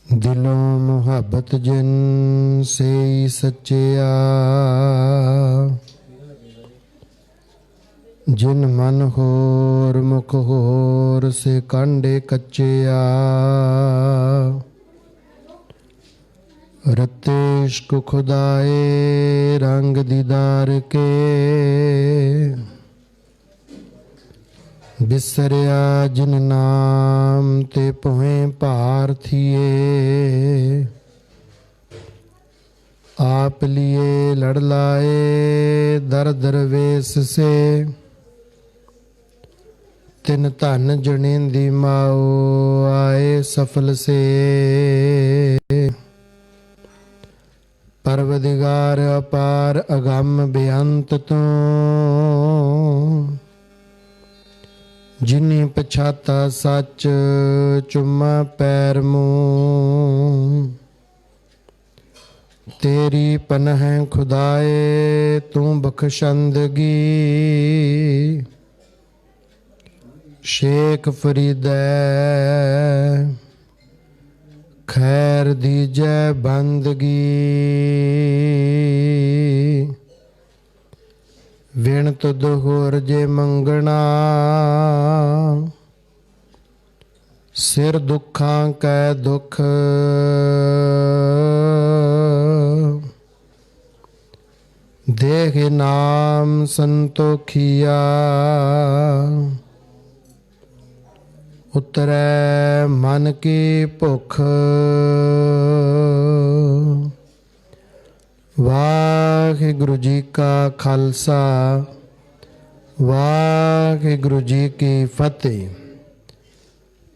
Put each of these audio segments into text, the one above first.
दिलों मुहब्बत जिन से सच्चिया, जिन मन होर मुख होर से कांडे कच्चिया। रते इश्क खुदाए रंग दीदार के, बिसरिया जिन नाम ते पोहे पार थिए। आप लिए लड़ लाए दर दरवेश से, तिन धन जनेंदी माओ आए सफल से। परवदिगार अपार अगम बेअंत तू, जिन्हीं पछाता सच चुम्मा पैर मुँह। तेरी पनह खुदाए तू बख्शंदगी, शेख फरीदै खैर दीजै बंदगी। विण तुद होर जे मंगना, सिर दुखां कै दुख। देह नाम संतोखिया, उतरै मन की भुख। वाहिगुरु जी का खालसा, वाहिगुरु जी की फतेह।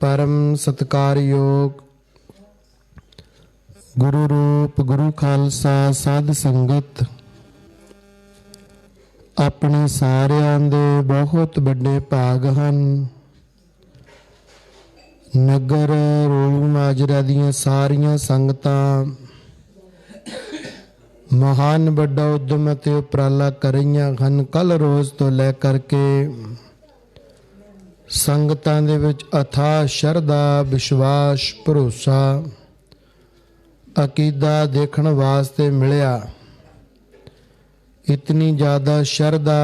परम सत्कारयोग गुरु रूप गुरु खालसा साध संगत, अपने सारिਆਂ ਦੇ बहुत ਵੱਡੇ ਭਾਗ ਹਨ। नगर रोलू माजरा ਦੀਆਂ ਸਾਰੀਆਂ ਸੰਗਤਾਂ महान ਵੱਡਾ उद्यम ਅਤੇ ਉਪਰਾਲਾ ਕਰ ਰਹੀਆਂ ਹਨ। ਕੱਲ ਰੋਜ਼ ਤੋਂ ਲੈ ਕਰਕੇ ਸੰਗਤਾਂ ਦੇ ਵਿੱਚ ਅਥਾਹ ਸ਼ਰਧਾ, ਵਿਸ਼ਵਾਸ, ਭਰੋਸਾ, ਅਕੀਦਾ ਦੇਖਣ ਵਾਸਤੇ ਮਿਲਿਆ। इतनी ज़्यादा शरधा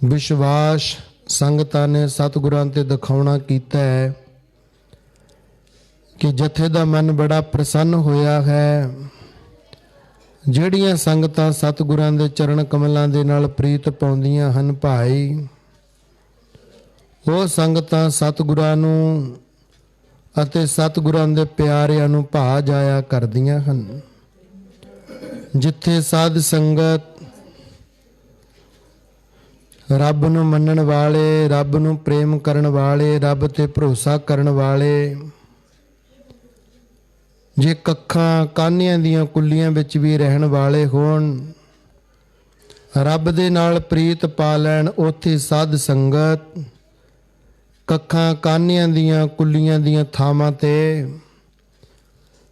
विश्वास संगतां ने सतगुरां ते दिखाउणा कीता है कि जथे दा मन बड़ा प्रसन्न होया है। ਜਿਹੜੀਆਂ ਸੰਗਤਾਂ ਸਤਿਗੁਰਾਂ ਦੇ ਚਰਨ ਕਮਲਾਂ ਦੇ ਨਾਲ ਪ੍ਰੀਤ ਪਾਉਂਦੀਆਂ ਹਨ ਭਾਈ, ਉਹ ਸੰਗਤਾਂ ਸਤਿਗੁਰਾਂ ਨੂੰ ਅਤੇ ਸਤਿਗੁਰਾਂ ਦੇ ਪਿਆਰਿਆਂ ਨੂੰ ਭਾ ਜਾਇਆ ਕਰਦੀਆਂ ਹਨ। ਜਿੱਥੇ ਸਾਧ ਸੰਗਤ ਰੱਬ ਨੂੰ ਮੰਨਣ ਵਾਲੇ, ਰੱਬ ਨੂੰ ਪ੍ਰੇਮ ਕਰਨ ਵਾਲੇ, ਰੱਬ ਤੇ ਭਰੋਸਾ ਕਰਨ ਵਾਲੇ, ਜੇ ਕੱਖਾਂ ਕਾਨਿਆਂ ਦੀਆਂ ਕੁੱਲੀਆਂ ਵਿੱਚ ਵੀ ਰਹਿਣ ਵਾਲੇ ਹੋਣ, ਰੱਬ ਦੇ ਨਾਲ ਪ੍ਰੀਤ ਪਾ ਲੈਣ, ਉੱਥੇ ਸਾਧ ਸੰਗਤ ਕੱਖਾਂ ਕਾਨਿਆਂ ਦੀਆਂ ਕੁੱਲੀਆਂ ਦੀਆਂ ਥਾਵਾਂ ਤੇ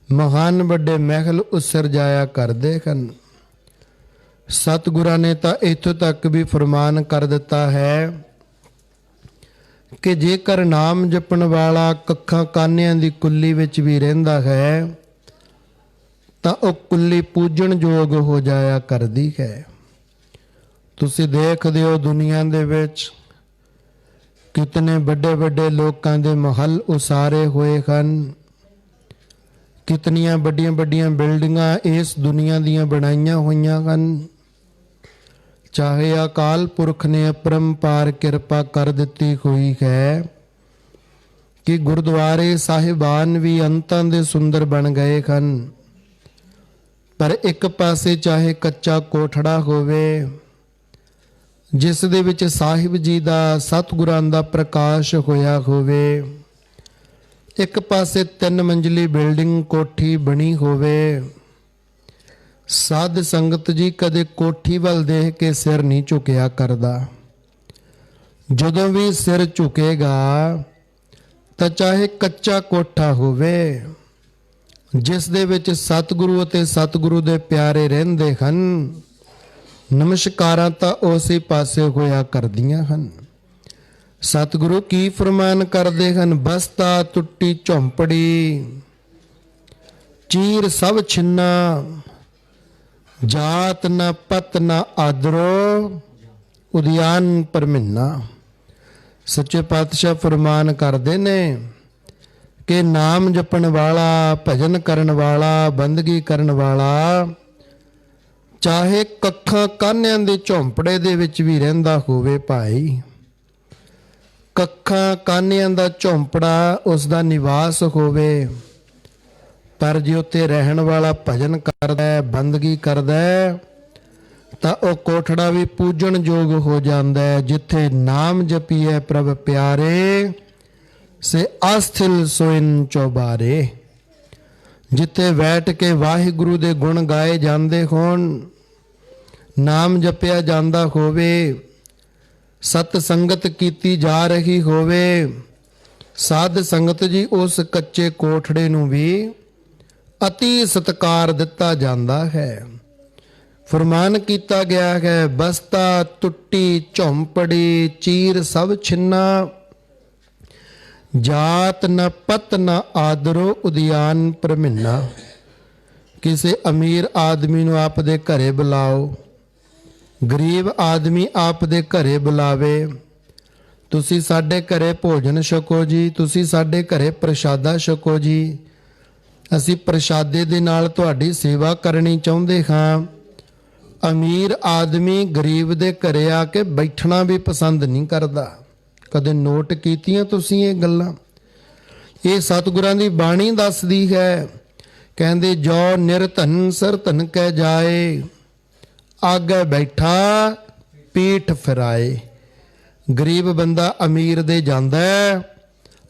ਮਹਾਨ ਵੱਡੇ ਮਹਿਲ ਉਸਰ ਜਾਇਆ ਕਰਦੇ ਹਨ। ਸਤਿਗੁਰਾਂ ਨੇ ਤਾਂ ਇੱਥੋਂ ਤੱਕ ਵੀ ਫਰਮਾਨ ਕਰ ਦਿੱਤਾ ਹੈ ਕਿ ਜੇਕਰ ਨਾਮ ਜਪਣ ਵਾਲਾ ਕੱਖਾਂ ਕਾਨਿਆਂ ਦੀ ਕੁੱਲੀ ਵਿੱਚ ਵੀ ਰਹਿੰਦਾ ਹੈ ਤਾਂ ਉਹ ਕੁੱਲੀ ਪੂਜਣ ਯੋਗ ਹੋ ਜਾਇਆ ਕਰਦੀ ਹੈ। ਤੁਸੀਂ ਦੇਖਦੇ ਹੋ ਦੁਨੀਆ ਦੇ ਵਿੱਚ ਕਿਤਨੇ ਵੱਡੇ ਵੱਡੇ ਲੋਕਾਂ ਦੇ ਮਹੱਲ ਉਸਾਰੇ ਹੋਏ ਹਨ। ਕਿਤਨੀਆਂ ਵੱਡੀਆਂ ਵੱਡੀਆਂ ਬਿਲਡਿੰਗਾਂ ਇਸ ਦੁਨੀਆ ਦੀਆਂ ਬਣਾਈਆਂ ਹੋਈਆਂ ਹਨ। ਚਾਹੇ ਅਕਾਲ ਪੁਰਖ ਨੇ ਅਪਰੰਪਾਰ ਕਿਰਪਾ ਕਰ ਦਿੱਤੀ ਹੋਈ ਹੈ ਕਿ ਗੁਰਦੁਆਰੇ ਸਾਹਿਬਾਨ ਵੀ ਅੰਤਾਂ ਦੇ ਸੁੰਦਰ ਬਣ ਗਏ ਹਨ, ਪਰ ਇੱਕ ਪਾਸੇ ਚਾਹੇ ਕੱਚਾ ਕੋਠੜਾ ਹੋਵੇ ਜਿਸ ਦੇ ਵਿੱਚ ਸਾਹਿਬ ਜੀ ਦਾ, ਸਤਿਗੁਰਾਂ ਦਾ ਪ੍ਰਕਾਸ਼ ਹੋਇਆ ਹੋਵੇ, ਇੱਕ ਪਾਸੇ 3 ਮੰਜ਼ਲੀ ਬਿਲਡਿੰਗ ਕੋਠੀ ਬਣੀ ਹੋਵੇ, ਸਾਧ ਸੰਗਤ ਜੀ ਕਦੇ ਕੋਠੀ ਵੱਲ ਦੇਖ ਕੇ ਸਿਰ ਨਹੀਂ ਝੁਕਿਆ ਕਰਦਾ। ਜਦੋਂ ਵੀ ਸਿਰ ਝੁਕੇਗਾ ਤਾਂ ਚਾਹੇ ਕੱਚਾ ਕੋਠਾ ਹੋਵੇ ਜਿਸ ਦੇ ਵਿੱਚ ਸਤਿਗੁਰੂ ਅਤੇ ਸਤਿਗੁਰੂ ਦੇ ਪਿਆਰੇ ਰਹਿੰਦੇ ਹਨ, ਨਮਸਕਾਰਾਂ ਤਾਂ ਉਸੇ ਪਾਸੇ ਹੋਇਆ ਕਰਦੀਆਂ ਹਨ। ਸਤਿਗੁਰੂ ਕੀ ਫਰਮਾਨ ਕਰਦੇ ਹਨ। ਬਸਤਾ ਟੁੱਟੀ ਝੌਂਪੜੀ, ਚੀਰ ਸਭ ਛਿੰਨਾ, ਜਾਤ ਨ ਪਤ ਨ ਆਦਰੋ, ਉਦਿਆਨ ਪਰਮਿੰਨਾ। ਸੱਚੇ ਪਾਤਸ਼ਾਹ ਫਰਮਾਨ ਕਰਦੇ ਨੇ ਕਿ ਨਾਮ ਜਪਣ ਵਾਲਾ, ਭਜਨ ਕਰਨ ਵਾਲਾ, ਬੰਦਗੀ ਕਰਨ ਵਾਲਾ, ਚਾਹੇ ਕੱਖਾਂ ਕਾਨਿਆਂ ਦੇ ਝੌਂਪੜੇ ਦੇ ਵਿੱਚ ਵੀ ਰਹਿੰਦਾ ਹੋਵੇ ਭਾਈ, ਕੱਖਾਂ ਕਾਨਿਆਂ ਦਾ ਝੌਂਪੜਾ ਉਸ ਦਾ ਨਿਵਾਸ ਹੋਵੇ, ਪਰ ਜੇ ਉੱਤੇ ਰਹਿਣ ਵਾਲਾ ਭਜਨ ਕਰਦਾ ਹੈ, ਬੰਦਗੀ ਕਰਦਾ ਹੈ, ਤਾਂ ਉਹ ਕੋਠੜਾ ਵੀ ਪੂਜਣ ਯੋਗ ਹੋ ਜਾਂਦਾ ਹੈ। ਜਿੱਥੇ ਨਾਮ ਜਪੀਐ ਪ੍ਰਭ ਪਿਆਰੇ, ਸੇ ਆਸਥਿਲ ਸੋਇਨ ਚੌਬਾਰੇ। ਜਿੱਥੇ ਬੈਠ ਕੇ ਵਾਹਿਗੁਰੂ ਦੇ ਗੁਣ ਗਾਏ ਜਾਂਦੇ ਹੋਣ, ਨਾਮ ਜਪਿਆ ਜਾਂਦਾ ਹੋਵੇ, ਸਤ ਸੰਗਤ ਕੀਤੀ ਜਾ ਰਹੀ ਹੋਵੇ, ਸਾਧ ਸੰਗਤ ਜੀ ਉਸ ਕੱਚੇ ਕੋਠੜੇ ਨੂੰ ਵੀ ਅਤੀ ਸਤਿਕਾਰ ਦਿੱਤਾ ਜਾਂਦਾ ਹੈ। ਫਰਮਾਨ ਕੀਤਾ ਗਿਆ ਹੈ, ਬਸਤਾ ਟੁੱਟੀ ਝੌਂਪੜੀ, ਚੀਰ ਸਭ ਛਿੰਨਾ, ਜਾਤ ਨ ਪਤ ਨ ਆਦਰੋ, ਉਦਿਆਨ ਪਰਮਿੰਨਾ। ਕਿਸੇ ਅਮੀਰ ਆਦਮੀ ਨੂੰ ਆਪ ਦੇ ਘਰੇ ਬੁਲਾਓ, ਗਰੀਬ ਆਦਮੀ ਆਪ ਦੇ ਘਰੇ ਬੁਲਾਵੇ, ਤੁਸੀਂ ਸਾਡੇ ਘਰੇ ਭੋਜਨ ਛਕੋ ਜੀ, ਤੁਸੀਂ ਸਾਡੇ ਘਰੇ ਪ੍ਰਸ਼ਾਦਾ ਛਕੋ ਜੀ, ਅਸੀਂ ਪ੍ਰਸ਼ਾਦੇ ਦੇ ਨਾਲ ਤੁਹਾਡੀ ਸੇਵਾ ਕਰਨੀ ਚਾਹੁੰਦੇ ਹਾਂ। ਅਮੀਰ ਆਦਮੀ ਗਰੀਬ ਦੇ ਘਰੇ ਆ ਕੇ ਬੈਠਣਾ ਵੀ ਪਸੰਦ ਨਹੀਂ ਕਰਦਾ। ਕਦੇ ਨੋਟ ਕੀਤੀਆਂ ਤੁਸੀਂ ਇਹ ਗੱਲਾਂ? ਇਹ ਸਤਿਗੁਰਾਂ ਦੀ ਬਾਣੀ ਦੱਸਦੀ ਹੈ। ਕਹਿੰਦੇ ਜੋ ਨਿਰਧਨ ਸਰਧਨ ਕਹਿ ਜਾਏ, ਆਗੇ ਬੈਠਾ ਪੀਠ ਫਿਰਾਏ। ਗਰੀਬ ਬੰਦਾ ਅਮੀਰ ਦੇ ਜਾਂਦਾ ਹੈ,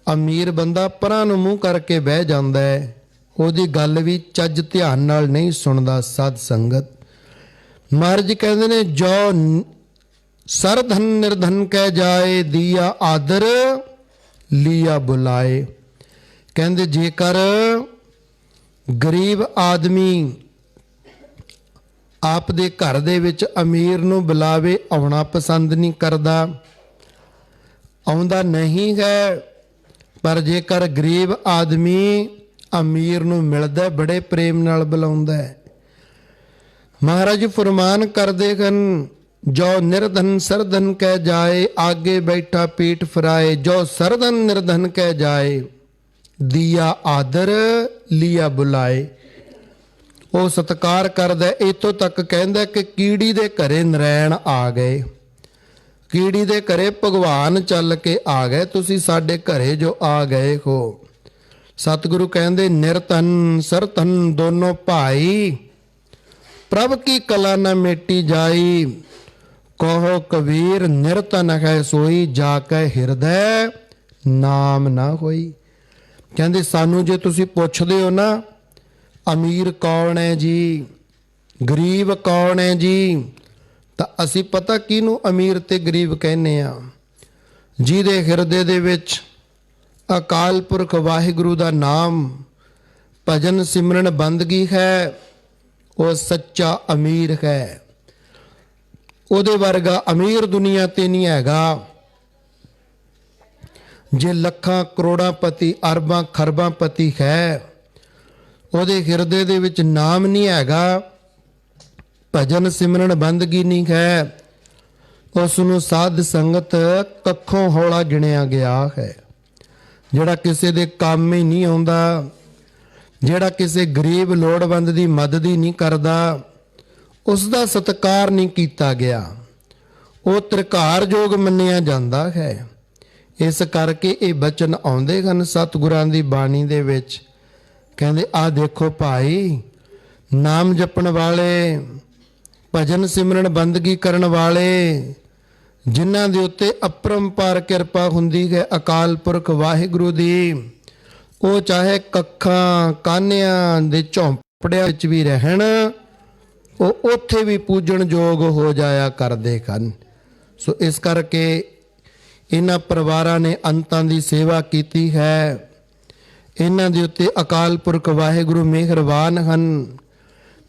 ਅਮੀਰ ਬੰਦਾ ਪਰਾਂ ਨੂੰ ਮੂੰਹ ਕਰਕੇ ਬਹਿ ਜਾਂਦਾ ਹੈ, ਉਹਦੀ ਗੱਲ ਵੀ ਚੱਜ ਧਿਆਨ ਨਾਲ ਨਹੀਂ ਸੁਣਦਾ। ਸਾਧ ਸੰਗਤ ਮਹਾਰਾਜ ਕਹਿੰਦੇ ਨੇ, ਜੋ ਸਰਧਨ ਨਿਰਧਨ ਕਹਿ ਜਾਏ, ਦੀਆ ਆਦਰ ਲੀਆ ਬੁਲਾਏ। ਕਹਿੰਦੇ ਜੇਕਰ ਗਰੀਬ ਆਦਮੀ ਆਪ ਦੇ ਘਰ ਦੇ ਵਿੱਚ ਅਮੀਰ ਨੂੰ ਬੁਲਾਵੇ, ਆਉਣਾ ਪਸੰਦ ਨਹੀਂ ਕਰਦਾ, ਆਉਂਦਾ ਨਹੀਂ ਹੈ। ਪਰ ਜੇਕਰ ਗਰੀਬ ਆਦਮੀ ਅਮੀਰ ਨੂੰ ਮਿਲਦਾ, ਬੜੇ ਪ੍ਰੇਮ ਨਾਲ ਬੁਲਾਉਂਦਾ ਹੈ। ਮਹਾਰਾਜ ਫਰਮਾਨ ਕਰਦੇ ਹਨ, ਜੋ ਨਿਰਧਨ ਸਰਧਨ ਕਹਿ ਜਾਏ, ਆਗੇ ਬੈਠਾ ਪੀਠ ਫਿਰਾਏ। ਜੋ ਸਰਧਨ ਨਿਰਧਨ ਕਹਿ ਜਾਏ, ਦੀਆ ਆਦਰ ਲੀਆ ਬੁਲਾਏ। ਉਹ ਸਤਿਕਾਰ ਕਰਦਾ। ਇੱਥੋਂ ਤੱਕ ਕਹਿੰਦਾ ਕਿ ਕੀੜੀ ਦੇ ਘਰੇ ਨਰੈਣ ਆ ਗਏ, ਕੀੜੀ ਦੇ ਘਰੇ ਭਗਵਾਨ ਚੱਲ ਕੇ ਆ ਗਏ, ਤੁਸੀਂ ਸਾਡੇ ਘਰੇ ਜੋ ਆ ਗਏ ਹੋ। ਸਤਿਗੁਰੂ ਕਹਿੰਦੇ, ਨਿਰਧਨ ਸਰਧਨ ਦੋਨੋਂ ਭਾਈ, ਪ੍ਰਭ ਕੀ ਕਲਾ ਨਾ ਮੇਟੀ ਜਾਈ। ਕਹੋ ਕਬੀਰ ਨਿਰਧਨ ਹੈ ਸੋਈ, ਜਾ ਕੇ ਹਿਰਦੈ ਨਾਮ ਨਾ ਹੋਈ। ਕਹਿੰਦੇ ਸਾਨੂੰ ਜੇ ਤੁਸੀਂ ਪੁੱਛਦੇ ਹੋ ਨਾ, ਅਮੀਰ ਕੌਣ ਹੈ ਜੀ, ਗਰੀਬ ਕੌਣ ਹੈ ਜੀ, ਤਾਂ ਅਸੀਂ ਪਤਾ ਕਿਹਨੂੰ ਅਮੀਰ ਤੇ ਗਰੀਬ ਕਹਿੰਦੇ ਆ? ਜਿਹਦੇ ਹਿਰਦੇ ਦੇ ਵਿੱਚ ਅਕਾਲ ਪੁਰਖ ਵਾਹਿਗੁਰੂ ਦਾ ਨਾਮ, ਭਜਨ ਸਿਮਰਨ ਬੰਦਗੀ ਹੈ, ਉਹ ਸੱਚਾ ਅਮੀਰ ਹੈ। ਉਹਦੇ ਵਰਗਾ ਅਮੀਰ ਦੁਨੀਆ ਤੇ ਨਹੀਂ ਹੈਗਾ। ਜੇ ਲੱਖਾਂ ਕਰੋੜਾਂ ਪਤੀ, ਅਰਬਾਂ ਖਰਬਾਂ ਪਤੀ ਹੈ, ਉਹਦੇ ਹਿਰਦੇ ਦੇ ਵਿੱਚ ਨਾਮ ਨਹੀਂ ਹੈਗਾ, ਭਜਨ ਸਿਮਰਨ ਬੰਦਗੀ ਨਹੀਂ ਹੈ, ਉਸ ਨੂੰ ਸਾਧ ਸੰਗਤ ਕੱਖੋਂ ਹੌਲਾ ਗਿਣਿਆ ਗਿਆ ਹੈ। ਜਿਹੜਾ ਕਿਸੇ ਦੇ ਕੰਮ ਹੀ ਨਹੀਂ ਆਉਂਦਾ, ਜਿਹੜਾ ਕਿਸੇ ਗਰੀਬ ਲੋੜਵੰਦ ਦੀ ਮਦਦ ਹੀ ਨਹੀਂ ਕਰਦਾ, ਉਸ ਦਾ ਸਤਿਕਾਰ ਨਹੀਂ ਕੀਤਾ ਗਿਆ, ਉਹ ਤ੍ਰਿਕਾਰਯੋਗ ਮੰਨਿਆ ਜਾਂਦਾ ਹੈ। ਇਸ ਕਰਕੇ ਇਹ ਬਚਨ ਆਉਂਦੇ ਹਨ ਸਤਿਗੁਰਾਂ ਦੀ ਬਾਣੀ ਦੇ ਵਿੱਚ। ਕਹਿੰਦੇ ਆਹ ਦੇਖੋ ਭਾਈ, ਨਾਮ ਜਪਣ ਵਾਲੇ, ਭਜਨ ਸਿਮਰਨ ਬੰਦਗੀ ਕਰਨ ਵਾਲੇ, ਜਿਨ੍ਹਾਂ ਦੇ ਉੱਤੇ ਅਪਰੰਪਾਰ ਕਿਰਪਾ ਹੁੰਦੀ ਹੈ ਅਕਾਲ ਪੁਰਖ ਵਾਹਿਗੁਰੂ ਦੀ, ਉਹ ਚਾਹੇ ਕੱਖਾਂ ਕਾਨਿਆਂ ਦੇ ਝੌਂਪੜਿਆਂ ਵਿੱਚ ਵੀ ਰਹਿਣ, ਉਹ ਉੱਥੇ ਵੀ ਪੂਜਣ ਯੋਗ ਹੋ ਜਾਇਆ ਕਰਦੇ ਹਨ। ਸੋ ਇਸ ਕਰਕੇ ਇਹਨਾਂ ਪਰਿਵਾਰਾਂ ਨੇ ਅੰਤਾਂ ਦੀ ਸੇਵਾ ਕੀਤੀ ਹੈ। ਇਹਨਾਂ ਦੇ ਉੱਤੇ ਅਕਾਲ ਪੁਰਖ ਵਾਹਿਗੁਰੂ ਮਿਹਰਬਾਨ ਹਨ,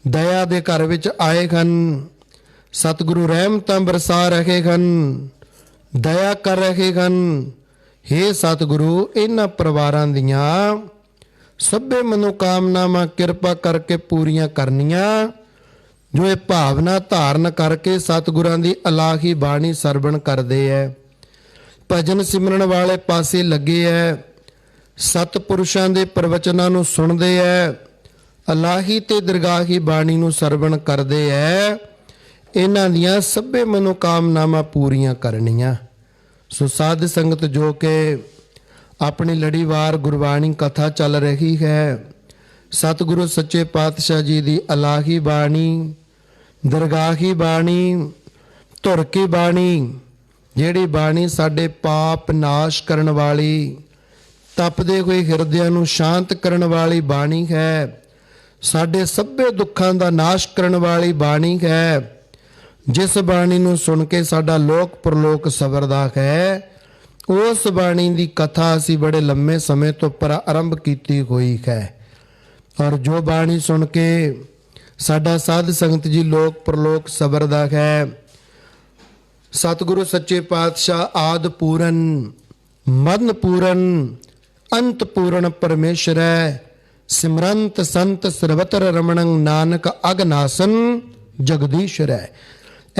ਦਇਆ ਦੇ ਘਰ ਵਿੱਚ ਆਏ ਹਨ। ਸਤਿਗੁਰੂ ਰਹਿਮਤਾਂ ਬਰਸਾ ਰਹੇ ਹਨ, ਦਇਆ ਕਰ ਰਹੇ ਹਨ। ਹੇ ਸਤਿਗੁਰੂ, ਇਹਨਾਂ ਪਰਿਵਾਰਾਂ ਦੀਆਂ ਸਭੇ ਮਨੋਕਾਮਨਾਵਾਂ ਕਿਰਪਾ ਕਰਕੇ ਪੂਰੀਆਂ ਕਰਨੀਆਂ, ਜੋ ਇਹ ਭਾਵਨਾ ਧਾਰਨ ਕਰਕੇ ਸਤਿਗੁਰਾਂ ਦੀ ਅਲਾਹੀ ਬਾਣੀ ਸਰਵਣ ਕਰਦੇ ਐ, ਭਜਨ ਸਿਮਰਨ ਵਾਲੇ ਪਾਸੇ ਲੱਗੇ ਐ, ਸਤਿਪੁਰਸ਼ਾਂ ਦੇ ਪ੍ਰਵਚਨਾਂ ਨੂੰ ਸੁਣਦੇ ਐ, ਅਲਾਹੀ ਤੇ ਦਰਗਾਹੀ ਬਾਣੀ ਨੂੰ ਸਰਵਣ ਕਰਦੇ ਐ, ਇਹਨਾਂ ਦੀਆਂ ਸਭੇ ਮਨੋਕਾਮਨਾਵਾਂ ਪੂਰੀਆਂ ਕਰਨੀਆਂ। ਸੋ ਸਾਧ ਸੰਗਤ ਜੋ ਕਿ ਆਪਣੀ ਲੜੀਵਾਰ ਗੁਰਬਾਣੀ ਕਥਾ ਚੱਲ ਰਹੀ ਹੈ, ਸਤਿਗੁਰੂ ਸੱਚੇ ਪਾਤਸ਼ਾਹ ਜੀ ਦੀ ਅਲਾਹੀ ਬਾਣੀ, ਦਰਗਾਹੀ ਬਾਣੀ, ਧੁਰ ਕੀ ਬਾਣੀ, ਜਿਹੜੀ ਬਾਣੀ ਸਾਡੇ ਪਾਪ ਨਾਸ਼ ਕਰਨ ਵਾਲੀ, ਤਪਦੇ ਹੋਏ ਹਿਰਦਿਆਂ ਨੂੰ ਸ਼ਾਂਤ ਕਰਨ ਵਾਲੀ ਬਾਣੀ ਹੈ, ਸਾਡੇ ਸਭੇ ਦੁੱਖਾਂ ਦਾ ਨਾਸ਼ ਕਰਨ ਵਾਲੀ ਬਾਣੀ ਹੈ, ਜਿਸ ਬਾਣੀ ਨੂੰ ਸੁਣ ਕੇ ਸਾਡਾ ਲੋਕ ਪਰਲੋਕ ਸਵਰਦਾ ਹੈ, ਉਸ ਬਾਣੀ ਦੀ ਕਥਾ ਅਸੀਂ ਬੜੇ ਲੰਮੇ ਸਮੇਂ ਤੋਂ ਆਰੰਭ ਕੀਤੀ ਹੋਈ ਹੈ। ਔਰ ਜੋ ਬਾਣੀ ਸੁਣ ਕੇ ਸਾਡਾ ਸਾਧ ਸੰਗਤ ਜੀ ਲੋਕ ਪਰਲੋਕ ਸਵਰਦਾ ਹੈ, ਸਤਿਗੁਰੂ ਸੱਚੇ ਪਾਤਸ਼ਾਹ ਆਦਿ ਪੂਰਨ, ਮਨ ਪੂਰਨ, ਅੰਤ ਪੂਰਨ ਪਰਮੇਸ਼ਰ ਹੈ। ਸਿਮਰੰਤ ਸੰਤ ਸਰਵਤਰ ਰਮਣੰ, ਨਾਨਕ ਅਗਨਾਸਨ ਜਗਦੀਸ਼ਰ ਹੈ।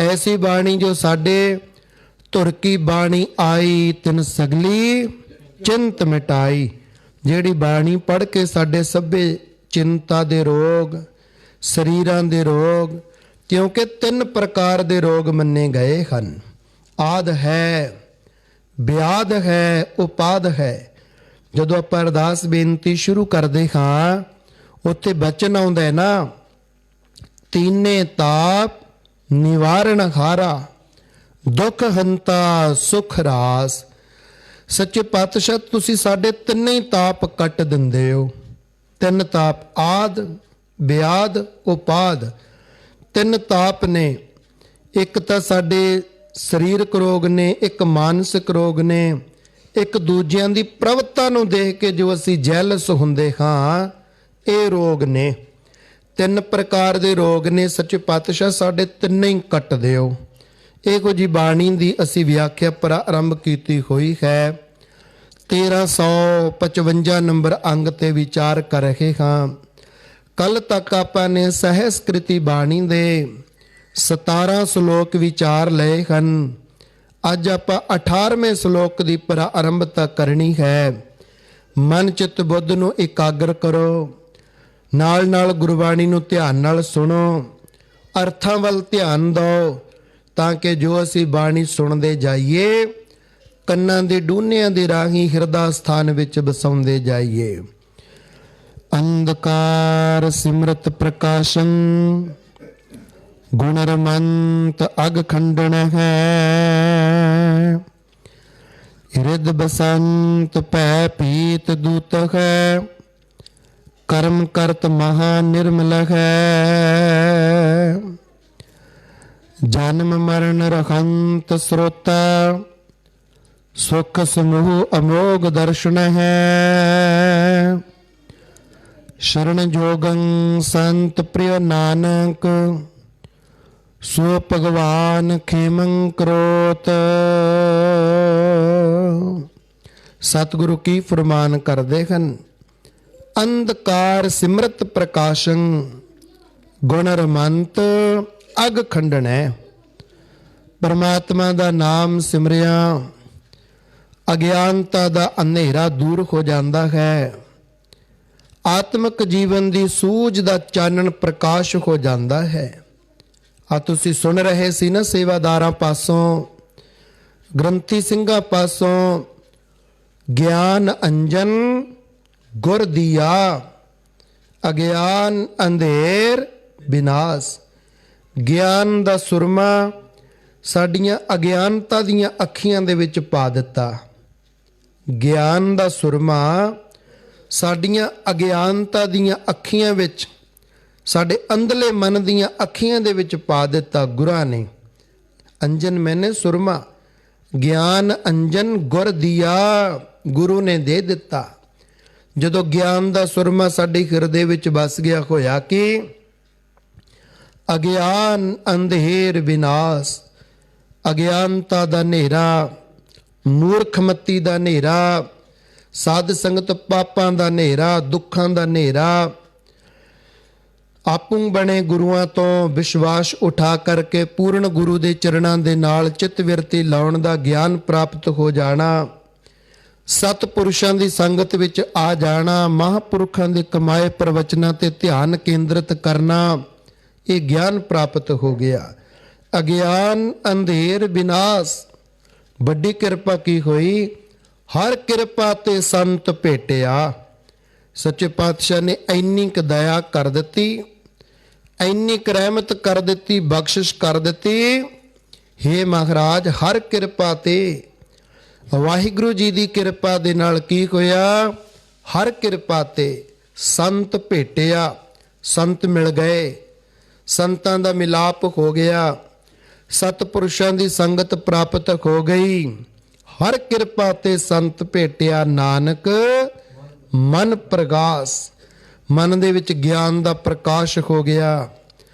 ਐਸੀ ਬਾਣੀ ਜੋ ਸਾਡੇ ਧੁਰ ਕੀ ਬਾਣੀ ਆਈ, ਤਿਨ ਸਗਲੀ ਚਿੰਤ ਮਿਟਾਈ, ਜਿਹੜੀ ਬਾਣੀ ਪੜ੍ਹ ਕੇ ਸਾਡੇ ਸਭੇ ਚਿੰਤਾ ਦੇ ਰੋਗ, ਸਰੀਰਾਂ ਦੇ ਰੋਗ, ਕਿਉਂਕਿ 3 ਪ੍ਰਕਾਰ ਦੇ ਰੋਗ ਮੰਨੇ ਗਏ ਹਨ। ਆਦ ਹੈ, ਵਿਆਦ ਹੈ, ਉਪਾਦ ਹੈ। ਜਦੋਂ ਆਪਾਂ ਅਰਦਾਸ ਬੇਨਤੀ ਸ਼ੁਰੂ ਕਰਦੇ ਹਾਂ, ਉੱਥੇ ਬਚਨ ਆਉਂਦਾ ਹੈ ਨਾ, ਤੀਨੇ ਤਾਪ ਨਿਵਾਰਣ ਹਾਰਾ, ਦੁੱਖ ਹੰਤਾ ਸੁਖ ਰਾਸ। ਸੱਚੇ ਪਾਤਸ਼ਾਹ ਤੁਸੀਂ ਸਾਡੇ 3 ਤਾਪ ਕੱਟ ਦਿੰਦੇ ਹੋ। 3 ਤਾਪ, ਆਦ, ਵਿਆਦ, ਉਪਾਦ। 3 ਤਾਪ ਨੇ। ਇੱਕ ਤਾਂ ਸਾਡੇ ਸਰੀਰਕ ਰੋਗ ਨੇ, ਇੱਕ ਮਾਨਸਿਕ ਰੋਗ ਨੇ, ਇੱਕ ਦੂਜਿਆਂ ਦੀ ਪ੍ਰਵਿਰਤਾ ਨੂੰ ਦੇਖ ਕੇ ਜੋ ਅਸੀਂ ਜੈਲਸ ਹੁੰਦੇ ਹਾਂ, ਇਹ ਰੋਗ ਨੇ। 3 ਪ੍ਰਕਾਰ ਦੇ ਰੋਗ ਨੇ। ਸੱਚੇ ਪਾਤਸ਼ਾਹ ਸਾਡੇ 3 ਹੀ ਕੱਟ ਦਿਓ। ਇਹੋ ਜੀ ਬਾਣੀ ਦੀ ਅਸੀਂ ਵਿਆਖਿਆ ਆਰੰਭ ਕੀਤੀ ਹੋਈ ਹੈ। 1355 ਨੰਬਰ ਅੰਗ ਤੇ ਵਿਚਾਰ ਕਰ ਰਹੇ ਹਾਂ। ਕੱਲ ਤੱਕ ਆਪਾਂ ਨੇ ਸਹਿਸਕ੍ਰਿਤੀ ਬਾਣੀ ਦੇ 17 ਸ਼ਲੋਕ ਵਿਚਾਰ ਲਏ ਹਨ। ਅੱਜ ਆਪਾਂ 18ਵੇਂ ਸ਼ਲੋਕ ਦੀ ਆਰੰਭਤਾ ਕਰਨੀ ਹੈ। ਮਨ ਚਿੱਤ ਬੁੱਧ ਨੂੰ ਇਕਾਗਰ ਕਰੋ, ਨਾਲ ਨਾਲ ਗੁਰਬਾਣੀ ਨੂੰ ਧਿਆਨ ਨਾਲ ਸੁਣੋ, ਅਰਥਾਂ ਵੱਲ ਧਿਆਨ ਦਿਓ, ਤਾਂ ਕਿ ਜੋ ਅਸੀਂ ਬਾਣੀ ਸੁਣਦੇ ਜਾਈਏ, ਕੰਨਾਂ ਦੇ ਡੂਨਿਆਂ ਦੇ ਰਾਹੀਂ ਹਿਰਦਾ ਸਥਾਨ ਵਿੱਚ ਵਸਾਉਂਦੇ ਜਾਈਏ। ਅੰਧਕਾਰ ਸਿਮਰਤ ਪ੍ਰਕਾਸ਼ੰ, ਗੁਣ ਰਮੰਤ ਅਗ ਖੰਡਨ ਹੈ, ਹਿਰਦ ਬਸੰਤ ਭੈ ਪੀਤ ਦੂਤ ਹੈ, ਕਰਮ ਕਰਤ ਮਹਾ ਨਿਰਮਲ ਹੈ, ਜਨਮ ਮਰਨ ਰਖੰਤ ਸਰੋਤਾ, ਸੁਖ ਸਮੂਹ ਅਮੋਗ ਦਰਸ਼ਨ ਹੈ, ਸ਼ਰਨ ਜੋਗੰ ਸੰਤ ਪ੍ਰਿਯ ਨਾਨਕ, ਸੋ ਭਗਵਾਨ ਖੇਮੰ ਕਰੋਤ। ਸਤਿਗੁਰੂ ਕੀ ਫਰਮਾਨ ਕਰਦੇ ਹਨ? ਅੰਧਕਾਰ ਸਿਮਰਤ ਪ੍ਰਕਾਸ਼ੰ, ਗੁਣ ਰਮੰਤ ਅਗ ਖੰਡਨ ਹੈ। ਪਰਮਾਤਮਾ ਦਾ ਨਾਮ ਸਿਮਰਿਆ ਅਗਿਆਨਤਾ ਦਾ ਅੰਧੇਰਾ ਦੂਰ ਹੋ ਜਾਂਦਾ ਹੈ। ਆਤਮਿਕ ਜੀਵਨ ਦੀ ਸੂਝ ਦਾ ਚਾਨਣ ਪ੍ਰਕਾਸ਼ ਹੋ ਜਾਂਦਾ ਹੈ। ਆ ਤੁਸੀਂ ਸੁਣ ਰਹੇ ਸੀ ਨਾ, ਸੇਵਾਦਾਰਾਂ ਪਾਸੋਂ, ਗ੍ਰੰਥੀ ਸਿੰਘਾਂ ਪਾਸੋਂ, ਗਿਆਨ ਅੰਜਨ ਗੁਰ ਦੀਆ, ਅਗਿਆਨ ਅੰਧੇਰ ਵਿਨਾਸ਼। ਗਿਆਨ ਦਾ ਸੁਰਮਾ ਸਾਡੀਆਂ ਅਗਿਆਨਤਾ ਦੀਆਂ ਅੱਖੀਆਂ ਦੇ ਵਿੱਚ ਪਾ ਦਿੱਤਾ। ਗਿਆਨ ਦਾ ਸੁਰਮਾ ਸਾਡੀਆਂ ਅਗਿਆਨਤਾ ਦੀਆਂ ਅੱਖੀਆਂ ਵਿੱਚ, ਸਾਡੇ ਅੰਦਰਲੇ ਮਨ ਦੀਆਂ ਅੱਖੀਆਂ ਦੇ ਵਿੱਚ ਪਾ ਦਿੱਤਾ ਗੁਰਾਂ ਨੇ। ਅੰਜਨ ਮੈਨੇ ਸੁਰਮਾ, ਗਿਆਨ ਅੰਜਨ ਗੁਰ ਦੀਆ, ਗੁਰੂ ਨੇ ਦੇ ਦਿੱਤਾ। ਜਦੋਂ ਗਿਆਨ ਦਾ ਸੁਰਮਾ ਸਾਡੇ ਹਿਰਦੇ ਵਿੱਚ ਵਸ ਗਿਆ, ਹੋਇਆ ਕਿ ਅਗਿਆਨ ਅੰਧੇਰ ਵਿਨਾਸ਼, ਅਗਿਆਨਤਾ ਦਾ ਹਨੇਰਾ ਮੂਰਖਮਤੀ ਦਾ ਹਨੇਰਾ, ਸਾਧ ਸੰਗਤ ਪਾਪਾਂ ਦਾ ਹਨੇਰਾ, ਦੁੱਖਾਂ ਦਾ ਹਨੇਰਾ, ਆਪੂ ਬਣੇ ਗੁਰੂਆਂ ਤੋਂ ਵਿਸ਼ਵਾਸ ਉਠਾ ਕਰਕੇ ਪੂਰਨ ਗੁਰੂ ਦੇ ਚਰਨਾਂ ਦੇ ਨਾਲ ਚਿੱਤ ਵਿਰਤੀ ਲਾਉਣ ਦਾ ਗਿਆਨ ਪ੍ਰਾਪਤ ਹੋ ਜਾਣਾ, ਸਤਿਪੁਰਸ਼ਾਂ ਦੀ ਸੰਗਤ ਵਿੱਚ ਆ ਜਾਣਾ, ਮਹਾਂਪੁਰਖਾਂ ਦੇ ਕਮਾਏ ਪ੍ਰਵਚਨਾਂ ਤੇ ਧਿਆਨ ਕੇਂਦਰਿਤ ਕਰਨਾ, ਇਹ ਗਿਆਨ ਪ੍ਰਾਪਤ ਹੋ ਗਿਆ। ਅਗਿਆਨ ਅੰਧੇਰ ਵਿਨਾਸ਼, ਵੱਡੀ ਕਿਰਪਾ ਕੀ ਹੋਈ, ਹਰ ਕਿਰਪਾ ਤੇ ਸੰਤ ਭੇਟਿਆ। ਸੱਚੇ ਪਾਤਸ਼ਾਹ ਨੇ ਇੰਨੀ ਕੁ ਦਇਆ ਕਰ ਦਿੱਤੀ, ਇੰਨੀ ਕੁ ਰਹਿਮਤ ਕਰ ਦਿੱਤੀ, ਬਖਸ਼ਿਸ਼ ਕਰ ਦਿੱਤੀ। ਹੇ ਮਹਾਰਾਜ, ਹਰ ਕਿਰਪਾ ਤੇ ਵਾਹਿਗੁਰੂ ਜੀ ਦੀ ਕਿਰਪਾ ਦੇ ਨਾਲ ਕੀ ਹੋਇਆ, ਹਰ ਕਿਰਪਾ ਤੇ ਸੰਤ ਭੇਟਿਆ, ਸੰਤ ਮਿਲ ਗਏ, ਸੰਤਾਂ ਦਾ ਮਿਲਾਪ ਹੋ ਗਿਆ, ਸਤਿਪੁਰਸ਼ਾਂ ਦੀ ਸੰਗਤ ਪ੍ਰਾਪਤ ਹੋ ਗਈ। ਹਰ ਕਿਰਪਾ ਤੇ ਸੰਤ ਭੇਟਿਆ, ਨਾਨਕ ਮਨ ਪ੍ਰਗਾਸ, ਮਨ ਦੇ ਵਿੱਚ ਗਿਆਨ ਦਾ ਪ੍ਰਕਾਸ਼ ਹੋ ਗਿਆ,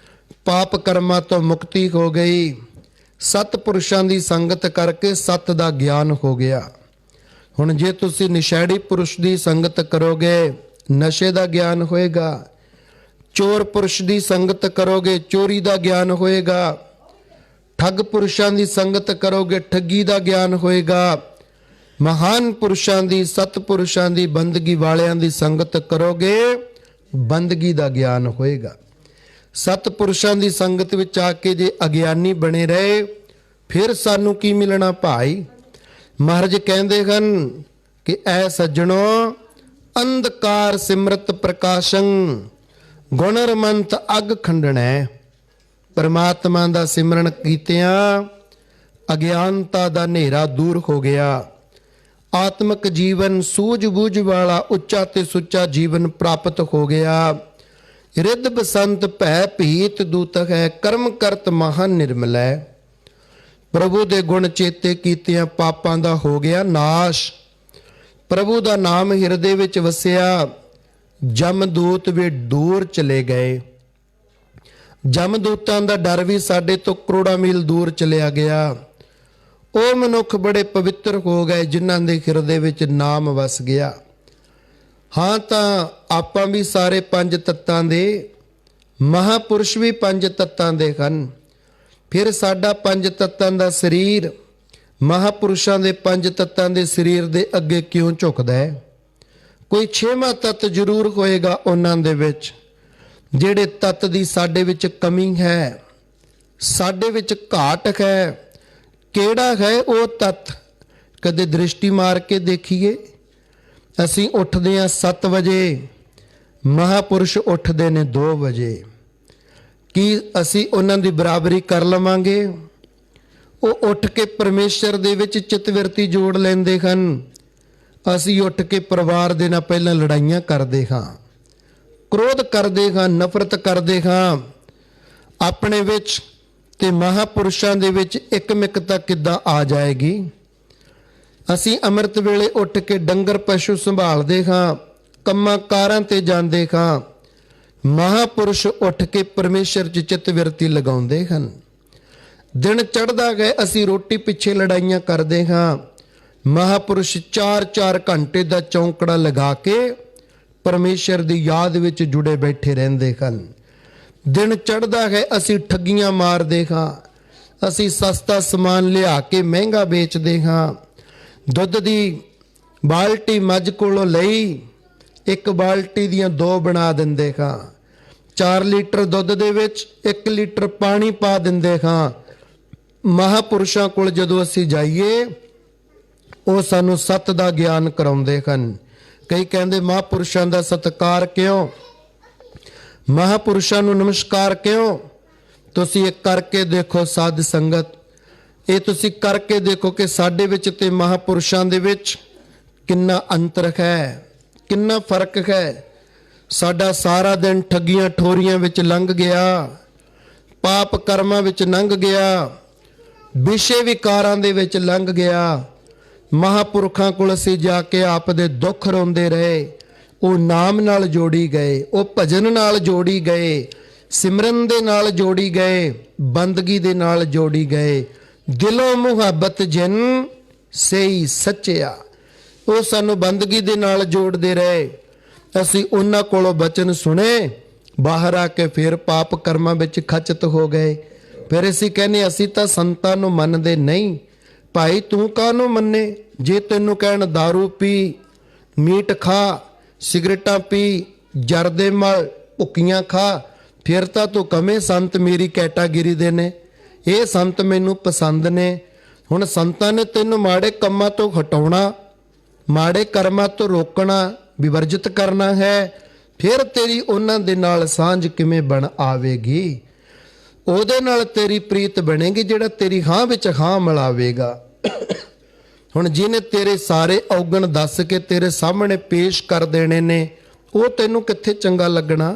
ਪਾਪ ਕਰਮਾਂ ਤੋਂ ਮੁਕਤੀ ਹੋ ਗਈ। ਸਤਿਪੁਰਸ਼ਾਂ ਦੀ ਸੰਗਤ ਕਰਕੇ ਸਤ ਦਾ ਗਿਆਨ ਹੋ ਗਿਆ। ਹੁਣ ਜੇ ਤੁਸੀਂ ਨਿਸ਼ੈੜੀ ਪੁਰਸ਼ ਦੀ ਸੰਗਤ ਕਰੋਗੇ, ਨਸ਼ੇ ਦਾ ਗਿਆਨ ਹੋਏਗਾ। ਚੋਰ ਪੁਰਸ਼ ਦੀ ਸੰਗਤ ਕਰੋਗੇ, ਚੋਰੀ ਦਾ ਗਿਆਨ ਹੋਏਗਾ। ਠੱਗ ਪੁਰਸ਼ਾਂ ਦੀ ਸੰਗਤ ਕਰੋਗੇ, ਠੱਗੀ ਦਾ ਗਿਆਨ ਹੋਏਗਾ। ਮਹਾਨ ਪੁਰਸ਼ਾਂ ਦੀ, ਸਤਿਪੁਰਸ਼ਾਂ ਦੀ, ਬੰਦਗੀ ਵਾਲਿਆਂ ਦੀ ਸੰਗਤ ਕਰੋਗੇ, ਬੰਦਗੀ ਦਾ ਗਿਆਨ ਹੋਏਗਾ। ਸਤਿਪੁਰਸ਼ਾਂ ਦੀ ਸੰਗਤ ਵਿੱਚ ਆ ਕੇ ਜੇ ਅਗਿਆਨੀ ਬਣੇ ਰਹੇ, ਫਿਰ ਸਾਨੂੰ ਕੀ ਮਿਲਣਾ ਭਾਈ? ਮਹਾਰਾਜ ਕਹਿੰਦੇ ਹਨ ਕਿ ਐ ਸੱਜਣੋ, ਅੰਧਕਾਰ ਸਿਮਰਤ ਪ੍ਰਕਾਸ਼ੰ, ਗੁਣਰਮੰਤ ਅਗ ਖੰਡਣੈ। ਪਰਮਾਤਮਾ ਦਾ ਸਿਮਰਨ ਕੀਤਿਆਂ ਅਗਿਆਨਤਾ ਦਾ ਹਨੇਰਾ ਦੂਰ ਹੋ ਗਿਆ। ਆਤਮਿਕ ਜੀਵਨ ਸੂਝ-ਬੂਝ ਵਾਲਾ ਉੱਚਾ ਤੇ ਸੁੱਚਾ ਜੀਵਨ ਪ੍ਰਾਪਤ ਹੋ ਗਿਆ। ਰਿੱਧ ਬਸੰਤ ਭੈ ਭੀਤ ਦੂਤ ਹੈ, ਕਰਮ ਕਰਤ ਮਹਾ ਨਿਰਮਲੈ। ਪ੍ਰਭੂ ਦੇ ਗੁਣ ਚੇਤੇ ਕੀਤਿਆਂ ਪਾਪਾਂ ਦਾ ਹੋ ਗਿਆ ਨਾਸ਼। ਪ੍ਰਭੂ ਦਾ ਨਾਮ ਹਿਰਦੇ ਵਿੱਚ ਵਸਿਆ, ਜਮਦੂਤ ਵੀ ਦੂਰ ਚਲੇ ਗਏ। ਜਮਦੂਤਾਂ ਦਾ ਡਰ ਵੀ ਸਾਡੇ ਤੋਂ ਕਰੋੜਾਂ ਮੀਲ ਦੂਰ ਚਲਿਆ ਗਿਆ। ਉਹ ਮਨੁੱਖ ਬੜੇ ਪਵਿੱਤਰ ਹੋ ਗਏ ਜਿਨ੍ਹਾਂ ਦੇ ਹਿਰਦੇ ਵਿੱਚ ਨਾਮ ਵਸ ਗਿਆ। ਹਾਂ, ਤਾਂ ਆਪਾਂ ਵੀ ਸਾਰੇ ਪੰਜ ਤੱਤਾਂ ਦੇ, ਮਹਾਪੁਰਸ਼ ਵੀ ਪੰਜ ਤੱਤਾਂ ਦੇ ਹਨ। ਫਿਰ ਸਾਡਾ ਪੰਜ ਤੱਤਾਂ ਦਾ ਸਰੀਰ ਮਹਾਪੁਰਸ਼ਾਂ ਦੇ ਪੰਜ ਤੱਤਾਂ ਦੇ ਸਰੀਰ ਦੇ ਅੱਗੇ ਕਿਉਂ ਝੁਕਦਾ ਹੈ? ਕੋਈ ਛੇਵਾਂ ਤੱਤ ਜ਼ਰੂਰ ਹੋਏਗਾ ਉਹਨਾਂ ਦੇ ਵਿੱਚ, ਜਿਹੜੇ ਤੱਤ ਦੀ ਸਾਡੇ ਵਿੱਚ ਕਮੀ ਹੈ, ਸਾਡੇ ਵਿੱਚ ਘਾਟ ਹੈ। ਕਿਹੜਾ ਹੈ ਉਹ ਤੱਤ? ਕਦੇ ਦ੍ਰਿਸ਼ਟੀ ਮਾਰ ਕੇ ਦੇਖੀਏ। ਅਸੀਂ ਉੱਠਦੇ ਹਾਂ 7 ਵਜੇ, ਮਹਾਪੁਰਸ਼ ਉੱਠਦੇ ਨੇ 2 ਵਜੇ। ਕੀ ਅਸੀਂ ਉਹਨਾਂ ਦੀ ਬਰਾਬਰੀ ਕਰ ਲਵਾਂਗੇ? ਉਹ ਉੱਠ ਕੇ ਪਰਮੇਸ਼ਰ ਦੇ ਵਿੱਚ ਚਿਤਵਿਰਤੀ ਜੋੜ ਲੈਂਦੇ ਹਨ। ਅਸੀਂ ਉੱਠ ਕੇ ਪਰਿਵਾਰ ਦੇ ਨਾਲ ਪਹਿਲਾਂ ਲੜਾਈਆਂ ਕਰਦੇ ਹਾਂ, ਕ੍ਰੋਧ ਕਰਦੇ ਹਾਂ, ਨਫ਼ਰਤ ਕਰਦੇ ਹਾਂ ਆਪਣੇ ਵਿੱਚ। ਤੇ ਮਹਾਪੁਰਸ਼ਾਂ ਦੇ ਵਿੱਚ ਇੱਕਮਿਕਤਾ ਕਿੱਦਾਂ ਆ ਜਾਏਗੀ? ਅਸੀਂ ਅੰਮ੍ਰਿਤ ਵੇਲੇ ਉੱਠ ਕੇ ਡੰਗਰ ਪਸ਼ੂ ਸੰਭਾਲਦੇ ਹਾਂ, ਕੰਮਾਂ ਕਾਰਾਂ ਤੇ ਜਾਂਦੇ ਹਾਂ। ਮਹਾਪੁਰਸ਼ ਉੱਠ ਕੇ ਪਰਮੇਸ਼ਰ 'ਚ ਚਿੱਤਵਿਰਤੀ ਲਗਾਉਂਦੇ ਹਨ। ਦਿਨ ਚੜ੍ਹਦਾ ਗਏ ਅਸੀਂ ਰੋਟੀ ਪਿੱਛੇ ਲੜਾਈਆਂ ਕਰਦੇ ਹਾਂ। ਮਹਾਪੁਰਸ਼ 4-4 ਘੰਟੇ ਦਾ ਚੌਂਕੜਾ ਲਗਾ ਕੇ ਪਰਮੇਸ਼ਰ ਦੀ ਯਾਦ ਵਿੱਚ ਜੁੜੇ ਬੈਠੇ ਰਹਿੰਦੇ ਹਨ। ਦਿਨ ਚੜ੍ਹਦਾ ਹੈ ਅਸੀਂ ਠੱਗੀਆਂ ਮਾਰਦੇ ਹਾਂ, ਅਸੀਂ ਸਸਤਾ ਸਮਾਨ ਲਿਆ ਕੇ ਮਹਿੰਗਾ ਵੇਚਦੇ ਹਾਂ। ਦੁੱਧ ਦੀ ਬਾਲਟੀ ਮੱਝ ਕੋਲੋਂ ਲਈ, 1 ਬਾਲਟੀ ਦੀਆਂ 2 ਬਣਾ ਦਿੰਦੇ ਹਾਂ। 4 ਲੀਟਰ ਦੁੱਧ ਦੇ ਵਿੱਚ 1 ਲੀਟਰ ਪਾਣੀ ਪਾ ਦਿੰਦੇ ਹਾਂ। ਮਹਾਪੁਰਸ਼ਾਂ ਕੋਲ ਜਦੋਂ ਅਸੀਂ ਜਾਈਏ, ਉਹ ਸਾਨੂੰ ਸੱਤ ਦਾ ਗਿਆਨ ਕਰਾਉਂਦੇ ਹਨ। ਕਈ ਕਹਿੰਦੇ ਮਹਾਪੁਰਸ਼ਾਂ ਦਾ ਸਤਿਕਾਰ ਕਿਉਂ, ਮਹਾਪੁਰਸ਼ਾਂ ਨੂੰ ਨਮਸਕਾਰ ਕਿਉਂ? ਤੁਸੀਂ ਇਹ ਕਰਕੇ ਦੇਖੋ ਸਾਧ ਸੰਗਤ, ਇਹ ਤੁਸੀਂ ਕਰਕੇ ਦੇਖੋ ਕਿ ਸਾਡੇ ਵਿੱਚ ਤੇ ਮਹਾਪੁਰਸ਼ਾਂ ਦੇ ਵਿੱਚ ਕਿੰਨਾ ਅੰਤਰ ਹੈ, ਕਿੰਨਾ ਫਰਕ ਹੈ। ਸਾਡਾ ਸਾਰਾ ਦਿਨ ਠੱਗੀਆਂ ਠੋਰੀਆਂ ਵਿੱਚ ਲੰਘ ਗਿਆ, ਪਾਪ ਕਰਮਾਂ ਵਿੱਚ ਲੰਘ ਗਿਆ, ਵਿਸ਼ੇ ਵਿਕਾਰਾਂ ਦੇ ਵਿੱਚ ਲੰਘ ਗਿਆ। ਮਹਾਪੁਰਖਾਂ ਕੋਲ ਅਸੀਂ ਜਾ ਕੇ ਆਪ ਦੇ ਦੁੱਖ ਰੋਂਦੇ ਰਹੇ। ਉਹ ਨਾਮ ਨਾਲ ਜੋੜੀ ਗਏ, ਉਹ ਭਜਨ ਨਾਲ ਜੋੜੀ ਗਏ, ਸਿਮਰਨ ਦੇ ਨਾਲ ਜੋੜੀ ਗਏ, ਬੰਦਗੀ ਦੇ ਨਾਲ ਜੋੜੀ ਗਏ। ਦਿਲੋਂ ਮੁਹੱਬਤ ਜਿਨ ਸਹੀ ਸੱਚਿਆ। ਉਹ ਸਾਨੂੰ ਬੰਦਗੀ ਦੇ ਨਾਲ ਜੋੜਦੇ ਰਹੇ। ਅਸੀਂ ਉਹਨਾਂ ਕੋਲੋਂ ਬਚਨ ਸੁਣੇ, ਬਾਹਰ ਆ ਕੇ ਫਿਰ ਪਾਪ ਕਰਮਾਂ ਵਿੱਚ ਖਚਤ ਹੋ ਗਏ। ਫਿਰ ਅਸੀਂ ਕਹਿੰਦੇ ਅਸੀਂ ਤਾਂ ਸੰਤਾਂ ਨੂੰ ਮੰਨਦੇ ਨਹੀਂ। ਭਾਈ ਤੂੰ ਕਾਹਨੂੰ ਮੰਨੇ? ਜੇ ਤੈਨੂੰ ਕਹਿਣ ਦਾਰੂ ਪੀ, ਮੀਟ ਖਾ, ਸਿਗਰਟਾਂ ਪੀ, ਜਰਦੇ ਮਲ, ਭੁੱਕੀਆਂ ਖਾ, ਫਿਰ ਤਾਂ ਤੂੰ ਕਵੇਂ ਸੰਤ ਮੇਰੀ ਕੈਟਾਗਰੀ ਦੇ ਨੇ, ਇਹ ਸੰਤ ਮੈਨੂੰ ਪਸੰਦ ਨੇ। ਹੁਣ ਸੰਤਾਂ ਨੇ ਤੈਨੂੰ ਮਾੜੇ ਕੰਮਾਂ ਤੋਂ ਹਟਾਉਣਾ, ਮਾੜੇ ਕਰਮਾਂ ਤੋਂ ਰੋਕਣਾ, ਵਿਵਰਜਿਤ ਕਰਨਾ ਹੈ। ਫਿਰ ਤੇਰੀ ਉਹਨਾਂ ਦੇ ਨਾਲ ਸਾਂਝ ਕਿਵੇਂ ਬਣ ਆਵੇਗੀ? ਉਹਦੇ ਨਾਲ ਤੇਰੀ ਪ੍ਰੀਤ ਬਣੇਗੀ ਜਿਹੜਾ ਤੇਰੀ ਹਾਂ ਵਿੱਚ ਹਾਂ ਮਿਲਾਵੇਗਾ। ਹੁਣ ਜਿਹਨੇ ਤੇਰੇ ਸਾਰੇ ਔਗਣ ਦੱਸ ਕੇ ਤੇਰੇ ਸਾਹਮਣੇ ਪੇਸ਼ ਕਰ ਦੇਣੇ ਨੇ, ਉਹ ਤੈਨੂੰ ਕਿੱਥੇ ਚੰਗਾ ਲੱਗਣਾ?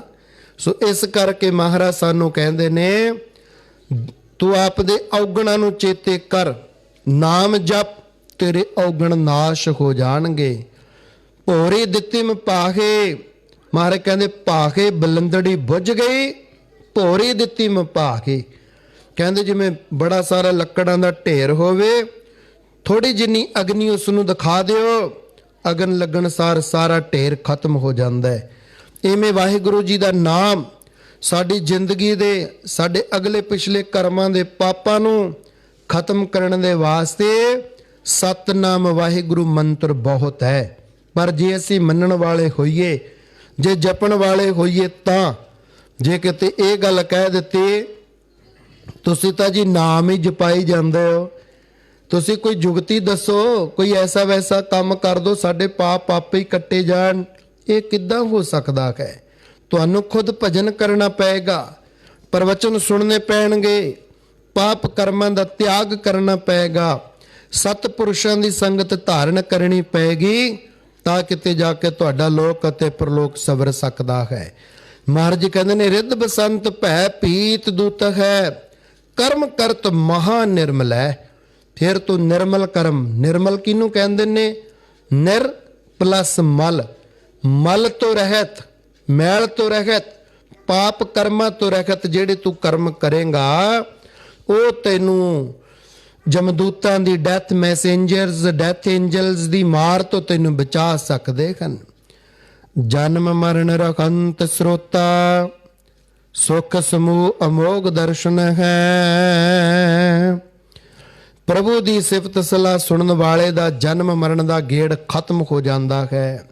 ਸੋ ਇਸ ਕਰਕੇ ਮਹਾਰਾਜ ਸਾਨੂੰ ਕਹਿੰਦੇ ਨੇ ਤੂੰ ਆਪ ਦੇ ਔਗਣਾਂ ਨੂੰ ਚੇਤੇ ਕਰ, ਨਾਮ ਜਪ, ਤੇਰੇ ਔਗਣ ਨਾਸ਼ ਹੋ ਜਾਣਗੇ। ਭੋਰੀ ਦਿੱਤੀ ਮੈਂ ਪਾਹੇ, ਮਹਾਰਾਜ ਕਹਿੰਦੇ ਪਾਹੇ ਬਲੰਦੜੀ ਬੁੱਝ ਗਈ, ਭੋਰੀ ਦਿੱਤੀ ਮੈਂ ਪਾਹੇ। ਕਹਿੰਦੇ ਜਿਵੇਂ ਬੜਾ ਸਾਰਾ ਲੱਕੜਾਂ ਦਾ ਢੇਰ ਹੋਵੇ, ਥੋੜੀ ਜਿੰਨੀ ਅਗਨੀ ਉਸ ਨੂੰ ਦਿਖਾ ਦਿਓ, ਅਗਨ ਲੱਗਣ ਸਾਰ ਸਾਰਾ ਢੇਰ ਖਤਮ ਹੋ ਜਾਂਦਾ ਹੈ। ਇਵੇਂ ਵਾਹਿਗੁਰੂ ਜੀ ਦਾ ਨਾਮ ਸਾਡੀ ਜ਼ਿੰਦਗੀ ਦੇ, ਸਾਡੇ ਅਗਲੇ ਪਿਛਲੇ ਕਰਮਾਂ ਦੇ ਪਾਪਾਂ ਨੂੰ ਖਤਮ ਕਰਨ ਦੇ ਵਾਸਤੇ ਸਤਨਾਮ ਵਾਹਿਗੁਰੂ ਮੰਤਰ ਬਹੁਤ ਹੈ। ਪਰ ਜੇ ਅਸੀਂ ਮੰਨਣ ਵਾਲੇ ਹੋਈਏ, ਜੇ ਜਪਣ ਵਾਲੇ ਹੋਈਏ, ਤਾਂ ਜੇ ਕਿਤੇ ਇਹ ਗੱਲ ਕਹਿ ਦਿੱਤੀ ਤੁਸੀਂ ਤਾਂ ਜੀ ਨਾਮ ਹੀ ਜਪਾਈ ਜਾਂਦੇ ਹੋ, ਤੁਸੀਂ ਕੋਈ ਜੁਗਤੀ ਦੱਸੋ, ਕੋਈ ਐਸਾ ਵੈਸਾ ਕੰਮ ਕਰ ਦੋ ਸਾਡੇ ਪਾਪ ਆਪੇ ਹੀ ਕੱਟੇ ਜਾਣ, ਇਹ ਕਿੱਦਾਂ ਹੋ ਸਕਦਾ ਹੈ? ਤੁਹਾਨੂੰ ਖੁਦ ਭਜਨ ਕਰਨਾ ਪਏਗਾ, ਪ੍ਰਵਚਨ ਸੁਣਨੇ ਪੈਣਗੇ, ਪਾਪ ਕਰਮਾਂ ਦਾ ਤਿਆਗ ਕਰਨਾ ਪਏਗਾ, ਸਤਿਪੁਰਸ਼ਾਂ ਦੀ ਸੰਗਤ ਧਾਰਨ ਕਰਨੀ ਪਏਗੀ, ਤਾਂ ਕਿਤੇ ਜਾ ਕੇ ਤੁਹਾਡਾ ਲੋਕ ਅਤੇ ਪ੍ਰਲੋਕ ਸਵਰ ਸਕਦਾ ਹੈ। ਮਹਾਰਾਜ ਜੀ ਕਹਿੰਦੇ ਨੇ ਰਿੱਧ ਬਸੰਤ ਭੈ ਪੀਤ ਦੂਤ ਹੈ, ਕਰਮ ਕਰਤ ਮਹਾ ਨਿਰਮਲ ਹੈ। ਫਿਰ ਤੂੰ ਨਿਰਮਲ ਕਰਮ, ਨਿਰਮਲ ਕਿਹਨੂੰ ਕਹਿੰਦੇ ਨੇ? ਨਿਰ ਪਲਸ ਮਲ, ਮਲ ਤੋਂ ਰਹਿਤ, ਮੈਲ ਤੋਂ ਰਹਿਤ, ਪਾਪ ਕਰਮਾਂ ਤੋਂ ਰਹਿਤ ਜਿਹੜੇ ਤੂੰ ਕਰਮ ਕਰੇਗਾ, ਉਹ ਤੈਨੂੰ ਜਮਦੂਤਾਂ ਦੀ ਡੈਥ ਮੈਸੇਂਜਰਸ, ਡੈਥ ਐਂਜਲਸ ਦੀ ਮਾਰ ਤੋਂ ਤੈਨੂੰ ਬਚਾ ਸਕਦੇ ਹਨ। ਜਨਮ ਮਰਨ ਰਖੰਤ ਸਰੋਤਾ, ਸੁਖ ਸਮੂਹ ਅਮੋਗ ਦਰਸ਼ਨ ਹੈ। ਪ੍ਰਭੂ ਦੀ ਸਿਫਤ ਸਲਾਹ ਸੁਣਨ ਵਾਲੇ ਦਾ ਜਨਮ ਮਰਨ ਦਾ ਗੇੜ ਖਤਮ ਹੋ ਜਾਂਦਾ ਹੈ।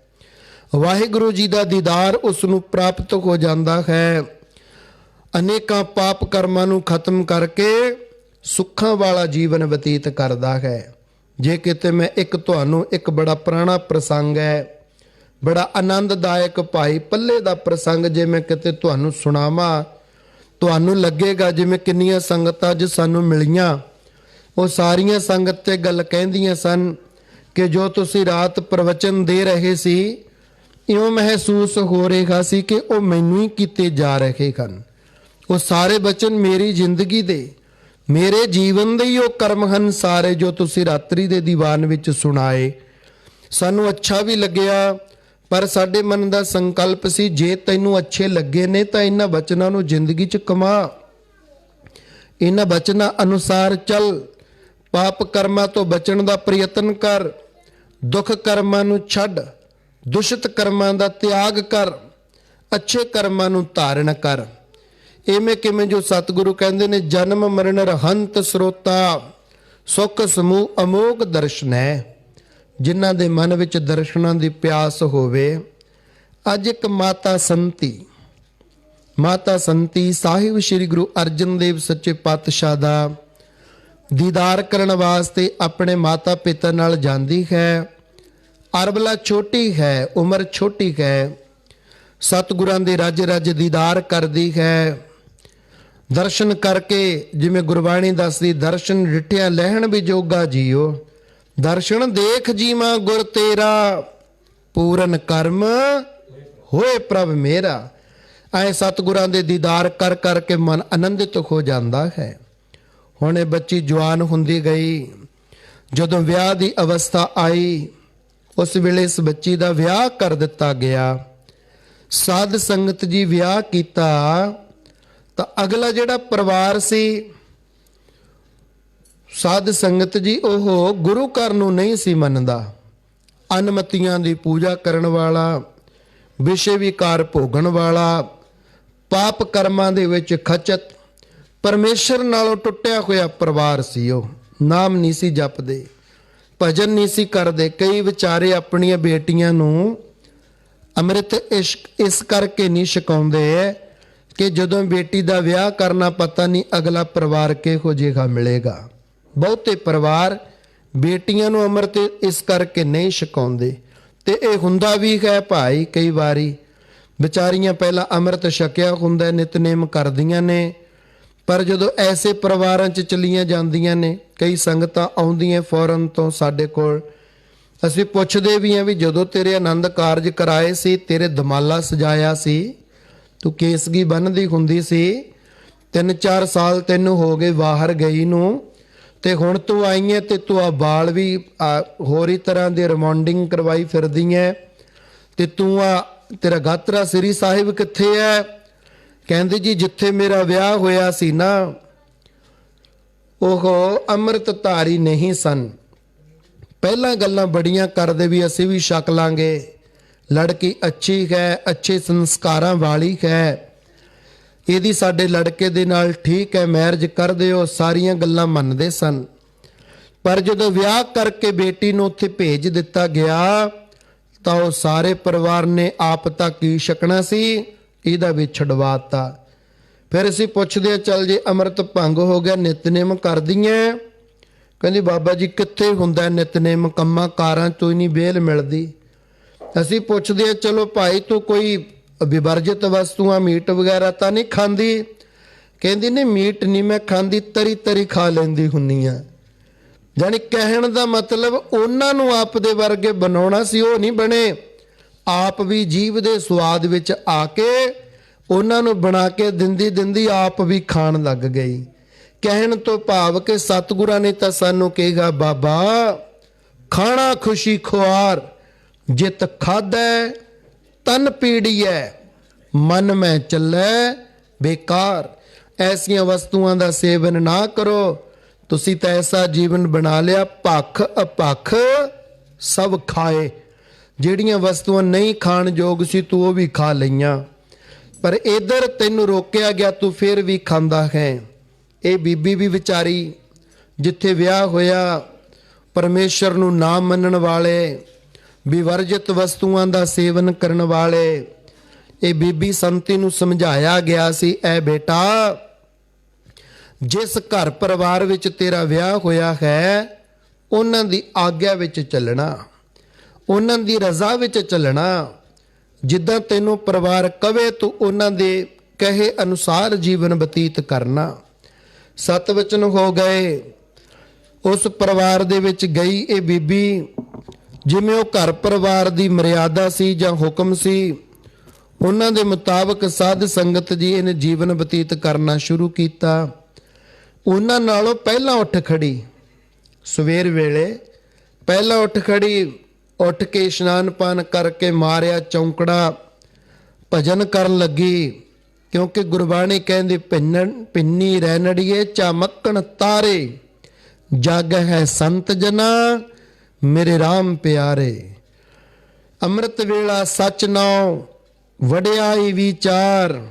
ਵਾਹਿਗੁਰੂ ਜੀ ਦਾ ਦੀਦਾਰ ਉਸ ਨੂੰ ਪ੍ਰਾਪਤ ਹੋ ਜਾਂਦਾ ਹੈ। ਅਨੇਕਾਂ ਪਾਪ ਕਰਮਾਂ ਨੂੰ ਖਤਮ ਕਰਕੇ ਸੁੱਖਾਂ ਵਾਲਾ ਜੀਵਨ ਬਤੀਤ ਕਰਦਾ ਹੈ। ਜੇ ਕਿਤੇ ਮੈਂ ਤੁਹਾਨੂੰ ਇੱਕ ਬੜਾ ਪੁਰਾਣਾ ਪ੍ਰਸੰਗ ਹੈ, ਬੜਾ ਆਨੰਦਦਾਇਕ ਭਾਈ ਪੱਲੇ ਦਾ ਪ੍ਰਸੰਗ ਜੇ ਮੈਂ ਕਿਤੇ ਤੁਹਾਨੂੰ ਸੁਣਾਵਾਂ, ਤੁਹਾਨੂੰ ਲੱਗੇਗਾ ਜਿਵੇਂ ਕਿੰਨੀਆਂ ਸੰਗਤਾਂ ਅੱਜ ਸਾਨੂੰ ਮਿਲੀਆਂ, ਉਹ ਸਾਰੀਆਂ ਸੰਗਤ ਤੇ ਗੱਲ ਕਹਿੰਦੀਆਂ ਸਨ ਕਿ ਜੋ ਤੁਸੀਂ ਰਾਤ ਪ੍ਰਵਚਨ ਦੇ ਰਹੇ ਸੀ, ਇਉਂ ਮਹਿਸੂਸ ਹੋ ਰਿਹਾ ਸੀ ਕਿ ਉਹ ਮੈਨੂੰ ਹੀ ਕੀਤੇ ਜਾ ਰਹੇ ਹਨ। ਉਹ ਸਾਰੇ ਬਚਨ ਮੇਰੀ ਜ਼ਿੰਦਗੀ ਦੇ, ਮੇਰੇ ਜੀਵਨ ਦੇ ਹੀ ਉਹ ਕਰਮ ਹਨ ਸਾਰੇ, ਜੋ ਤੁਸੀਂ ਰਾਤਰੀ ਦੇ ਦੀਵਾਨ ਵਿੱਚ ਸੁਣਾਏ। ਸਾਨੂੰ ਅੱਛਾ ਵੀ ਲੱਗਿਆ, ਪਰ ਸਾਡੇ ਮਨ ਦਾ ਸੰਕਲਪ ਸੀ ਜੇ ਤੈਨੂੰ ਅੱਛੇ ਲੱਗੇ ਨੇ ਤਾਂ ਇਹਨਾਂ ਬਚਨਾਂ ਨੂੰ ਜ਼ਿੰਦਗੀ 'ਚ ਕਮਾ, ਇਹਨਾਂ ਬਚਨਾਂ ਅਨੁਸਾਰ ਚੱਲ, ਪਾਪ ਕਰਮਾਂ ਤੋਂ ਬਚਣ ਦਾ ਪ੍ਰਯਤਨ ਕਰ, ਦੁੱਖ ਕਰਮਾਂ ਨੂੰ ਛੱਡ, ਦੁਸ਼ਿਤ ਕਰਮਾਂ ਦਾ ਤਿਆਗ ਕਰ, ਅੱਛੇ ਕਰਮਾਂ ਨੂੰ ਧਾਰਨ ਕਰ। ਇਵੇਂ ਕਿਵੇਂ ਜੋ ਸਤਿਗੁਰੂ ਕਹਿੰਦੇ ਨੇ ਜਨਮ ਮਰਨ ਰਹੰਤ ਸਰੋਤਾ, ਸੁਖ ਸਮੂਹ ਅਮੋਗ ਦਰਸ਼ਨ ਹੈ। ਜਿਨ੍ਹਾਂ ਦੇ ਮਨ ਵਿੱਚ ਦਰਸ਼ਨਾਂ ਦੀ ਪਿਆਸ ਹੋਵੇ। ਅੱਜ ਇੱਕ ਮਾਤਾ ਸੰਤੀ ਸਾਹਿਬ ਸ੍ਰੀ ਗੁਰੂ ਅਰਜਨ ਦੇਵ ਸੱਚੇ ਪਾਤਸ਼ਾਹ ਦਾ ਦੀਦਾਰ ਕਰਨ ਵਾਸਤੇ ਆਪਣੇ ਮਾਤਾ ਪਿਤਾ ਨਾਲ ਜਾਂਦੀ ਹੈ। ਅਰਬਲਾ ਛੋਟੀ ਹੈ, ਉਮਰ ਛੋਟੀ ਹੈ, ਸਤਿਗੁਰਾਂ ਦੇ ਰਜ ਦੀਦਾਰ ਕਰਦੀ ਹੈ। ਦਰਸ਼ਨ ਕਰਕੇ, ਜਿਵੇਂ ਗੁਰਬਾਣੀ ਦੱਸਦੀ, ਦਰਸ਼ਨ ਡਿਠਿਆ ਲਹਿਣ ਵੀ ਜੋਗਾ ਜੀਓ, ਦਰਸ਼ਨ ਦੇਖ ਜੀਵਾਂ ਗੁਰ ਤੇਰਾ, ਪੂਰਨ ਕਰਮ ਹੋਏ ਪ੍ਰਭ ਮੇਰਾ। ਐ ਸਤਿਗੁਰਾਂ ਦੇ ਦੀਦਾਰ ਕਰ ਕਰਕੇ ਮਨ ਆਨੰਦਿਤ ਹੋ ਜਾਂਦਾ ਹੈ। ਹੁਣ ਇਹ ਬੱਚੀ ਜਵਾਨ ਹੁੰਦੀ ਗਈ। ਜਦੋਂ ਵਿਆਹ ਦੀ ਅਵਸਥਾ ਆਈ, ਉਸ ਵੇਲੇ ਇਸ ਬੱਚੀ ਦਾ ਵਿਆਹ ਕਰ ਦਿੱਤਾ ਗਿਆ। ਸਾਧ ਸੰਗਤ ਜੀ ਵਿਆਹ ਕੀਤਾ ਤਾਂ ਅਗਲਾ ਜਿਹੜਾ ਪਰਿਵਾਰ ਸੀ, ਸਾਧ ਸੰਗਤ ਜੀ ਉਹ ਗੁਰੂ ਘਰ ਨੂੰ ਨਹੀਂ ਸੀ ਮੰਨਦਾ। ਅਨਮਤੀਆਂ ਦੀ ਪੂਜਾ ਕਰਨ ਵਾਲਾ, ਵਿਸ਼ੇ ਵਿਕਾਰ ਭੋਗਣ ਵਾਲਾ, ਪਾਪ ਕਰਮਾਂ ਦੇ ਵਿੱਚ ਖਚਤ, ਪਰਮੇਸ਼ਰ ਨਾਲੋਂ ਟੁੱਟਿਆ ਹੋਇਆ ਪਰਿਵਾਰ ਸੀ। ਉਹ ਨਾਮ ਨਹੀਂ ਸੀ ਜਪਦੇ, ਭਜਨ ਨਹੀਂ ਸੀ ਕਰਦੇ। ਕਈ ਵਿਚਾਰੇ ਆਪਣੀਆਂ ਬੇਟੀਆਂ ਨੂੰ ਅੰਮ੍ਰਿਤ ਇਸ਼ਕ ਇਸ ਕਰਕੇ ਨਹੀਂ ਛਕਾਉਂਦੇ ਕਿ ਜਦੋਂ ਬੇਟੀ ਦਾ ਵਿਆਹ ਕਰਨਾ ਪਤਾ ਨਹੀਂ ਅਗਲਾ ਪਰਿਵਾਰ ਕਿਹੋ ਜਿਹਾ ਮਿਲੇਗਾ। ਬਹੁਤੇ ਪਰਿਵਾਰ ਬੇਟੀਆਂ ਨੂੰ ਅੰਮ੍ਰਿਤ ਇਸ ਕਰਕੇ ਨਹੀਂ ਛਕਾਉਂਦੇ। ਤੇ ਇਹ ਹੁੰਦਾ ਵੀ ਹੈ ਭਾਈ, ਕਈ ਵਾਰੀ ਵਿਚਾਰੀਆਂ ਪਹਿਲਾਂ ਅੰਮ੍ਰਿਤ ਛਕਿਆ ਹੁੰਦਾ, ਨਿਤਨੇਮ ਕਰਦੀਆਂ ਨੇ, ਪਰ ਜਦੋਂ ਐਸੇ ਪਰਿਵਾਰਾਂ 'ਚ ਚਲੀਆਂ ਜਾਂਦੀਆਂ ਨੇ, ਕਈ ਸੰਗਤਾਂ ਆਉਂਦੀਆਂ ਫੌਰਨ ਤੋਂ ਸਾਡੇ ਕੋਲ, ਅਸੀਂ ਪੁੱਛਦੇ ਵੀ ਹਾਂ ਵੀ ਜਦੋਂ ਤੇਰੇ ਆਨੰਦ ਕਾਰਜ ਕਰਾਏ ਸੀ, ਤੇਰੇ ਦਮਾਲਾ ਸਜਾਇਆ ਸੀ, ਤੂੰ ਕੇਸਗੀ ਬੰਨ੍ਹਦੀ ਹੁੰਦੀ ਸੀ, 3-4 ਸਾਲ ਤੈਨੂੰ ਹੋ ਗਏ ਬਾਹਰ ਗਈ ਨੂੰ, ਤੇ ਹੁਣ ਤੂੰ ਆਈ ਹੈ ਤੇ ਤੂੰ ਆ ਬਾਲ ਵੀ ਹੋਰ ਹੀ ਤਰ੍ਹਾਂ ਦੇ ਰਿਮਾਂਡਿੰਗ ਕਰਵਾਈ ਫਿਰਦੀ ਹੈ, ਤੇ ਤੂੰ ਤੇਰਾ ਗਾਤਰਾ ਸ੍ਰੀ ਸਾਹਿਬ ਕਿੱਥੇ ਹੈ? ਕਹਿੰਦੀ ਜੀ ਜਿੱਥੇ ਮੇਰਾ ਵਿਆਹ ਹੋਇਆ ਸੀ ਨਾ ਉਹ ਅੰਮ੍ਰਿਤ ਧਾਰੀ ਨਹੀਂ ਸਨ। ਪਹਿਲਾਂ ਗੱਲਾਂ ਬੜੀਆਂ ਕਰਦੇ ਵੀ ਅਸੀਂ ਵੀ ਛਕ ਲਾਂਗੇ, ਲੜਕੀ ਅੱਛੀ ਹੈ, ਅੱਛੇ ਸੰਸਕਾਰਾਂ ਵਾਲੀ ਹੈ, ਇਹਦੀ ਸਾਡੇ ਲੜਕੇ ਦੇ ਨਾਲ ਠੀਕ ਹੈ, ਮੈਰਿਜ ਕਰ ਦਿਓ, ਸਾਰੀਆਂ ਗੱਲਾਂ ਮੰਨਦੇ ਸਨ। ਪਰ ਜਦੋਂ ਵਿਆਹ ਕਰਕੇ ਬੇਟੀ ਨੂੰ ਉੱਥੇ ਭੇਜ ਦਿੱਤਾ ਗਿਆ ਤਾਂ ਉਹ ਸਾਰੇ ਪਰਿਵਾਰ ਨੇ ਆਪ ਤਾਂ ਕੀ ਛਕਣਾ ਸੀ, ਇਹਦਾ ਵੀ ਛਡਵਾਤਾ। ਫਿਰ ਅਸੀਂ ਪੁੱਛਦੇ ਹਾਂ ਚੱਲ ਜੇ ਅੰਮ੍ਰਿਤ ਭੰਗ ਹੋ ਗਿਆ, ਨਿਤਨੇਮ ਕਰਦੀਆਂ? ਕਹਿੰਦੀ ਬਾਬਾ ਜੀ ਕਿੱਥੇ ਹੁੰਦਾ ਨਿਤਨੇਮ, ਕੰਮਾਂ ਕਾਰਾਂ ਤੋਂ ਹੀ ਨਹੀਂ ਵਿਹਲ ਮਿਲਦੀ। ਅਸੀਂ ਪੁੱਛਦੇ ਹਾਂ ਚਲੋ ਭਾਈ ਤੂੰ ਕੋਈ ਵਿਵਰਜਿਤ ਵਸਤੂਆਂ ਮੀਟ ਵਗੈਰਾ ਤਾਂ ਨਹੀਂ ਖਾਂਦੀ? ਕਹਿੰਦੀ ਨਹੀਂ ਮੀਟ ਨਹੀਂ ਮੈਂ ਖਾਂਦੀ, ਤਰੀ ਤਰੀ ਖਾ ਲੈਂਦੀ ਹੁੰਨੀ ਆ। ਜਾਣੀ ਕਹਿਣ ਦਾ ਮਤਲਬ ਉਹਨਾਂ ਨੂੰ ਆਪ ਦੇ ਵਰਗੇ ਬਣਾਉਣਾ ਸੀ, ਉਹ ਨਹੀਂ ਬਣੇ। ਆਪ ਵੀ ਜੀਵ ਦੇ ਸਵਾਦ ਵਿੱਚ ਆ ਕੇ ਉਹਨਾਂ ਨੂੰ ਬਣਾ ਕੇ ਦਿੰਦੀ ਆਪ ਵੀ ਖਾਣ ਲੱਗ ਗਈ। ਕਹਿਣ ਤੋਂ ਭਾਵ ਕਿ ਸਤਿਗੁਰਾਂ ਨੇ ਤਾਂ ਸਾਨੂੰ ਕਹੇਗਾ ਬਾਬਾ ਖਾਣਾ ਖੁਸ਼ੀ ਖੁਆਰ, ਜਿਤ ਖਾਧੈ ਤਨ ਪੀੜੀਐ, ਮਨ ਮੈਂ ਚੱਲੈ ਬੇਕਾਰ। ਐਸੀਆਂ ਵਸਤੂਆਂ ਦਾ ਸੇਵਨ ਨਾ ਕਰੋ, ਤੁਸੀਂ ਤਾਂ ਐਸਾ ਜੀਵਨ ਬਣਾ ਲਿਆ ਭੱਖ ਅਪੱਖ ਸਭ ਖਾਏ। ਜਿਹੜੀਆਂ ਵਸਤੂਆਂ ਨਹੀਂ ਖਾਣ ਯੋਗ ਸੀ ਤੂੰ ਉਹ ਵੀ ਖਾ ਲਈਆਂ, ਪਰ ਇੱਧਰ ਤੈਨੂੰ ਰੋਕਿਆ ਗਿਆ ਤੂੰ ਫਿਰ ਵੀ ਖਾਂਦਾ ਹੈ। ਇਹ ਬੀਬੀ ਵੀ ਵਿਚਾਰੀ ਜਿੱਥੇ ਵਿਆਹ ਹੋਇਆ, ਪਰਮੇਸ਼ਰ ਨੂੰ ਨਾ ਮੰਨਣ ਵਾਲੇ, ਵਿਵਰਜਿਤ ਵਸਤੂਆਂ ਦਾ ਸੇਵਨ ਕਰਨ ਵਾਲੇ, ਇਹ ਬੀਬੀ ਸੰਤੀ ਨੂੰ ਸਮਝਾਇਆ ਗਿਆ ਸੀ ਐ ਬੇਟਾ ਜਿਸ ਘਰ ਪਰਿਵਾਰ ਵਿੱਚ ਤੇਰਾ ਵਿਆਹ ਹੋਇਆ ਹੈ ਉਹਨਾਂ ਦੀ ਆਗਿਆ ਵਿੱਚ ਚੱਲਣਾ, ਉਹਨਾਂ ਦੀ ਰਜ਼ਾ ਵਿੱਚ ਚੱਲਣਾ। ਜਿੱਦਾਂ ਤੈਨੂੰ ਪਰਿਵਾਰ ਕਵੇ ਤੂੰ ਉਹਨਾਂ ਦੇ ਕਹੇ ਅਨੁਸਾਰ ਜੀਵਨ ਬਤੀਤ ਕਰਨਾ। 7 ਵਚਨ ਹੋ ਗਏ। ਉਸ ਪਰਿਵਾਰ ਦੇ ਵਿੱਚ ਗਈ ਇਹ ਬੀਬੀ, ਜਿਵੇਂ ਉਹ ਘਰ ਪਰਿਵਾਰ ਦੀ ਮਰਿਆਦਾ ਸੀ ਜਾਂ ਹੁਕਮ ਸੀ ਉਹਨਾਂ ਦੇ ਮੁਤਾਬਕ ਸਾਧ ਸੰਗਤ ਜੀ ਇਹਨੇ ਜੀਵਨ ਬਤੀਤ ਕਰਨਾ ਸ਼ੁਰੂ ਕੀਤਾ। ਉਹਨਾਂ ਨਾਲੋਂ ਪਹਿਲਾਂ ਉੱਠ ਖੜੀ, ਸਵੇਰ ਵੇਲੇ ਪਹਿਲਾਂ ਉੱਠ ਖੜੀ, ਉੱਠ ਕੇ ਇਸ਼ਨਾਨ ਪਾਨ ਕਰਕੇ ਮਾਰਿਆ ਚੌਂਕੜਾ, ਭਜਨ ਕਰਨ ਲੱਗੀ। ਕਿਉਂਕਿ ਗੁਰਬਾਣੀ ਕਹਿੰਦੀ ਪਿੰਨੀ ਰਹਿਣੜੀਏ ਚਮਕਣ ਤਾਰੇ, ਜਗ ਹੈ ਸੰਤ ਜਨਾ ਮੇਰੇ ਰਾਮ ਪਿਆਰੇ। ਅੰਮ੍ਰਿਤ ਵੇਲਾ ਸੱਚ ਨਾਉ ਵਡਿਆਈ ਵਿਚਾਰ।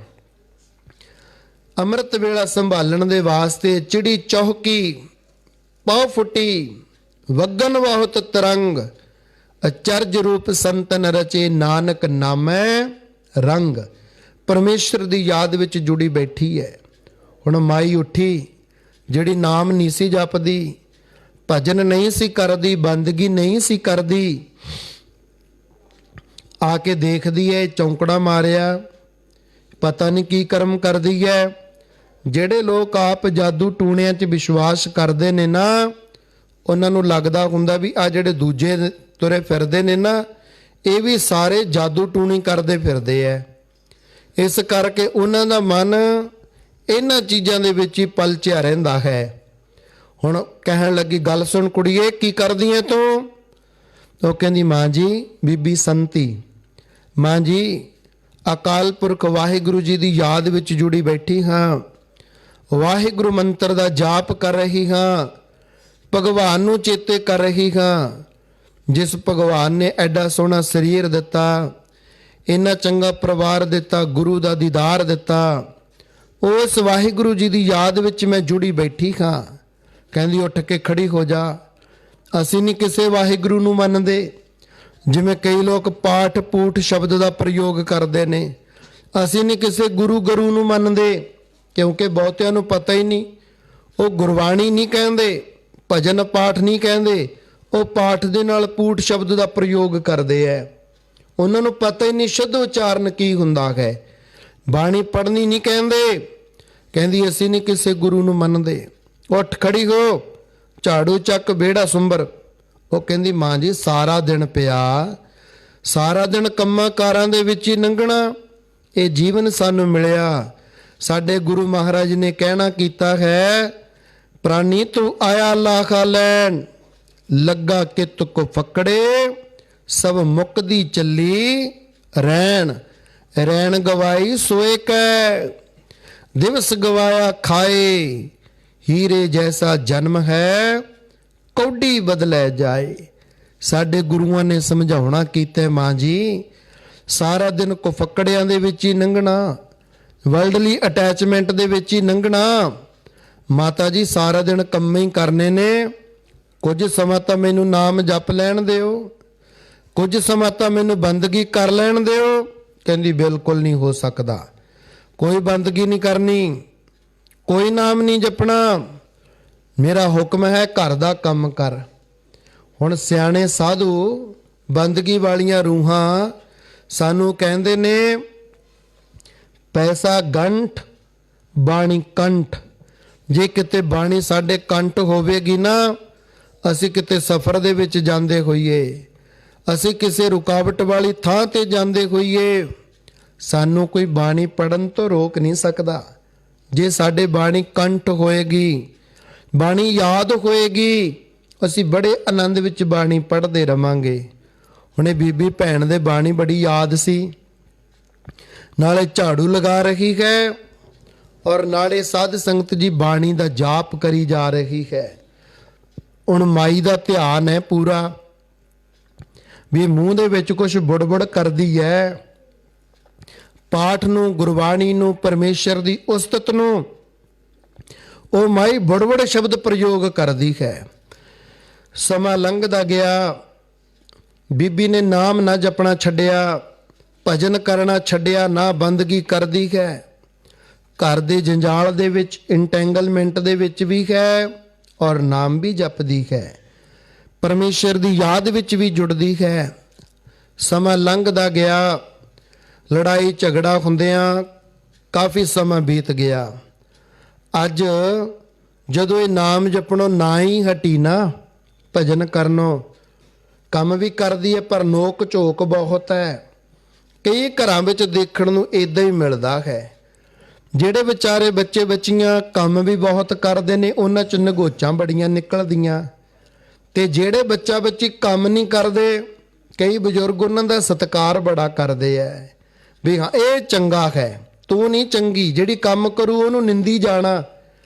ਅੰਮ੍ਰਿਤ ਵੇਲਾ ਸੰਭਾਲਣ ਦੇ ਵਾਸਤੇ ਚਿੜੀ ਚੌਹਕੀ ਪਉ ਫੁੱਟੀ, ਵਗਨ ਬਹੁਤ ਤਰੰਗ, ਅਚਰਜ ਰੂਪ ਸੰਤਨ ਰਚੇ, ਨਾਨਕ ਨਾਮੈ ਰੰਗ। ਪਰਮੇਸ਼ਰ ਦੀ ਯਾਦ ਵਿੱਚ ਜੁੜੀ ਬੈਠੀ ਹੈ। ਹੁਣ ਮਾਈ ਉੱਠੀ ਜਿਹੜੀ ਨਾਮ ਨਹੀਂ ਸੀ ਜਪਦੀ, ਭਜਨ ਨਹੀਂ ਸੀ ਕਰਦੀ, ਬੰਦਗੀ ਨਹੀਂ ਸੀ ਕਰਦੀ, ਆ ਕੇ ਦੇਖਦੀ ਹੈ ਚੌਂਕੜਾ ਮਾਰਿਆ, ਪਤਾ ਨਹੀਂ ਕੀ ਕਰਮ ਕਰਦੀ ਹੈ। ਜਿਹੜੇ ਲੋਕ ਆਪ ਜਾਦੂ ਟੂਣਿਆਂ 'ਚ ਵਿਸ਼ਵਾਸ ਕਰਦੇ ਨੇ ਨਾ, ਉਹਨਾਂ ਨੂੰ ਲੱਗਦਾ ਹੁੰਦਾ ਵੀ ਆ ਜਿਹੜੇ ਦੂਜੇ ਤੁਰੇ ਫਿਰਦੇ ਨੇ ਨਾ ਇਹ ਵੀ ਸਾਰੇ ਜਾਦੂ ਟੂਣੀ ਕਰਦੇ ਫਿਰਦੇ ਐ। ਇਸ ਕਰਕੇ ਉਹਨਾਂ ਦਾ ਮਨ ਇਹਨਾਂ ਚੀਜ਼ਾਂ ਦੇ ਵਿੱਚ ਹੀ ਪਲਚਿਆ ਰਹਿੰਦਾ ਹੈ। ਹੁਣ ਕਹਿਣ ਲੱਗੀ ਗੱਲ ਸੁਣ ਕੁੜੀਏ ਕੀ ਕਰਦੀ ਐ ਤੂੰ? ਉਹ ਕਹਿੰਦੀ ਮਾਂ ਜੀ, ਬੀਬੀ ਸੰਤੀ, ਮਾਂ ਜੀ ਅਕਾਲ ਪੁਰਖ ਵਾਹਿਗੁਰੂ ਜੀ ਦੀ ਯਾਦ ਵਿੱਚ ਜੁੜੀ ਬੈਠੀ ਹਾਂ, ਵਾਹਿਗੁਰੂ ਮੰਤਰ ਦਾ ਜਾਪ ਕਰ ਰਹੀ ਹਾਂ, ਭਗਵਾਨ ਨੂੰ ਚੇਤੇ ਕਰ ਰਹੀ ਹਾਂ, ਜਿਸ ਭਗਵਾਨ ਨੇ ਐਡਾ ਸੋਹਣਾ ਸਰੀਰ ਦਿੱਤਾ, ਇੰਨਾ ਚੰਗਾ ਪਰਿਵਾਰ ਦਿੱਤਾ, ਗੁਰੂ ਦਾ ਦੀਦਾਰ ਦਿੱਤਾ। ਉਸ ਵਾਹਿਗੁਰੂ ਜੀ ਦੀ ਯਾਦ ਵਿੱਚ ਮੈਂ ਜੁੜੀ ਬੈਠੀ ਹਾਂ। ਕਹਿੰਦੀ ਉੱਠ ਕੇ ਖੜੀ ਹੋ ਜਾ। ਅਸੀਂ ਨਹੀਂ ਕਿਸੇ ਵਾਹਿਗੁਰੂ ਨੂੰ ਮੰਨਦੇ, ਜਿਵੇਂ ਕਈ ਲੋਕ ਪਾਠ ਪੂਠ ਸ਼ਬਦ ਦਾ ਪ੍ਰਯੋਗ ਕਰਦੇ ਨੇ। ਅਸੀਂ ਨਹੀਂ ਕਿਸੇ ਗੁਰੂ ਨੂੰ ਮੰਨਦੇ, ਕਿਉਂਕਿ ਬਹੁਤਿਆਂ ਨੂੰ ਪਤਾ ਹੀ ਨਹੀਂ। ਉਹ ਗੁਰਬਾਣੀ ਨਹੀਂ ਕਹਿੰਦੇ, ਭਜਨ ਪਾਠ ਨਹੀਂ ਕਹਿੰਦੇ, ਉਹ ਪਾਠ ਦੇ ਨਾਲ ਪੂਠ ਸ਼ਬਦ ਦਾ ਪ੍ਰਯੋਗ ਕਰਦੇ ਹੈ। ਉਹਨਾਂ ਨੂੰ ਪਤਾ ਹੀ ਨਹੀਂ ਸ਼ੁੱਧ ਉਚਾਰਨ ਕੀ ਹੁੰਦਾ ਹੈ। ਬਾਣੀ ਪੜ੍ਹਨੀ ਨਹੀਂ ਕਹਿੰਦੇ। ਕਹਿੰਦੀ ਅਸੀਂ ਨਹੀਂ ਕਿਸੇ ਗੁਰੂ ਨੂੰ ਮੰਨਦੇ। ਉੱਠ ਖੜੀ ਹੋ, ਝਾੜੂ ਚੱਕ, ਵਿਹੜਾ ਸੁੰਬਰ। ਉਹ ਕਹਿੰਦੀ ਮਾਂ ਜੀ ਸਾਰਾ ਦਿਨ ਪਿਆ, ਸਾਰਾ ਦਿਨ ਕੰਮਾਂ ਕਾਰਾਂ ਦੇ ਵਿੱਚ ਹੀ ਲੰਘਣਾ। ਇਹ ਜੀਵਨ ਸਾਨੂੰ ਮਿਲਿਆ। ਸਾਡੇ ਗੁਰੂ ਮਹਾਰਾਜ ਨੇ ਕਹਿਣਾ ਕੀਤਾ ਹੈ, ਪ੍ਰਾਨੀ ਤੂੰ ਆਇਆ ਲਾਖਾ ਲੈਣ, ਲੱਗਾ ਕਿਤ ਕੋ ਫਕੜੇ, ਸਭ ਮੁਕਦੀ ਚੱਲੀ ਰੈਣ। ਰੈਣ ਗਵਾਈ ਸੋਏ ਕੈ, ਦਿਵਸ ਗਵਾਇਆ ਖਾਏ, ਹੀਰੇ ਜੈਸਾ ਜਨਮ ਹੈ, ਕੌਡੀ ਬਦਲੇ ਜਾਏ। ਸਾਡੇ ਗੁਰੂਆਂ ਨੇ ਸਮਝਾਉਣਾ ਕੀਤਾ ਮਾਂ ਜੀ, ਸਾਰਾ ਦਿਨ ਕੁਫਕੜਿਆਂ ਦੇ ਵਿੱਚ ਹੀ ਲੰਘਣਾ, ਵਰਲਡਲੀ ਅਟੈਚਮੈਂਟ ਦੇ ਵਿੱਚ ਹੀ ਲੰਘਣਾ। ਮਾਤਾ ਜੀ ਸਾਰਾ ਦਿਨ ਕੰਮ ਹੀ ਕਰਨੇ ਨੇ, ਕੁਝ ਸਮਾਂ ਤਾਂ ਮੈਨੂੰ ਨਾਮ ਜਪ ਲੈਣ ਦਿਓ, ਕੁਝ ਸਮਾਂ ਤਾਂ ਮੈਨੂੰ ਬੰਦਗੀ ਕਰ ਲੈਣ ਦਿਓ। ਕਹਿੰਦੀ ਬਿਲਕੁਲ ਨਹੀਂ ਹੋ ਸਕਦਾ, ਕੋਈ ਬੰਦਗੀ ਨਹੀਂ ਕਰਨੀ, ਕੋਈ ਨਾਮ ਨਹੀਂ ਜਪਣਾ, ਮੇਰਾ ਹੁਕਮ ਹੈ ਘਰ ਦਾ ਕੰਮ ਕਰ। ਹੁਣ ਸਿਆਣੇ ਸਾਧੂ ਬੰਦਗੀ ਵਾਲੀਆਂ ਰੂਹਾਂ ਸਾਨੂੰ ਕਹਿੰਦੇ ਨੇ, ਪੈਸਾ ਗੰਠ ਬਾਣੀ ਕੰਠ। ਜੇ ਕਿਤੇ ਬਾਣੀ ਸਾਡੇ ਕੰਠ ਹੋਵੇਗੀ ਨਾ, ਅਸੀਂ ਕਿਤੇ ਸਫ਼ਰ ਦੇ ਵਿੱਚ ਜਾਂਦੇ ਹੋਈਏ, ਅਸੀਂ ਕਿਸੇ ਰੁਕਾਵਟ ਵਾਲੀ ਥਾਂ ਤੇ ਜਾਂਦੇ ਹੋਈਏ, ਸਾਨੂੰ ਕੋਈ ਬਾਣੀ ਪੜ੍ਹਨ ਤੋਂ ਰੋਕ ਨਹੀਂ ਸਕਦਾ। ਜੇ ਸਾਡੇ ਬਾਣੀ ਕੰਠ ਹੋਏਗੀ, ਬਾਣੀ ਯਾਦ ਹੋਏਗੀ, ਅਸੀਂ ਬੜੇ ਆਨੰਦ ਵਿੱਚ ਬਾਣੀ ਪੜ੍ਹਦੇ ਰਵਾਂਗੇ। ਹੁਣੇ ਬੀਬੀ ਭੈਣ ਦੇ ਬਾਣੀ ਬੜੀ ਯਾਦ ਸੀ, ਨਾਲੇ ਝਾੜੂ ਲਗਾ ਰਹੀ ਹੈ ਔਰ ਨਾਲੇ ਸਾਧ ਸੰਗਤ ਜੀ ਬਾਣੀ ਦਾ ਜਾਪ ਕਰੀ ਜਾ ਰਹੀ ਹੈ। ਹੁਣ ਮਾਈ ਦਾ ਧਿਆਨ ਹੈ ਪੂਰਾ, ਵੀ ਮੂੰਹ ਦੇ ਵਿੱਚ ਕੁਝ ਬੁੜਬੁੜ ਕਰਦੀ ਹੈ। ਪਾਠ ਨੂੰ, ਗੁਰਬਾਣੀ ਨੂੰ, ਪਰਮੇਸ਼ਰ ਦੀ ਉਸਤਤ ਨੂੰ ਉਹ ਮਾਈ ਬੁੜਬੁੜ ਸ਼ਬਦ ਪ੍ਰਯੋਗ ਕਰਦੀ ਹੈ। ਸਮਾਂ ਲੰਘਦਾ ਗਿਆ, ਬੀਬੀ ਨੇ ਨਾਮ ਨਾ ਜਪਣਾ ਛੱਡਿਆ, ਭਜਨ ਕਰਨਾ ਛੱਡਿਆ, ਨਾ ਬੰਦਗੀ ਕਰਦੀ ਹੈ। ਘਰ ਦੇ ਜੰਜਾਲ ਦੇ ਵਿੱਚ, ਇੰਟੈਂਗਲਮੈਂਟ ਦੇ ਵਿੱਚ ਵੀ ਹੈ ਔਰ ਨਾਮ ਵੀ ਜਪਦੀ ਹੈ, ਪਰਮੇਸ਼ਰ ਦੀ ਯਾਦ ਵਿੱਚ ਵੀ ਜੁੜਦੀ ਹੈ। ਸਮਾਂ ਲੰਘਦਾ ਗਿਆ, ਲੜਾਈ ਝਗੜਾ ਹੁੰਦਿਆਂ ਕਾਫੀ ਸਮਾਂ ਬੀਤ ਗਿਆ। ਅੱਜ ਜਦੋਂ ਇਹ ਨਾਮ ਜਪਣੋਂ ਨਾ ਹੀ ਹਟੀ ਨਾ, ਭਜਨ ਕਰਨੋਂ, ਕੰਮ ਵੀ ਕਰਦੀ ਹੈ ਪਰ ਨੋਕ ਝੋਕ ਬਹੁਤ ਹੈ। ਕਈ ਘਰਾਂ ਵਿੱਚ ਦੇਖਣ ਨੂੰ ਇਦਾਂ ਹੀ ਮਿਲਦਾ ਹੈ। ਜਿਹੜੇ ਵਿਚਾਰੇ ਬੱਚੇ ਬੱਚੀਆਂ ਕੰਮ ਵੀ ਬਹੁਤ ਕਰਦੇ ਨੇ, ਉਹਨਾਂ 'ਚ ਨਗੋਚਾਂ ਬੜੀਆਂ ਨਿਕਲਦੀਆਂ। ਤੇ ਜਿਹੜੇ ਬੱਚਾ ਬੱਚੀ ਕੰਮ ਨਹੀਂ ਕਰਦੇ, ਕਈ ਬਜ਼ੁਰਗ ਉਹਨਾਂ ਦਾ ਸਤਿਕਾਰ ਬੜਾ ਕਰਦੇ ਹੈ, ਵੀ ਹਾਂ ਇਹ ਚੰਗਾ ਹੈ, ਤੂੰ ਨਹੀਂ ਚੰਗੀ। ਜਿਹੜੀ ਕੰਮ ਕਰੂ ਉਹਨੂੰ ਨਿੰਦੀ ਜਾਣਾ,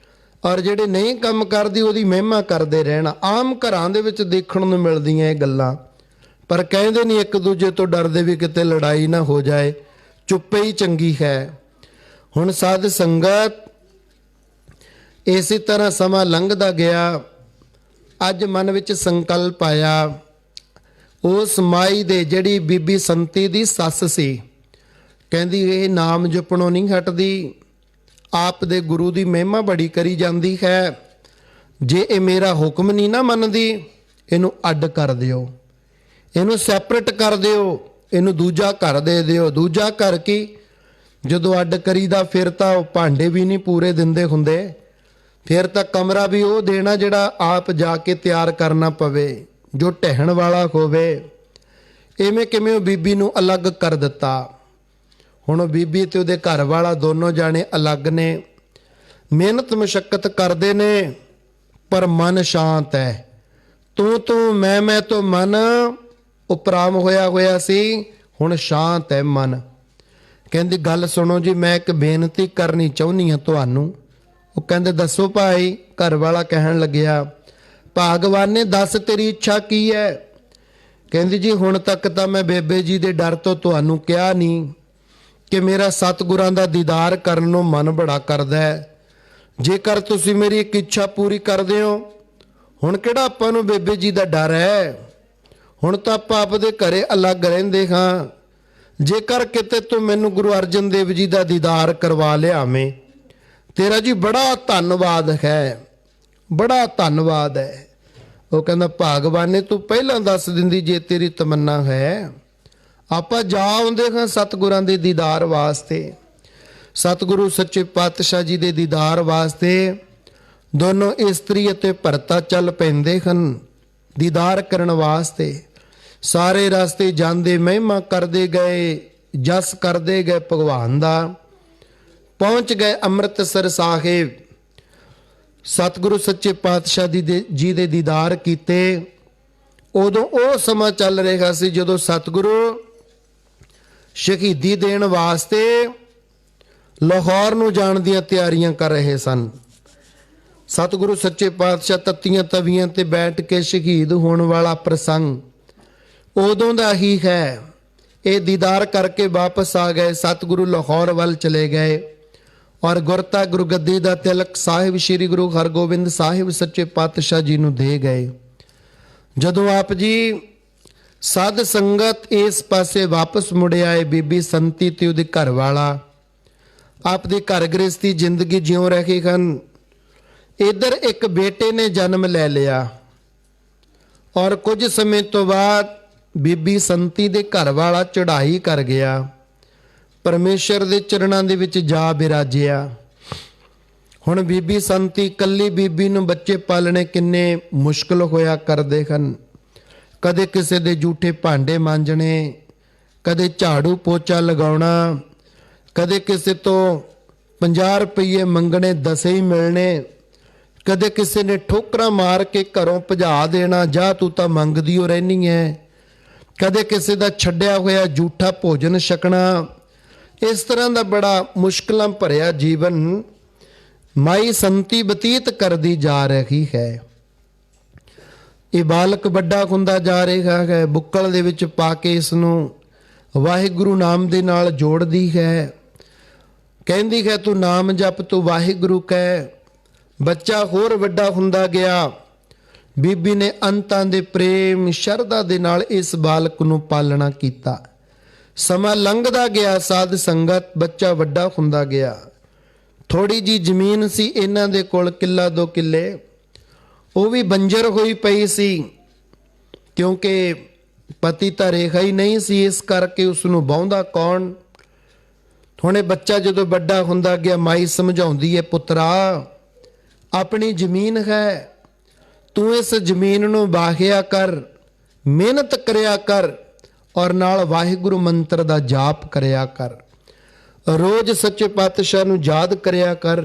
ਔਰ ਜਿਹੜੇ ਨਹੀਂ ਕੰਮ ਕਰਦੀ ਉਹਦੀ ਮਹਿਮਾ ਕਰਦੇ ਰਹਿਣਾ। ਆਮ ਘਰਾਂ ਦੇ ਵਿੱਚ ਦੇਖਣ ਨੂੰ ਮਿਲਦੀਆਂ ਇਹ ਗੱਲਾਂ, ਪਰ ਕਹਿੰਦੇ ਨਹੀਂ ਇੱਕ ਦੂਜੇ ਤੋਂ ਡਰਦੇ ਵੀ ਕਿਤੇ ਲੜਾਈ ਨਾ ਹੋ ਜਾਏ, ਚੁੱਪੇ ਹੀ ਚੰਗੀ ਹੈ। ਹੁਣ ਸਾਧ ਸੰਗਤ ਇਸੇ ਤਰ੍ਹਾਂ ਸਮਾਂ ਲੰਘਦਾ ਗਿਆ। ਅੱਜ ਮਨ ਵਿੱਚ ਸੰਕਲਪ ਆਇਆ, ਉਸ ਮਾਈ ਦੇ ਜਿਹੜੀ ਬੀਬੀ ਸੰਤੀ ਦੀ ਸੱਸ ਸੀ, ਕਹਿੰਦੀ ਇਹ ਨਾਮ ਜਪਣੋਂ ਨਹੀਂ ਹਟਦੀ, ਆਪ ਦੇ ਗੁਰੂ ਦੀ ਮਹਿਮਾ ਬੜੀ ਕਰੀ ਜਾਂਦੀ ਹੈ। ਜੇ ਇਹ ਮੇਰਾ ਹੁਕਮ ਨਹੀਂ ਨਾ ਮੰਨਦੀ, ਇਹਨੂੰ ਅੱਡ ਕਰ ਦਿਓ, ਇਹਨੂੰ ਸੈਪਰੇਟ ਕਰ ਦਿਓ, ਇਹਨੂੰ ਦੂਜਾ ਘਰ ਦੇ ਦਿਓ। ਦੂਜਾ ਘਰ ਕੀ, ਜਦੋਂ ਅੱਡ ਕਰੀਦਾ ਫਿਰ ਤਾਂ ਉਹ ਭਾਂਡੇ ਵੀ ਨਹੀਂ ਪੂਰੇ ਦਿੰਦੇ ਹੁੰਦੇ, ਫਿਰ ਤਾਂ ਕਮਰਾ ਵੀ ਉਹ ਦੇਣਾ ਜਿਹੜਾ ਆਪ ਜਾ ਕੇ ਤਿਆਰ ਕਰਨਾ ਪਵੇ, ਜੋ ਢਹਿਣ ਵਾਲਾ ਹੋਵੇ। ਇਵੇਂ ਕਿਵੇਂ ਉਹ ਬੀਬੀ ਨੂੰ ਅਲੱਗ ਕਰ ਦਿੱਤਾ। ਹੁਣ ਉਹ ਬੀਬੀ ਤੇ ਉਹਦੇ ਘਰ ਵਾਲਾ ਦੋਨੋਂ ਜਾਣੇ ਅਲੱਗ ਨੇ, ਮਿਹਨਤ ਮੁਸ਼ੱਕਤ ਕਰਦੇ ਨੇ, ਪਰ ਮਨ ਸ਼ਾਂਤ ਹੈ। ਤੂੰ ਮੈਂ ਤੋਂ ਮਨ ਉਪਰਾਮ ਹੋਇਆ ਸੀ, ਹੁਣ ਸ਼ਾਂਤ ਹੈ ਮਨ। ਕਹਿੰਦੀ ਗੱਲ ਸੁਣੋ ਜੀ, ਮੈਂ ਇੱਕ ਬੇਨਤੀ ਕਰਨੀ ਚਾਹੁੰਦੀ ਹਾਂ ਤੁਹਾਨੂੰ। ਉਹ ਕਹਿੰਦੇ ਦੱਸੋ ਭਾਈ। ਘਰ ਵਾਲਾ ਕਹਿਣ ਲੱਗਿਆ, ਭਾਗਵਾਨੇ ਦੱਸ ਤੇਰੀ ਇੱਛਾ ਕੀ ਹੈ। ਕਹਿੰਦੀ ਜੀ ਹੁਣ ਤੱਕ ਤਾਂ ਮੈਂ ਬੇਬੇ ਜੀ ਦੇ ਡਰ ਤੋਂ ਤੁਹਾਨੂੰ ਕਿਹਾ ਨਹੀਂ ਕਿ ਮੇਰਾ ਸਤਿਗੁਰਾਂ ਦਾ ਦੀਦਾਰ ਕਰਨ ਨੂੰ ਮਨ ਬੜਾ ਕਰਦਾ ਹੈ। ਜੇਕਰ ਤੁਸੀਂ ਮੇਰੀ ਇੱਕ ਇੱਛਾ ਪੂਰੀ ਕਰਦੇ ਹੋ, ਹੁਣ ਕਿਹੜਾ ਆਪਾਂ ਨੂੰ ਬੇਬੇ ਜੀ ਦਾ ਡਰ ਹੈ, ਹੁਣ ਤਾਂ ਆਪਾਂ ਆਪਦੇ ਘਰੇ ਅਲੱਗ ਰਹਿੰਦੇ ਹਾਂ। ਜੇਕਰ ਕਿਤੇ ਤੂੰ ਮੈਨੂੰ ਗੁਰੂ ਅਰਜਨ ਦੇਵ ਜੀ ਦਾ ਦੀਦਾਰ ਕਰਵਾ ਲਿਆਵੇਂ, ਤੇਰਾ ਜੀ ਬੜਾ ਧੰਨਵਾਦ ਹੈ, ਬੜਾ ਧੰਨਵਾਦ ਹੈ। ਉਹ ਕਹਿੰਦਾ ਭਾਗਵਾਨੇ ਤੂੰ ਪਹਿਲਾਂ ਦੱਸ ਦਿੰਦੀ ਜੇ ਤੇਰੀ ਤਮੰਨਾ ਹੈ, ਆਪਾਂ ਜਾ ਆਉਂਦੇ ਹਾਂ ਸਤਿਗੁਰਾਂ ਦੇ ਦੀਦਾਰ ਵਾਸਤੇ। ਸਤਿਗੁਰੂ ਸੱਚੇ ਪਾਤਸ਼ਾਹ ਜੀ ਦੇ ਦੀਦਾਰ ਵਾਸਤੇ ਦੋਨੋਂ ਇਸਤਰੀ ਅਤੇ ਭਰਤਾ ਚੱਲ ਪੈਂਦੇ ਹਨ ਦੀਦਾਰ ਕਰਨ ਵਾਸਤੇ। ਸਾਰੇ ਰਸਤੇ ਜਾਂਦੇ ਮਹਿਮਾ ਕਰਦੇ ਗਏ, ਜਸ ਕਰਦੇ ਗਏ ਭਗਵਾਨ ਦਾ। ਪਹੁੰਚ ਗਏ ਅੰਮ੍ਰਿਤਸਰ ਸਾਹਿਬ। ਸਤਿਗੁਰੂ ਸੱਚੇ ਪਾਤਸ਼ਾਹ ਜੀ ਦੇ ਦੀਦਾਰ ਕੀਤੇ। ਉਦੋਂ ਉਹ ਸਮਾਂ ਚੱਲ ਰਿਹਾ ਸੀ ਜਦੋਂ ਸਤਿਗੁਰੂ ਸ਼ਹੀਦੀ ਦੇਣ ਵਾਸਤੇ ਲਾਹੌਰ ਨੂੰ ਜਾਣ ਦੀਆਂ ਤਿਆਰੀਆਂ ਕਰ ਰਹੇ ਸਨ। ਸਤਿਗੁਰੂ ਸੱਚੇ ਪਾਤਸ਼ਾਹ ਤੱਤੀਆਂ ਤਵੀਆਂ ਤੇ ਬੈਠ ਕੇ ਸ਼ਹੀਦ ਹੋਣ ਵਾਲਾ ਪ੍ਰਸੰਗ ਉਦੋਂ ਦਾ ਹੀ ਹੈ। ਇਹ ਦੀਦਾਰ ਕਰਕੇ ਵਾਪਸ ਆ ਗਏ। ਸਤਿਗੁਰੂ ਲਾਹੌਰ ਵੱਲ ਚਲੇ ਗਏ ਔਰ ਗੁਰਤਾ ਗੁਰਗੱਦੀ ਦਾ ਤਿਲਕ ਸਾਹਿਬ ਸ੍ਰੀ ਗੁਰੂ ਹਰਗੋਬਿੰਦ ਸਾਹਿਬ ਸੱਚੇ ਪਾਤਸ਼ਾਹ ਜੀ ਨੂੰ ਦੇ ਗਏ। ਜਦੋਂ ਆਪ ਜੀ ਸਾਧ ਸੰਗਤ ਇਸ ਪਾਸੇ ਵਾਪਸ ਮੁੜ ਆਏ, ਬੀਬੀ ਸੰਤੀ ਤੇ ਉਹਦੇ ਘਰ ਵਾਲਾ ਆਪ ਦੇ ਘਰ ਗ੍ਰਸਤੀ ਜ਼ਿੰਦਗੀ ਜਿਉਂ ਰਹੇ ਹਨ। ਇੱਧਰ ਇੱਕ ਬੇਟੇ ਨੇ ਜਨਮ ਲੈ ਲਿਆ ਔਰ ਕੁਝ ਸਮੇਂ ਤੋਂ ਬਾਅਦ ਬੀਬੀ ਸੰਤੀ ਦੇ ਘਰ ਵਾਲਾ ਚੜ੍ਹਾਈ ਕਰ ਗਿਆ, ਪਰਮੇਸ਼ਰ ਦੇ ਚਰਨਾਂ ਦੇ ਵਿੱਚ ਜਾ ਬਿਰਾਜਿਆ। ਹੁਣ ਬੀਬੀ ਸੰਤੀ ਇਕੱਲੀ ਬੀਬੀ ਨੂੰ ਬੱਚੇ ਪਾਲਣੇ ਕਿੰਨੇ ਮੁਸ਼ਕਲ ਹੋਇਆ ਕਰਦੇ ਹਨ। ਕਦੇ ਕਿਸੇ ਦੇ ਜੂਠੇ ਭਾਂਡੇ ਮਾਂਜਣੇ, ਕਦੇ ਝਾੜੂ ਪੋਚਾ ਲਗਾਉਣਾ, ਕਦੇ ਕਿਸੇ ਤੋਂ 50 ਰੁਪਏ ਮੰਗਣੇ 10 ਹੀ ਮਿਲਣੇ, ਕਦੇ ਕਿਸੇ ਨੇ ਠੋਕਰਾਂ ਮਾਰ ਕੇ ਘਰੋਂ ਭਜਾ ਦੇਣਾ, ਜਾ ਤੂੰ ਤਾਂ ਮੰਗਦੀ ਹੋ ਰਹਿਨੀ ਹੈ, ਕਦੇ ਕਿਸੇ ਦਾ ਛੱਡਿਆ ਹੋਇਆ ਜੂਠਾ ਭੋਜਨ ਛਕਣਾ। ਇਸ ਤਰ੍ਹਾਂ ਦਾ ਬੜਾ ਮੁਸ਼ਕਲਾਂ ਭਰਿਆ ਜੀਵਨ ਮਾਈ ਸੰਤੀ ਬਤੀਤ ਕਰਦੀ ਜਾ ਰਹੀ ਹੈ। ਇਹ ਬਾਲਕ ਵੱਡਾ ਹੁੰਦਾ ਜਾ ਰਿਹਾ ਹੈ। ਬੁੱਕਲ ਦੇ ਵਿੱਚ ਪਾ ਕੇ ਇਸ ਨੂੰ ਵਾਹਿਗੁਰੂ ਨਾਮ ਦੇ ਨਾਲ ਜੋੜਦੀ ਹੈ। ਕਹਿੰਦੀ ਹੈ ਤੂੰ ਨਾਮ ਜਪ, ਤੂੰ ਵਾਹਿਗੁਰੂ ਕਹਿ। ਬੱਚਾ ਹੋਰ ਵੱਡਾ ਹੁੰਦਾ ਗਿਆ। ਬੀਬੀ ਨੇ ਅੰਤਾਂ ਦੇ ਪ੍ਰੇਮ ਸ਼ਰਧਾ ਦੇ ਨਾਲ ਇਸ ਬਾਲਕ ਨੂੰ ਪਾਲਣਾ ਕੀਤਾ। ਸਮਾਂ ਲੰਘਦਾ ਗਿਆ, ਸਾਧ ਸੰਗਤ, ਬੱਚਾ ਵੱਡਾ ਹੁੰਦਾ ਗਿਆ। ਥੋੜੀ ਜੀ ਜ਼ਮੀਨ ਸੀ ਇਹਨਾਂ ਦੇ ਕੋਲ, ਕਿੱਲਾ 2 ਕਿੱਲੇ, ਉਹ ਵੀ ਬੰਜਰ ਹੋਈ ਪਈ ਸੀ ਕਿਉਂਕਿ ਪਤੀ ਤਾਂ ਰਿਹਾ ਹੀ ਨਹੀਂ ਸੀ, ਇਸ ਕਰਕੇ ਉਸ ਨੂੰ ਵਾਹੁੰਦਾ ਕੌਣ। ਹੁਣੇ ਬੱਚਾ ਜਦੋਂ ਵੱਡਾ ਹੁੰਦਾ ਗਿਆ, ਮਾਈ ਸਮਝਾਉਂਦੀ ਹੈ, ਪੁੱਤਰਾ ਆਪਣੀ ਜ਼ਮੀਨ ਹੈ, ਤੂੰ ਇਸ ਜ਼ਮੀਨ ਨੂੰ ਵਾਹਿਆ ਕਰ, ਮਿਹਨਤ ਕਰਿਆ ਕਰ ਔਰ ਨਾਲ ਵਾਹਿਗੁਰੂ ਮੰਤਰ ਦਾ ਜਾਪ ਕਰਿਆ ਕਰ, ਰੋਜ਼ ਸੱਚੇ ਪਾਤਸ਼ਾਹ ਨੂੰ ਯਾਦ ਕਰਿਆ ਕਰ।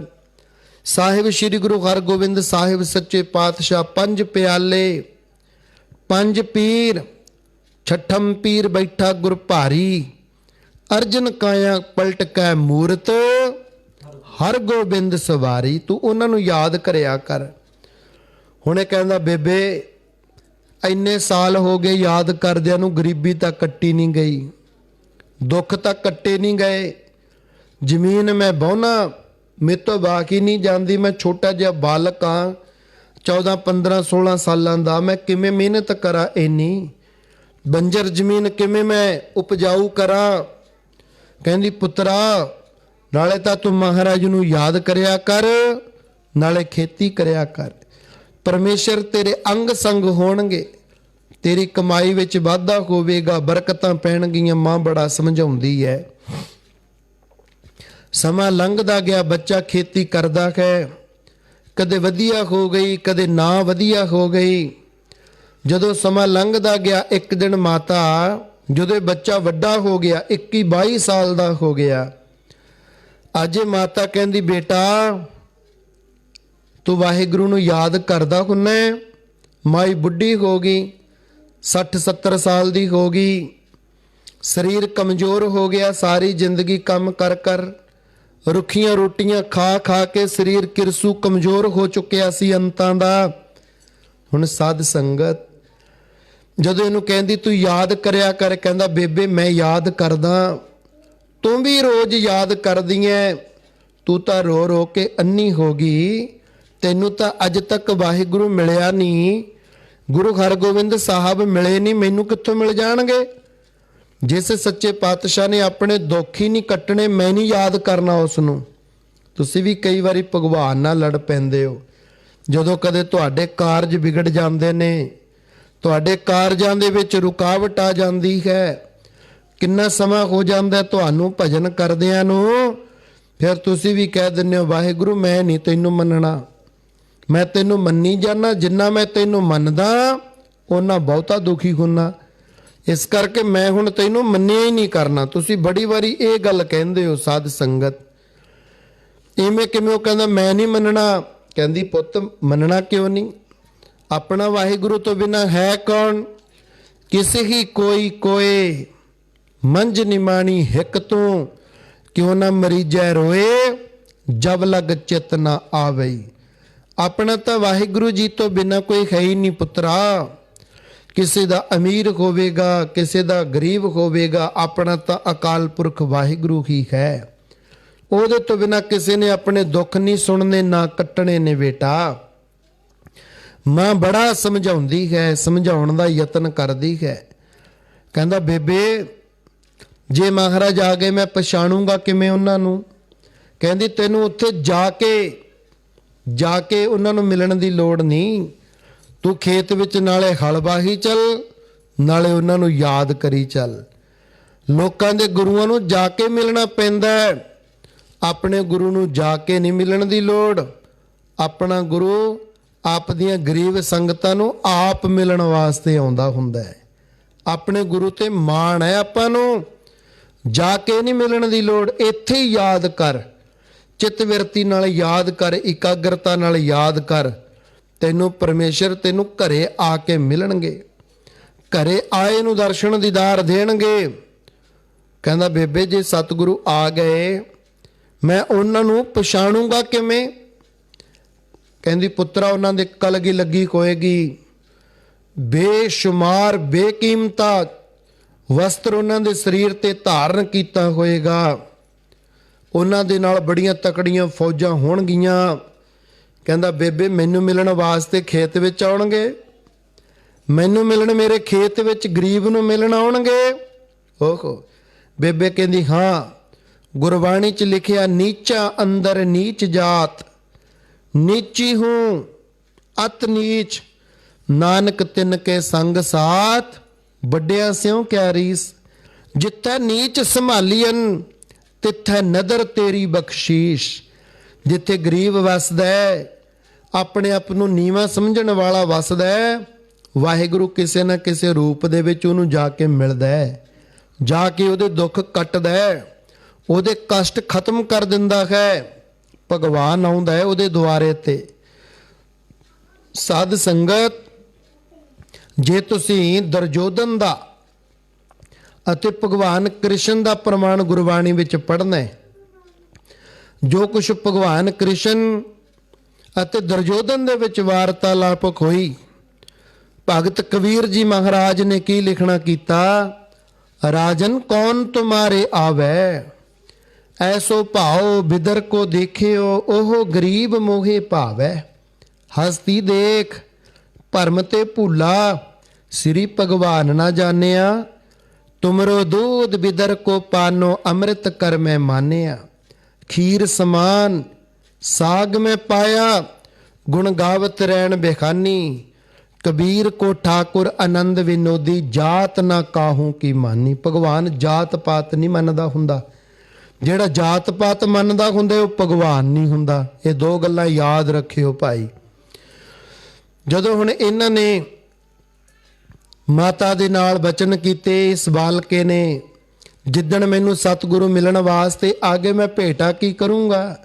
ਸਾਹਿਬ ਸ੍ਰੀ ਗੁਰੂ ਹਰਗੋਬਿੰਦ ਸਾਹਿਬ ਸੱਚੇ ਪਾਤਸ਼ਾਹ 5 ਪਿਆਲੇ 5 ਪੀਰ, ਛਠਮ ਪੀਰ ਬੈਠਾ ਗੁਰ ਭਾਰੀ, ਅਰਜਨ ਕਾਇਆ ਪਲਟ ਕੈ ਮੂਰਤ, ਹਰਗੋਬਿੰਦ ਸਵਾਰੀ। ਤੂੰ ਉਹਨਾਂ ਨੂੰ ਯਾਦ ਕਰਿਆ ਕਰ। ਹੁਣ ਇਹ ਕਹਿੰਦਾ ਬੇਬੇ ਇੰਨੇ ਸਾਲ ਹੋ ਗਏ ਯਾਦ ਕਰਦਿਆਂ ਨੂੰ, ਗਰੀਬੀ ਤਾਂ ਕੱਟੀ ਨਹੀਂ ਗਈ, ਦੁੱਖ ਤਾਂ ਕੱਟੇ ਨਹੀਂ ਗਏ, ਜ਼ਮੀਨ ਮੈਂ ਵਾਹੁਣਾ ਮੇਰੇ ਤੋਂ ਬਾਕੀ ਨਹੀਂ ਜਾਂਦੀ, ਮੈਂ ਛੋਟਾ ਜਿਹਾ ਬਾਲਕ ਹਾਂ, 14 15 16 ਸਾਲਾਂ ਦਾ, ਮੈਂ ਕਿਵੇਂ ਮਿਹਨਤ ਕਰਾਂ, ਇੰਨੀ ਬੰਜਰ ਜ਼ਮੀਨ ਕਿਵੇਂ ਮੈਂ ਉਪਜਾਊ ਕਰਾਂ। ਕਹਿੰਦੀ ਪੁੱਤਰਾ ਨਾਲੇ ਤਾਂ ਤੂੰ ਮਹਾਰਾਜ ਨੂੰ ਯਾਦ ਕਰਿਆ ਕਰ, ਨਾਲੇ ਖੇਤੀ ਕਰਿਆ ਕਰ, ਪਰਮੇਸ਼ਰ ਤੇਰੇ ਅੰਗ ਸੰਗ ਹੋਣਗੇ, ਤੇਰੀ ਕਮਾਈ ਵਿੱਚ ਵਾਧਾ ਹੋਵੇਗਾ, ਬਰਕਤਾਂ ਪੈਣਗੀਆਂ। ਮਾਂ ਬੜਾ ਸਮਝਾਉਂਦੀ ਹੈ। ਸਮਾਂ ਲੰਘਦਾ ਗਿਆ, ਬੱਚਾ ਖੇਤੀ ਕਰਦਾ ਹੈ, ਕਦੇ ਵਧੀਆ ਹੋ ਗਈ, ਕਦੇ ਨਾ ਵਧੀਆ ਹੋ ਗਈ। ਜਦੋਂ ਸਮਾਂ ਲੰਘਦਾ ਗਿਆ, ਇੱਕ ਦਿਨ ਮਾਤਾ, ਜਦੋਂ ਬੱਚਾ ਵੱਡਾ ਹੋ ਗਿਆ, 21 22 ਸਾਲ ਦਾ ਹੋ ਗਿਆ, ਅੱਜ ਮਾਤਾ ਕਹਿੰਦੀ ਬੇਟਾ ਤੂੰ ਵਾਹਿਗੁਰੂ ਨੂੰ ਯਾਦ ਕਰਦਾ ਹੁੰਨਾ। ਮਾਈ ਬੁੱਢੀ ਹੋ ਗਈ, 60 70 ਸਾਲ ਦੀ ਹੋ ਗਈ, ਸਰੀਰ ਕਮਜ਼ੋਰ ਹੋ ਗਿਆ, ਸਾਰੀ ਜ਼ਿੰਦਗੀ ਕੰਮ ਕਰ ਕਰ, ਰੁੱਖੀਆਂ ਰੋਟੀਆਂ ਖਾ ਖਾ ਕੇ ਸਰੀਰ ਕਿਰਸੂ ਕਮਜ਼ੋਰ ਹੋ ਚੁੱਕਿਆ ਸੀ ਅੰਤਾਂ ਦਾ। ਹੁਣ ਸਾਧ ਸੰਗਤ ਜਦੋਂ ਇਹਨੂੰ ਕਹਿੰਦੀ ਤੂੰ ਯਾਦ ਕਰਿਆ ਕਰ, ਕਹਿੰਦਾ ਬੇਬੇ ਮੈਂ ਯਾਦ ਕਰਦਾ, ਤੂੰ ਵੀ ਰੋਜ਼ ਯਾਦ ਕਰਦੀ ਐ, ਤੂੰ ਤਾਂ ਰੋ ਰੋ ਕੇ ਅੰਨੀ ਹੋ ਗਈ, ਤੈਨੂੰ ਤਾਂ ਅੱਜ ਤੱਕ ਵਾਹਿਗੁਰੂ ਮਿਲਿਆ ਨਹੀਂ, ਗੁਰੂ ਹਰਗੋਬਿੰਦ ਸਾਹਿਬ ਮਿਲੇ ਨਹੀਂ, ਮੈਨੂੰ ਕਿੱਥੋਂ ਮਿਲ ਜਾਣਗੇ? ਜਿਸ ਸੱਚੇ ਪਾਤਸ਼ਾਹ ਨੇ ਆਪਣੇ ਦੁੱਖ ਹੀ ਨਹੀਂ ਕੱਟਣੇ, ਮੈਂ ਨਹੀਂ ਯਾਦ ਕਰਨਾ ਉਸ ਨੂੰ। ਤੁਸੀਂ ਵੀ ਕਈ ਵਾਰੀ ਭਗਵਾਨ ਨਾਲ ਲੜ ਪੈਂਦੇ ਹੋ ਜਦੋਂ ਕਦੇ ਤੁਹਾਡੇ ਕਾਰਜ ਵਿਗੜ ਜਾਂਦੇ ਨੇ, ਤੁਹਾਡੇ ਕਾਰਜਾਂ ਦੇ ਵਿੱਚ ਰੁਕਾਵਟ ਆ ਜਾਂਦੀ ਹੈ, ਕਿੰਨਾ ਸਮਾਂ ਹੋ ਜਾਂਦਾ ਤੁਹਾਨੂੰ ਭਜਨ ਕਰਦਿਆਂ ਨੂੰ, ਫਿਰ ਤੁਸੀਂ ਵੀ ਕਹਿ ਦਿੰਦੇ ਹੋ ਵਾਹਿਗੁਰੂ ਮੈਂ ਨਹੀਂ ਤੈਨੂੰ ਮੰਨਣਾ, ਮੈਂ ਤੈਨੂੰ ਮੰਨੀ ਜਾਣਾ, ਜਿੰਨਾ ਮੈਂ ਤੈਨੂੰ ਮੰਨਦਾ ਉਹਨਾਂ ਬਹੁਤਾ ਦੁਖੀ ਹੁੰਨਾ, ਇਸ ਕਰਕੇ ਮੈਂ ਹੁਣ ਤੈਨੂੰ ਮੰਨਿਆ ਹੀ ਨਹੀਂ ਕਰਨਾ। ਤੁਸੀਂ ਬੜੀ ਵਾਰੀ ਇਹ ਗੱਲ ਕਹਿੰਦੇ ਹੋ ਸਾਧ ਸੰਗਤ। ਇਵੇਂ ਕਿਵੇਂ? ਉਹ ਕਹਿੰਦਾ ਮੈਂ ਨਹੀਂ ਮੰਨਣਾ। ਕਹਿੰਦੀ ਪੁੱਤ ਮੰਨਣਾ ਕਿਉਂ ਨਹੀਂ? ਆਪਣਾ ਵਾਹਿਗੁਰੂ ਤੋਂ ਬਿਨਾਂ ਹੈ ਕੌਣ? ਕਿਸੇ ਹੀ ਕੋਈ ਕੋਏ ਮੰਝ ਨਿਮਾਣੀ ਹਿੱਕ ਤੋਂ, ਕਿਉਂ ਨਾ ਮਰੀਜੈ ਰੋਏ ਜਬ ਲਗ ਚਿਤ ਨਾ ਆਵਈ। ਆਪਣਾ ਤਾਂ ਵਾਹਿਗੁਰੂ ਜੀ ਤੋਂ ਬਿਨਾਂ ਕੋਈ ਹੈ ਹੀ ਨਹੀਂ ਪੁੱਤਰਾ। ਕਿਸੇ ਦਾ ਅਮੀਰ ਹੋਵੇਗਾ, ਕਿਸੇ ਦਾ ਗਰੀਬ ਹੋਵੇਗਾ, ਆਪਣਾ ਤਾਂ ਅਕਾਲ ਪੁਰਖ ਵਾਹਿਗੁਰੂ ਹੀ ਹੈ। ਉਹਦੇ ਤੋਂ ਬਿਨਾਂ ਕਿਸੇ ਨੇ ਆਪਣੇ ਦੁੱਖ ਨਹੀਂ ਸੁਣਨੇ ਨਾ ਕੱਟਣੇ ਨੇ ਬੇਟਾ। ਮਾਂ ਬੜਾ ਸਮਝਾਉਂਦੀ ਹੈ, ਸਮਝਾਉਣ ਦਾ ਯਤਨ ਕਰਦੀ ਹੈ। ਕਹਿੰਦਾ ਬੇਬੇ ਜੇ ਮਹਾਰਾਜ ਆ ਗਏ ਮੈਂ ਪਛਾਣੂੰਗਾ ਕਿਵੇਂ ਉਹਨਾਂ ਨੂੰ? ਕਹਿੰਦੀ ਤੈਨੂੰ ਉੱਥੇ ਜਾ ਕੇ ਉਹਨਾਂ ਨੂੰ ਮਿਲਣ ਦੀ ਲੋੜ ਨਹੀਂ, ਤੂੰ ਖੇਤ ਵਿੱਚ ਨਾਲੇ ਹਲ ਵਾਹੀ ਚੱਲ, ਨਾਲੇ ਉਹਨਾਂ ਨੂੰ ਯਾਦ ਕਰੀ ਚੱਲ। ਲੋਕਾਂ ਦੇ ਗੁਰੂਆਂ ਨੂੰ ਜਾ ਕੇ ਮਿਲਣਾ ਪੈਂਦਾ, ਆਪਣੇ ਗੁਰੂ ਨੂੰ ਜਾ ਕੇ ਨਹੀਂ ਮਿਲਣ ਦੀ ਲੋੜ। ਆਪਣਾ ਗੁਰੂ ਆਪ ਦੀਆਂ ਗਰੀਬ ਸੰਗਤਾਂ ਨੂੰ ਆਪ ਮਿਲਣ ਵਾਸਤੇ ਆਉਂਦਾ ਹੁੰਦਾ ਹੈ। ਆਪਣੇ ਗੁਰੂ ਤੇ ਮਾਣ ਹੈ ਆਪਾਂ ਨੂੰ, ਜਾ ਕੇ ਨਹੀਂ ਮਿਲਣ ਦੀ ਲੋੜ। ਇੱਥੇ ਹੀ ਯਾਦ ਕਰ, ਚਿੱਤ ਵਿਰਤੀ ਨਾਲ ਯਾਦ ਕਰ, ਇਕਾਗਰਤਾ ਨਾਲ ਯਾਦ ਕਰ, ਤੈਨੂੰ ਪਰਮੇਸ਼ਰ ਤੈਨੂੰ ਘਰੇ ਆ ਕੇ ਮਿਲਣਗੇ, ਘਰੇ ਆਏ ਨੂੰ ਦਰਸ਼ਨ ਦੀਦਾਰ ਦੇਣਗੇ। ਕਹਿੰਦਾ ਬੇਬੇ ਜੇ ਸਤਿਗੁਰੂ ਆ ਗਏ ਮੈਂ ਉਹਨਾਂ ਨੂੰ ਪਛਾਣੂੰਗਾ ਕਿਵੇਂ? ਕਹਿੰਦੀ ਪੁੱਤਰਾ ਉਹਨਾਂ ਦੇ ਕਲਗੀ ਲੱਗੀ ਹੋਏਗੀ, ਬੇਸ਼ੁਮਾਰ ਬੇਕੀਮਤਾ ਵਸਤਰ ਉਹਨਾਂ ਦੇ ਸਰੀਰ ਤੇ ਧਾਰਨ ਕੀਤਾ ਹੋਏਗਾ, ਉਹਨਾਂ ਦੇ ਨਾਲ ਬੜੀਆਂ ਤਕੜੀਆਂ ਫੌਜਾਂ ਹੋਣਗੀਆਂ। ਕਹਿੰਦਾ ਬੇਬੇ ਮੈਨੂੰ ਮਿਲਣ ਵਾਸਤੇ ਖੇਤ ਵਿੱਚ ਆਉਣਗੇ, ਮੈਨੂੰ ਮਿਲਣ ਮੇਰੇ ਖੇਤ ਵਿੱਚ ਗਰੀਬ ਨੂੰ ਮਿਲਣ ਆਉਣਗੇ। ਓਹੋ ਬੇਬੇ ਕਹਿੰਦੀ ਹਾਂ, ਗੁਰਬਾਣੀ 'ਚ ਲਿਖਿਆ ਨੀਚਾ ਅੰਦਰ ਨੀਚ ਜਾਤ, ਨੀਚੀ ਹੂੰ ਅਤ ਨੀਚ, ਨਾਨਕ ਤਿਨ ਕੇ ਸੰਗ ਸਾਥ, ਵੱਡਿਆ ਸਿਉ ਕਿਆ ਰੀਸ। ਜਿੱਥੈ ਨੀਚ ਸੰਭਾਲੀਅਨ ਤਿੱਥੈ ਨਦਰ ਤੇਰੀ ਬਖਸ਼ੀਸ਼। ਜਿੱਥੇ ਗਰੀਬ ਵਸਦਾ, ਆਪਣੇ ਆਪ ਨੂੰ ਨੀਵਾਂ ਸਮਝਣ ਵਾਲਾ ਵਸਦਾ, ਵਾਹਿਗੁਰੂ ਕਿਸੇ ਨਾ ਕਿਸੇ ਰੂਪ ਦੇ ਵਿੱਚ ਉਹਨੂੰ ਜਾ ਕੇ ਮਿਲਦਾ, ਜਾ ਕੇ ਉਹਦੇ ਦੁੱਖ ਕੱਟਦਾ, ਉਹਦੇ ਕਸ਼ਟ ਖਤਮ ਕਰ ਦਿੰਦਾ ਹੈ। ਭਗਵਾਨ ਆਉਂਦਾ ਹੈ ਉਹਦੇ ਦੁਆਰੇ ਤੇ। ਸਾਧ ਸੰਗਤ ਜੇ ਤੁਸੀਂ ਦੁਰਯੋਧਨ ਦਾ ਅਤੇ ਭਗਵਾਨ ਕ੍ਰਿਸ਼ਨ ਦਾ ਪ੍ਰਮਾਣ ਗੁਰਬਾਣੀ ਵਿੱਚ ਪੜ੍ਹਨਾ ਹੈ, ਜੋ ਕੁਛ ਭਗਵਾਨ ਕ੍ਰਿਸ਼ਨ ਅਤੇ ਦੁਰਯੋਧਨ ਦੇ ਵਿੱਚ ਵਾਰਤਾਲਾਪ ਹੋਈ, ਭਗਤ ਕਬੀਰ ਜੀ ਮਹਾਰਾਜ ਨੇ ਕੀ ਲਿਖਣਾ ਕੀਤਾ? ਰਾਜਨ ਕੌਣ ਤੁਮਾਰੇ ਆਵੈ, ਐਸੋ ਭਾਉ ਬਿਦਰ ਕੋ ਦੇਖਿਓ, ਉਹ ਗਰੀਬ ਮੋਹੇ ਭਾਵੈ। ਹਸਤੀ ਦੇਖ ਭਰਮ ਤੇ ਭੁੱਲਾ, ਸ੍ਰੀ ਭਗਵਾਨ ਨਾ ਜਾਣਿਆ, ਤੁਮਰੋ ਦੂਧ ਬਿਦਰ ਕੋ ਪਾਨੋ, ਅੰਮ੍ਰਿਤ ਕਰ ਮੈਂ ਮਾਨਿਆ। ਖੀਰ ਸਮਾਨ ਸਾਗ ਮੈਂ ਪਾਇਆ, ਗੁਣ ਗਾਵਤ ਰਹਿਣ ਬੇਖਾਨੀ, ਕਬੀਰ ਕੋ ਠਾਕੁਰ ਆਨੰਦ ਵਿਨੋਦੀ, ਜਾਤ ਨਾ ਕਾਹੂ ਕੀ ਮਾਨੀ। ਭਗਵਾਨ ਜਾਤ ਪਾਤ ਨਹੀਂ ਮੰਨਦਾ ਹੁੰਦਾ, ਜਿਹੜਾ ਜਾਤ ਪਾਤ ਮੰਨਦਾ ਹੁੰਦਾ ਉਹ ਭਗਵਾਨ ਨਹੀਂ ਹੁੰਦਾ। ਇਹ ਦੋ ਗੱਲਾਂ ਯਾਦ ਰੱਖਿਓ ਭਾਈ। ਜਦੋਂ ਹੁਣ ਇਹਨਾਂ ਨੇ ਮਾਤਾ ਦੇ ਨਾਲ ਬਚਨ ਕੀਤੇ, ਇਸ ਬਾਲਕੇ ਨੇ, ਜਿੱਦਣ ਮੈਨੂੰ ਸਤਿਗੁਰੂ ਮਿਲਣ ਵਾਸਤੇ ਆਗੇ ਮੈਂ ਭੇਟਾ ਕੀ ਕਰੂੰਗਾ?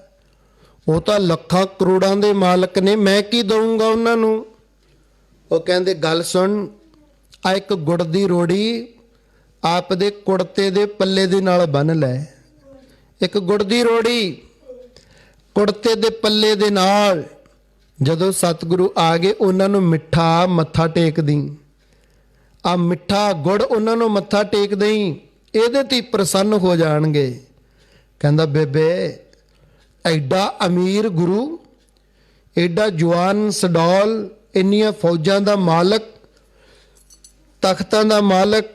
ਉਹ ਤਾਂ ਲੱਖਾਂ ਕਰੋੜਾਂ ਦੇ ਮਾਲਕ ਨੇ, ਮੈਂ ਕੀ ਦਊਂਗਾ ਉਹਨਾਂ ਨੂੰ? ਉਹ ਕਹਿੰਦੇ ਗੱਲ ਸੁਣ, ਆ ਇੱਕ ਗੁੜ ਦੀ ਰੋੜੀ ਆਪ ਦੇ ਕੁੜਤੇ ਦੇ ਪੱਲੇ ਦੇ ਨਾਲ ਬੰਨ ਲੈ। ਇੱਕ ਗੁੜ ਦੀ ਰੋੜੀ ਕੁੜਤੇ ਦੇ ਪੱਲੇ ਦੇ ਨਾਲ ਜਦੋਂ ਸਤਿਗੁਰੂ ਆ ਗਏ ਉਹਨਾਂ ਨੂੰ ਮਿੱਠਾ ਮੱਥਾ ਟੇਕ ਦਈ, ਆ ਮਿੱਠਾ ਗੁੜ ਉਹਨਾਂ ਨੂੰ ਮੱਥਾ ਟੇਕ ਦਈ, ਇਹਦੇ ਤੇ ਪ੍ਰਸੰਨ ਹੋ ਜਾਣਗੇ। ਕਹਿੰਦਾ ਬੇਬੇ ਐਡਾ ਅਮੀਰ ਗੁਰੂ, ਐਡਾ ਜਵਾਨ ਸਡੌਲ, ਇੰਨੀਆਂ ਫੌਜਾਂ ਦਾ ਮਾਲਕ, ਤਖਤਾਂ ਦਾ ਮਾਲਕ,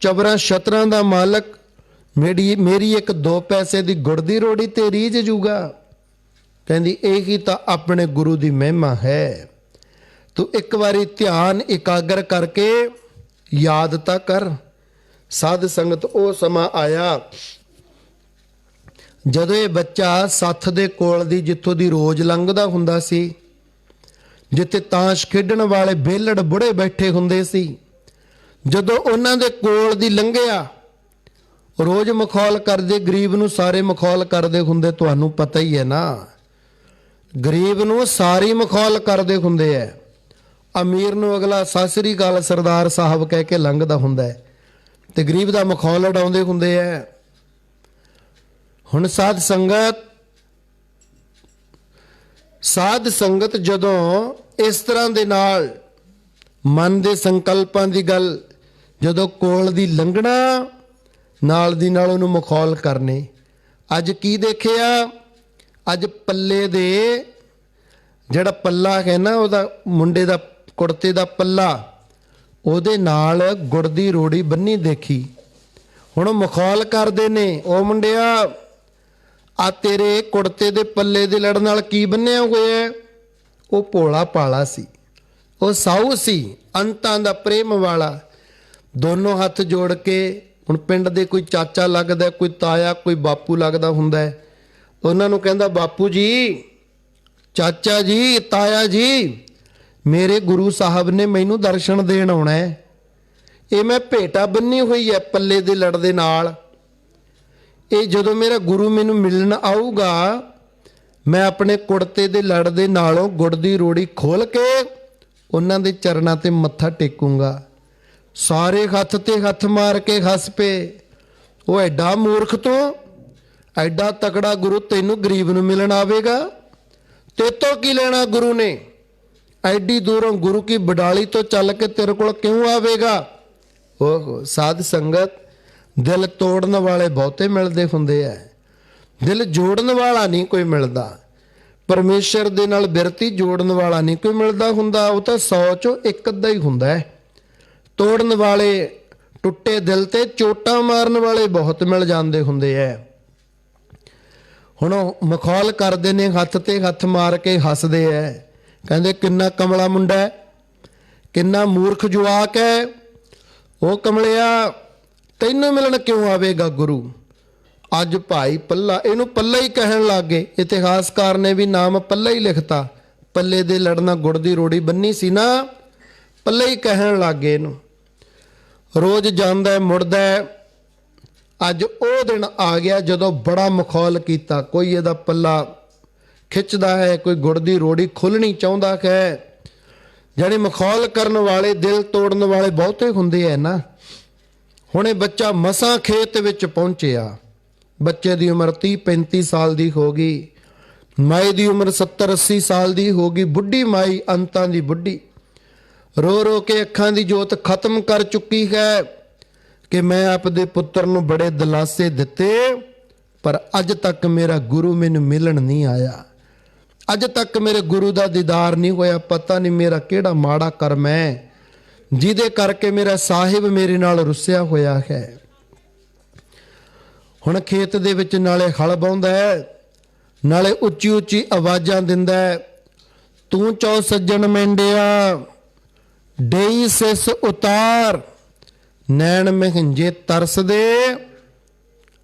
ਚਬਰਾਂ ਛਤਰਾਂ ਦਾ ਮਾਲਕ, ਮੇਰੀ ਇੱਕ 2 ਪੈਸੇ ਦੀ ਗੁੜ ਦੀ ਰੋੜੀ ਤੇ ਰੀਝ ਜੂਗਾ। ਕਹਿੰਦੀ ਇਹੀ ਤਾਂ ਆਪਣੇ ਗੁਰੂ ਦੀ ਮਹਿਮਾ ਹੈ। ਤੂੰ ਇੱਕ ਵਾਰੀ ਧਿਆਨ ਇਕਾਗਰ ਕਰਕੇ ਯਾਦ ਤਾਂ ਕਰ। ਸਾਧ ਸੰਗਤ ਉਹ ਸਮਾਂ ਆਇਆ ਜਦੋਂ ਇਹ ਬੱਚਾ ਸੱਥ ਦੇ ਕੋਲ ਦੀ, ਜਿੱਥੋਂ ਦੀ ਰੋਜ਼ ਲੰਘਦਾ ਹੁੰਦਾ ਸੀ, ਜਿੱਥੇ ਤਾਸ਼ ਖੇਡਣ ਵਾਲੇ ਬੇਲੜ ਬੁੜੇ ਬੈਠੇ ਹੁੰਦੇ ਸੀ, ਜਦੋਂ ਉਹਨਾਂ ਦੇ ਕੋਲ ਦੀ ਲੰਘਿਆ, ਰੋਜ਼ ਮਖੌਲ ਕਰਦੇ, ਗਰੀਬ ਨੂੰ ਸਾਰੇ ਮਖੌਲ ਕਰਦੇ ਹੁੰਦੇ, ਤੁਹਾਨੂੰ ਪਤਾ ਹੀ ਹੈ ਨਾ, ਗਰੀਬ ਨੂੰ ਸਾਰੀ ਮਖੌਲ ਕਰਦੇ ਹੁੰਦੇ ਐ। ਅਮੀਰ ਨੂੰ ਅਗਲਾ ਸਤਿ ਸ੍ਰੀ ਅਕਾਲ ਸਰਦਾਰ ਸਾਹਿਬ ਕਹਿ ਕੇ ਲੰਘਦਾ ਹੁੰਦਾ ਹੈ, ਤੇ ਗਰੀਬ ਦਾ ਮਖੌਲ ਉਡਾਉਂਦੇ ਹੁੰਦੇ ਐ। ਹੁਣ ਸਾਧ ਸੰਗਤ ਜਦੋਂ ਇਸ ਤਰ੍ਹਾਂ ਦੇ ਨਾਲ ਮਨ ਦੇ ਸੰਕਲਪਾਂ ਦੀ ਗੱਲ, ਜਦੋਂ ਕੋਲ ਦੀ ਲੰਘਣਾ, ਨਾਲ ਦੀ ਨਾਲ ਉਹਨੂੰ ਮਖੌਲ ਕਰਨੇ। ਅੱਜ ਕੀ ਦੇਖਿਆ? ਅੱਜ ਪੱਲੇ ਦੇ ਜਿਹੜਾ ਪੱਲਾ ਹੈ ਨਾ, ਉਹਦਾ ਮੁੰਡੇ ਦਾ ਕੁੜਤੇ ਦਾ ਪੱਲਾ, ਉਹਦੇ ਨਾਲ ਗੁੜ ਦੀ ਰੋੜੀ ਬੰਨੀ ਦੇਖੀ। ਹੁਣ ਉਹ ਮਖੌਲ ਕਰਦੇ ਨੇ, ਉਹ ਮੁੰਡਿਆ ਆ ਤੇਰੇ ਕੁੜਤੇ ਦੇ ਪੱਲੇ ਦੇ ਲੜ ਨਾਲ ਕੀ ਬੰਨਿਆ ਹੋਇਆ? ਉਹ ਭੋਲਾ ਭਾਲਾ ਸੀ, ਉਹ ਸਾਊ ਸੀ, ਅੰਤਾਂ ਦਾ ਪ੍ਰੇਮ ਵਾਲਾ। ਦੋਨੋਂ ਹੱਥ ਜੋੜ ਕੇ, ਹੁਣ ਪਿੰਡ ਦੇ ਕੋਈ ਚਾਚਾ ਲੱਗਦਾ, ਕੋਈ ਤਾਇਆ, ਕੋਈ ਬਾਪੂ ਲੱਗਦਾ ਹੁੰਦਾ, ਉਹਨਾਂ ਨੂੰ ਕਹਿੰਦਾ ਬਾਪੂ ਜੀ, ਚਾਚਾ ਜੀ, ਤਾਇਆ ਜੀ, ਮੇਰੇ ਗੁਰੂ ਸਾਹਿਬ ਨੇ ਮੈਨੂੰ ਦਰਸ਼ਨ ਦੇਣ ਆਉਣਾ ਹੈ। ਇਹ ਮੈਂ ਭੇਟਾ ਬੰਨੀ ਹੋਈ ਹੈ ਪੱਲੇ ਦੇ ਲੜ ਦੇ ਨਾਲ। ਇਹ ਜਦੋਂ ਮੇਰਾ ਗੁਰੂ ਮੈਨੂੰ ਮਿਲਣ ਆਊਗਾ, ਮੈਂ ਆਪਣੇ ਕੁੜਤੇ ਦੇ ਲੜ ਦੇ ਨਾਲੋਂ ਗੁੜ ਦੀ ਰੋੜੀ ਖੋਲ ਕੇ ਉਹਨਾਂ ਦੇ ਚਰਨਾਂ ਤੇ ਮੱਥਾ ਟੇਕੂੰਗਾ। ਸਾਰੇ ਹੱਥ ਤੇ ਹੱਥ ਮਾਰ ਕੇ ਹੱਸ ਪਏ। ਉਹ ਐਡਾ ਮੂਰਖ ਤੂੰ, ਐਡਾ ਤਕੜਾ ਗੁਰੂ ਤੈਨੂੰ ਗਰੀਬ ਨੂੰ ਮਿਲਣ ਆਵੇਗਾ? ਤੇਤੋਂ ਕੀ ਲੈਣਾ ਗੁਰੂ ਨੇ? ਐਡੀ ਦੂਰੋਂ ਗੁਰੂ ਕੀ ਬਡਾਲੀ ਤੋਂ ਚੱਲ ਕੇ ਤੇਰੇ ਕੋਲ ਕਿਉਂ ਆਵੇਗਾ? ਉਹ ਸਾਧ ਸੰਗਤ, ਦਿਲ ਤੋੜਨ ਵਾਲੇ ਬਹੁਤੇ ਮਿਲਦੇ ਹੁੰਦੇ ਐ, ਦਿਲ ਜੋੜਨ ਵਾਲਾ ਨਹੀਂ ਕੋਈ ਮਿਲਦਾ। ਪਰਮੇਸ਼ਰ ਦੇ ਨਾਲ ਬਿਰਤੀ ਜੋੜਨ ਵਾਲਾ ਨਹੀਂ ਕੋਈ ਮਿਲਦਾ ਹੁੰਦਾ। ਉਹ ਤਾਂ 100 ਚੋਂ ਇੱਕ ਅੱਧਾ ਹੀ ਹੁੰਦਾ ਹੈ। ਤੋੜਨ ਵਾਲੇ, ਟੁੱਟੇ ਦਿਲ ਤੇ ਚੋਟਾਂ ਮਾਰਨ ਵਾਲੇ ਬਹੁਤ ਮਿਲ ਜਾਂਦੇ ਹੁੰਦੇ ਐ। ਹੁਣ ਉਹ ਮਖੌਲ ਕਰਦੇ ਨੇ, ਹੱਥ ਤੇ ਹੱਥ ਮਾਰ ਕੇ ਹੱਸਦੇ ਐ, ਕਹਿੰਦੇ ਕਿੰਨਾ ਕਮਲਾ ਮੁੰਡਾ ਹੈ, ਕਿੰਨਾ ਮੂਰਖ ਜਵਾਕ ਹੈ। ਉਹ ਕਮਲਿਆ, ਤੈਨੂੰ ਮਿਲਣ ਕਿਉਂ ਆਵੇਗਾ ਗੁਰੂ? ਅੱਜ ਭਾਈ ਪੱਲਾ, ਇਹਨੂੰ ਪੱਲਾ ਹੀ ਕਹਿਣ ਲੱਗ ਗਏ। ਇਤਿਹਾਸਕਾਰ ਨੇ ਵੀ ਨਾਮ ਪੱਲਾ ਹੀ ਲਿਖਤਾ। ਪੱਲੇ ਦੇ ਲੜਨਾ ਗੁੜ ਦੀ ਰੋੜੀ ਬੰਨੀ ਸੀ ਨਾ, ਪੱਲਾ ਹੀ ਕਹਿਣ ਲੱਗ ਗਏ ਇਹਨੂੰ। ਰੋਜ਼ ਜਾਂਦਾ ਮੁੜਦਾ। ਅੱਜ ਉਹ ਦਿਨ ਆ ਗਿਆ ਜਦੋਂ ਬੜਾ ਮਖੌਲ ਕੀਤਾ। ਕੋਈ ਇਹਦਾ ਪੱਲਾ ਖਿੱਚਦਾ ਹੈ, ਕੋਈ ਗੁੜ ਦੀ ਰੋੜੀ ਖੁੱਲਣੀ ਚਾਹੁੰਦਾ ਹੈ। ਜਿਹੜੇ ਮਖੌਲ ਕਰਨ ਵਾਲੇ, ਦਿਲ ਤੋੜਨ ਵਾਲੇ ਬਹੁਤੇ ਹੁੰਦੇ ਹੈ ਨਾ। ਹੁਣ ਇਹ ਬੱਚਾ ਮਸਾਂ ਖੇਤ ਵਿੱਚ ਪਹੁੰਚਿਆ। ਬੱਚੇ ਦੀ ਉਮਰ 30-35 ਸਾਲ ਦੀ ਹੋ ਗਈ। ਮਾਈ ਦੀ ਉਮਰ 70-80 ਸਾਲ ਦੀ ਹੋ ਗਈ। ਬੁੱਢੀ ਮਾਈ, ਅੰਤਾਂ ਦੀ ਬੁੱਢੀ, ਰੋ ਰੋ ਕੇ ਅੱਖਾਂ ਦੀ ਜੋਤ ਖਤਮ ਕਰ ਚੁੱਕੀ ਹੈ ਕਿ ਮੈਂ ਆਪਦੇ ਪੁੱਤਰ ਨੂੰ ਬੜੇ ਦਿਲਾਸੇ ਦਿੱਤੇ, ਪਰ ਅੱਜ ਤੱਕ ਮੇਰਾ ਗੁਰੂ ਮੈਨੂੰ ਮਿਲਣ ਨਹੀਂ ਆਇਆ। ਅੱਜ ਤੱਕ ਮੇਰੇ ਗੁਰੂ ਦਾ ਦੀਦਾਰ ਨਹੀਂ ਹੋਇਆ। ਪਤਾ ਨਹੀਂ ਮੇਰਾ ਕਿਹੜਾ ਮਾੜਾ ਕਰਮ ਹੈ ਜਿਹਦੇ ਕਰਕੇ ਮੇਰਾ ਸਾਹਿਬ ਮੇਰੇ ਨਾਲ ਰੁੱਸਿਆ ਹੋਇਆ ਹੈ। ਹੁਣ ਖੇਤ ਦੇ ਵਿੱਚ ਨਾਲੇ ਹਲ ਵਾਹੁੰਦਾ ਹੈ, ਨਾਲੇ ਉੱਚੀ ਉੱਚੀ ਆਵਾਜ਼ਾਂ ਦਿੰਦਾ ਹੈ, ਤੂੰ ਚੌ ਸੱਜਣ ਮੈਂਡਿਆ, ਡੇਈ ਸਿਸ ਉਤਾਰ, ਨੈਣ ਮਹਿੰਜੇ ਤਰਸਦੇ,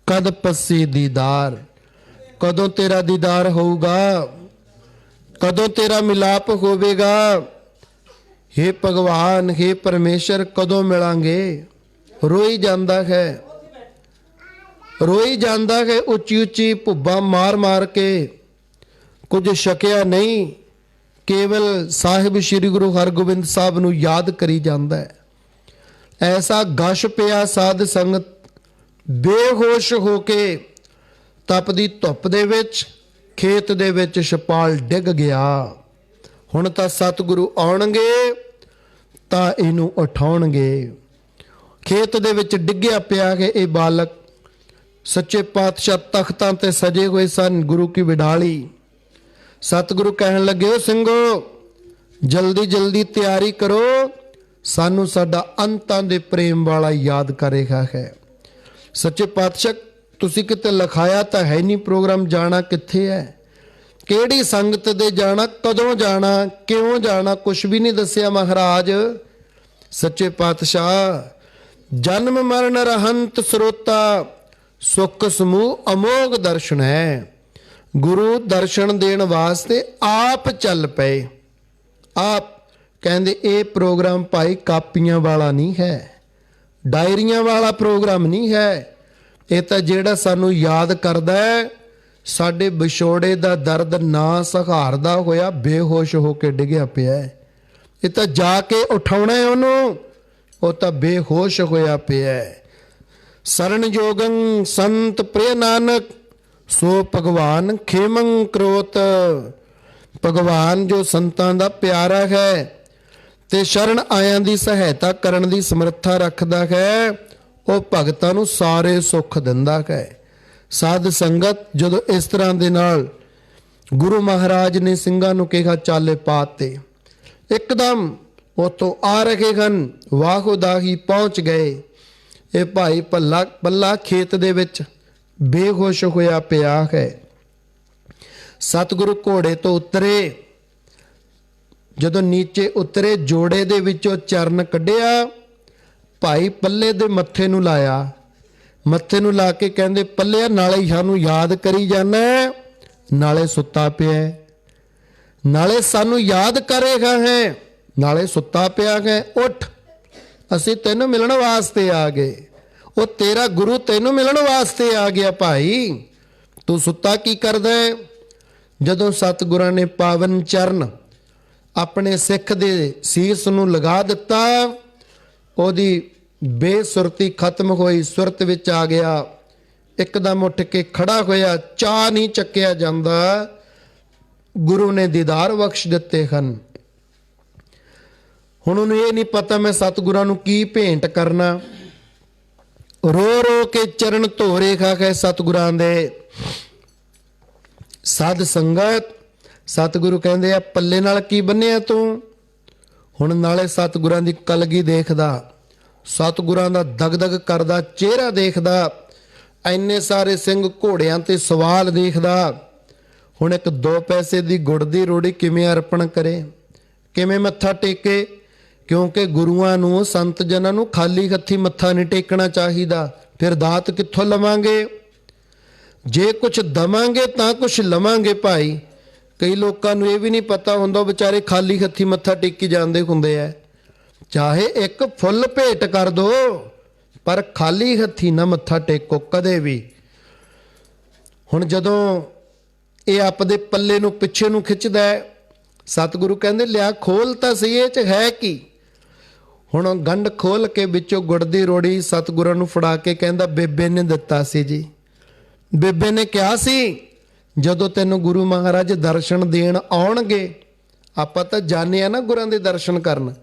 ਕਦ ਪੱਸੀ ਦੀਦਾਰ। ਕਦੋਂ ਤੇਰਾ ਦੀਦਾਰ ਹੋਊਗਾ? ਕਦੋਂ ਤੇਰਾ ਮਿਲਾਪ ਹੋਵੇਗਾ? हे ਭਗਵਾਨ, हे ਪਰਮੇਸ਼ਰ, ਕਦੋਂ ਮਿਲਾਂਗੇ? ਰੋਈ ਜਾਂਦਾ ਹੈ, ਰੋਈ ਜਾਂਦਾ ਹੈ, ਉੱਚੀ ਉੱਚੀ ਭੁੱਬਾਂ ਮਾਰ ਮਾਰ ਕੇ। ਕੁਝ ਛਕਿਆ ਨਹੀਂ, ਕੇਵਲ ਸਾਹਿਬ ਸ੍ਰੀ ਗੁਰੂ ਹਰਗੋਬਿੰਦ ਸਾਹਿਬ ਨੂੰ ਯਾਦ ਕਰੀ ਜਾਂਦਾ ਹੈ। ਐਸਾ ਗਸ਼ ਪਿਆ ਸਾਧ ਸੰਗਤ, ਬੇਹੋਸ਼ ਹੋ ਕੇ ਤਪਦੀ ਧੁੱਪ ਦੇ ਵਿੱਚ, ਖੇਤ ਦੇ ਵਿੱਚ ਛਪਾਲ ਡਿੱਗ ਗਿਆ। ਹੁਣ ਤਾਂ ਸਤਿਗੁਰੂ ਆਉਣਗੇ ਤਾਂ ਇਹਨੂੰ ਉਠਾਉਣਗੇ। ਖੇਤ ਦੇ ਵਿੱਚ ਡਿੱਗਿਆ ਪਿਆ ਹੈ ਇਹ ਬਾਲਕ। ਸੱਚੇ ਪਾਤਸ਼ਾਹ ਤਖਤਾਂ ਤੇ ਸਜੇ ਹੋਏ ਸਨ, ਗੁਰੂ ਕੀ ਵਿਡਾਲੀ। ਸਤਿਗੁਰੂ ਕਹਿਣ ਲੱਗੇ, ਓ ਸਿੰਘੋ ਜਲਦੀ ਜਲਦੀ ਤਿਆਰੀ ਕਰੋ, ਸਾਨੂੰ ਸਾਡਾ ਅੰਤਾਂ ਦੇ ਪ੍ਰੇਮ ਵਾਲਾ ਯਾਦ ਕਰੇਗਾ ਹੈ। ਸੱਚੇ ਪਾਤਸ਼ਾਹ ਤੁਸੀਂ ਕਿਤੇ ਲਿਖਾਇਆ ਤਾਂ ਹੈ ਨਹੀਂ ਪ੍ਰੋਗਰਾਮ, ਜਾਣਾ ਕਿੱਥੇ ਹੈ, ਕਿਹੜੀ ਸੰਗਤ ਦੇ ਜਾਣਾ, ਕਦੋਂ ਜਾਣਾ, ਕਿਉਂ ਜਾਣਾ, ਕੁਛ ਵੀ ਨਹੀਂ ਦੱਸਿਆ ਮਹਾਰਾਜ। ਸੱਚੇ ਪਾਤਸ਼ਾਹ ਜਨਮ ਮਰਨ ਰਹੰਤ ਸਰੋਤਾ, ਸੁਖ ਸਮੂਹ ਅਮੋਘ ਦਰਸ਼ਨ ਹੈ। ਗੁਰੂ ਦਰਸ਼ਨ ਦੇਣ ਵਾਸਤੇ ਆਪ ਚੱਲ ਪਏ। ਆਪ ਕਹਿੰਦੇ ਇਹ ਪ੍ਰੋਗਰਾਮ ਭਾਈ ਕਾਪੀਆਂ ਵਾਲਾ ਨਹੀਂ ਹੈ, ਡਾਇਰੀਆਂ ਵਾਲਾ ਪ੍ਰੋਗਰਾਮ ਨਹੀਂ ਹੈ। ਇਹ ਤਾਂ ਜਿਹੜਾ ਸਾਨੂੰ ਯਾਦ ਕਰਦਾ ਹੈ, ਸਾਡੇ ਵਿਛੋੜੇ ਦਾ ਦਰਦ ਨਾ ਸਹਾਰਦਾ ਹੋਇਆ ਬੇਹੋਸ਼ ਹੋ ਕੇ ਡਿੱਗਿਆ ਪਿਆ ਹੈ। ਇਹ ਤਾਂ ਜਾ ਕੇ ਉਠਾਉਣਾ ਹੈ ਉਹਨੂੰ, ਉਹ ਤਾਂ ਬੇਹੋਸ਼ ਹੋਇਆ ਪਿਆ ਹੈ। ਸਰਨ ਜੋਗੰ ਸੰਤ ਪ੍ਰਿਯ ਨਾਨਕ, ਸੋ ਭਗਵਾਨ ਖੇਮੰ ਕਰੋਤ। ਭਗਵਾਨ ਜੋ ਸੰਤਾਂ ਦਾ ਪਿਆਰਾ ਹੈ ਤੇ ਸ਼ਰਨ ਆਇਆਂ ਦੀ ਸਹਾਇਤਾ ਕਰਨ ਦੀ ਸਮਰੱਥਾ ਰੱਖਦਾ ਹੈ, ਉਹ ਭਗਤਾਂ ਨੂੰ ਸਾਰੇ ਸੁੱਖ ਦਿੰਦਾ ਹੈ। ਸਾਧ ਸੰਗਤ ਜਦੋਂ ਇਸ ਤਰ੍ਹਾਂ ਦੇ ਨਾਲ ਗੁਰੂ ਮਹਾਰਾਜ ਨੇ ਸਿੰਘਾਂ ਨੂੰ ਕਿਹਾ ਚਾਲੇ ਪਾਤੇ, ਇੱਕਦਮ ਉੱਥੋਂ ਆ ਰਹੇ ਹਨ, ਵਾਹੋ ਦਾਹੀ ਪਹੁੰਚ ਗਏ। ਇਹ ਭਾਈ ਪੱਲਾ ਖੇਤ ਦੇ ਵਿੱਚ ਬੇਹੋਸ਼ ਹੋਇਆ ਪਿਆ ਹੈ। ਸਤਿਗੁਰੂ ਘੋੜੇ ਤੋਂ ਉਤਰੇ, ਜਦੋਂ ਨੀਚੇ ਉਤਰੇ ਜੋੜੇ ਦੇ ਵਿੱਚੋਂ ਚਰਨ ਕੱਢਿਆ, ਭਾਈ ਪੱਲੇ ਦੇ ਮੱਥੇ ਨੂੰ ਲਾਇਆ। ਮੱਥੇ ਨੂੰ ਲਾ ਕੇ ਕਹਿੰਦੇ, ਪੱਲਿਆ ਨਾਲੇ ਸਾਨੂੰ ਯਾਦ ਕਰੀ ਜਾਣਾ, ਨਾਲੇ ਸੁੱਤਾ ਪਿਆ, ਨਾਲੇ ਸਾਨੂੰ ਯਾਦ ਕਰੇਗਾ ਹੈ, ਨਾਲੇ ਸੁੱਤਾ ਪਿਆ ਹੈ। ਉੱਠ, ਅਸੀਂ ਤੈਨੂੰ ਮਿਲਣ ਵਾਸਤੇ ਆ ਗਏ। ਉਹ ਤੇਰਾ ਗੁਰੂ ਤੈਨੂੰ ਮਿਲਣ ਵਾਸਤੇ ਆ ਗਿਆ ਭਾਈ, ਤੂੰ ਸੁੱਤਾ ਕੀ ਕਰਦਾ ਹੈ? ਜਦੋਂ ਸਤਿਗੁਰਾਂ ਨੇ ਪਾਵਨ ਚਰਨ ਆਪਣੇ ਸਿੱਖ ਦੇ ਸੀਸ ਨੂੰ ਲਗਾ ਦਿੱਤਾ, ਉਹਦੀ ਬੇਸੁਰਤੀ ਖਤਮ ਹੋਈ, ਸੁਰਤ ਵਿੱਚ ਆ ਗਿਆ। ਇੱਕਦਮ ਉੱਠ ਕੇ ਖੜਾ ਹੋਇਆ, ਚਾਹ ਨਹੀਂ ਚੱਕਿਆ ਜਾਂਦਾ, ਗੁਰੂ ਨੇ ਦੀਦਾਰ ਬਖਸ਼ ਦਿੱਤੇ ਹਨ। ਹੁਣ ਉਹਨੂੰ ਇਹ ਨਹੀਂ ਪਤਾ ਮੈਂ ਸਤਿਗੁਰਾਂ ਨੂੰ ਕੀ ਭੇਂਟ ਕਰਨਾ। ਰੋ ਰੋ ਕੇ ਚਰਨ ਧੋ ਰਿਹਾ ਹੈ ਸਤਿਗੁਰਾਂ ਦੇ। ਸਾਧ ਸੰਗਤ ਸਤਿਗੁਰੂ ਕਹਿੰਦੇ ਆ, ਪੱਲੇ ਨਾਲ ਕੀ ਬੰਨਿਆ ਤੂੰ? ਹੁਣ ਨਾਲੇ ਸਤਿਗੁਰਾਂ ਦੀ ਕਲਗੀ ਦੇਖਦਾ, ਸਤਿਗੁਰਾਂ ਦਾ ਦਗਦਗ ਕਰਦਾ ਚਿਹਰਾ ਦੇਖਦਾ, ਐਨੇ ਸਾਰੇ ਸਿੰਘ ਘੋੜਿਆਂ ਤੇ ਸਵਾਲ ਦੇਖਦਾ। ਹੁਣ ਇੱਕ 2 ਪੈਸੇ ਦੀ ਗੁੜ ਦੀ ਰੋੜੀ ਕਿਵੇਂ ਅਰਪਣ ਕਰੇ, ਕਿਵੇਂ ਮੱਥਾ ਟੇਕੇ? ਕਿਉਂਕਿ ਗੁਰੂਆਂ ਨੂੰ, ਸੰਤ ਜਨਾਂ ਨੂੰ ਖਾਲੀ ਹੱਥੀ ਮੱਥਾ ਨਹੀਂ ਟੇਕਣਾ ਚਾਹੀਦਾ। ਫਿਰ ਦਾਤ ਕਿੱਥੋਂ ਲਵਾਂਗੇ? ਜੇ ਕੁਛ ਦਵਾਂਗੇ ਤਾਂ ਕੁਛ ਲਵਾਂਗੇ ਭਾਈ। ਕਈ ਲੋਕਾਂ ਨੂੰ ਇਹ ਵੀ ਨਹੀਂ ਪਤਾ ਹੁੰਦਾ, ਵਿਚਾਰੇ ਖਾਲੀ ਹੱਥੀ ਮੱਥਾ ਟੇਕੀ ਜਾਂਦੇ ਹੁੰਦੇ ਆ। ਚਾਹੇ ਇੱਕ ਫੁੱਲ ਭੇਟ ਕਰ ਦੋ, ਪਰ ਖਾਲੀ ਹੱਥੀ ਨਾ ਮੱਥਾ ਟੇਕੋ ਕਦੇ ਵੀ। ਹੁਣ ਜਦੋਂ ਇਹ ਆਪਦੇ ਪੱਲੇ ਨੂੰ ਪਿੱਛੇ ਨੂੰ ਖਿੱਚਦਾ ਹੈ, ਸਤਿਗੁਰੂ ਕਹਿੰਦੇ ਲਿਆ ਖੋਲ ਤਾਂ ਸਹੀ, ਇਹ 'ਚ ਹੈ ਕੀ? ਹੁਣ ਗੰਢ ਖੋਲ ਕੇ ਵਿੱਚੋਂ ਗੁੜ ਦੀ ਰੋੜੀ ਸਤਿਗੁਰਾਂ ਨੂੰ ਫੜਾ ਕੇ ਕਹਿੰਦਾ, ਬੇਬੇ ਨੇ ਦਿੱਤਾ ਸੀ ਜੀ। ਬੇਬੇ ਨੇ ਕਿਹਾ ਸੀ ਜਦੋਂ ਤੈਨੂੰ ਗੁਰੂ ਮਹਾਰਾਜ ਦਰਸ਼ਨ ਦੇਣ ਆਉਣਗੇ, ਆਪਾਂ ਤਾਂ ਜਾਣੇ ਆ ਨਾ ਗੁਰਾਂ ਦੇ ਦਰਸ਼ਨ ਕਰਨ,